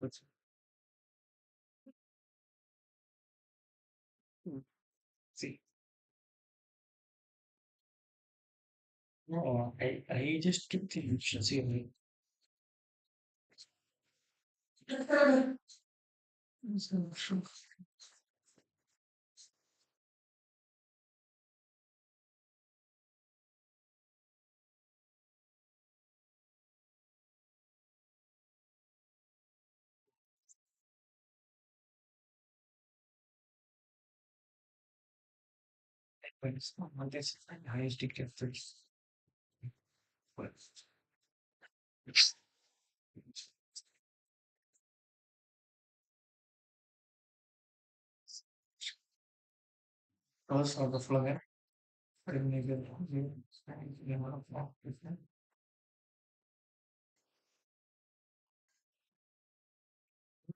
What's see? No, I just took the efficiency of it. But it's not this highest degree of this. But also the flower.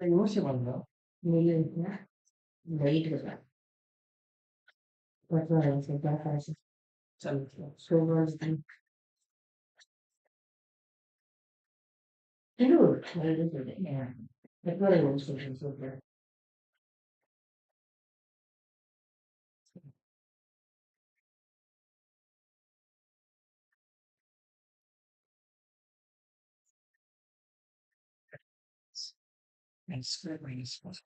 Emotional though. Wait with that. What was it? That was so was the dude. What is it? Yeah. Like what I was thinking so far. And square minus first.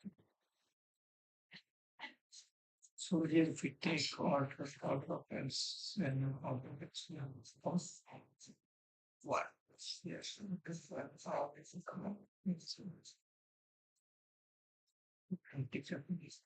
So here if we take out of else and out of its what? Yes, because that's how this is coming. And take Japanese.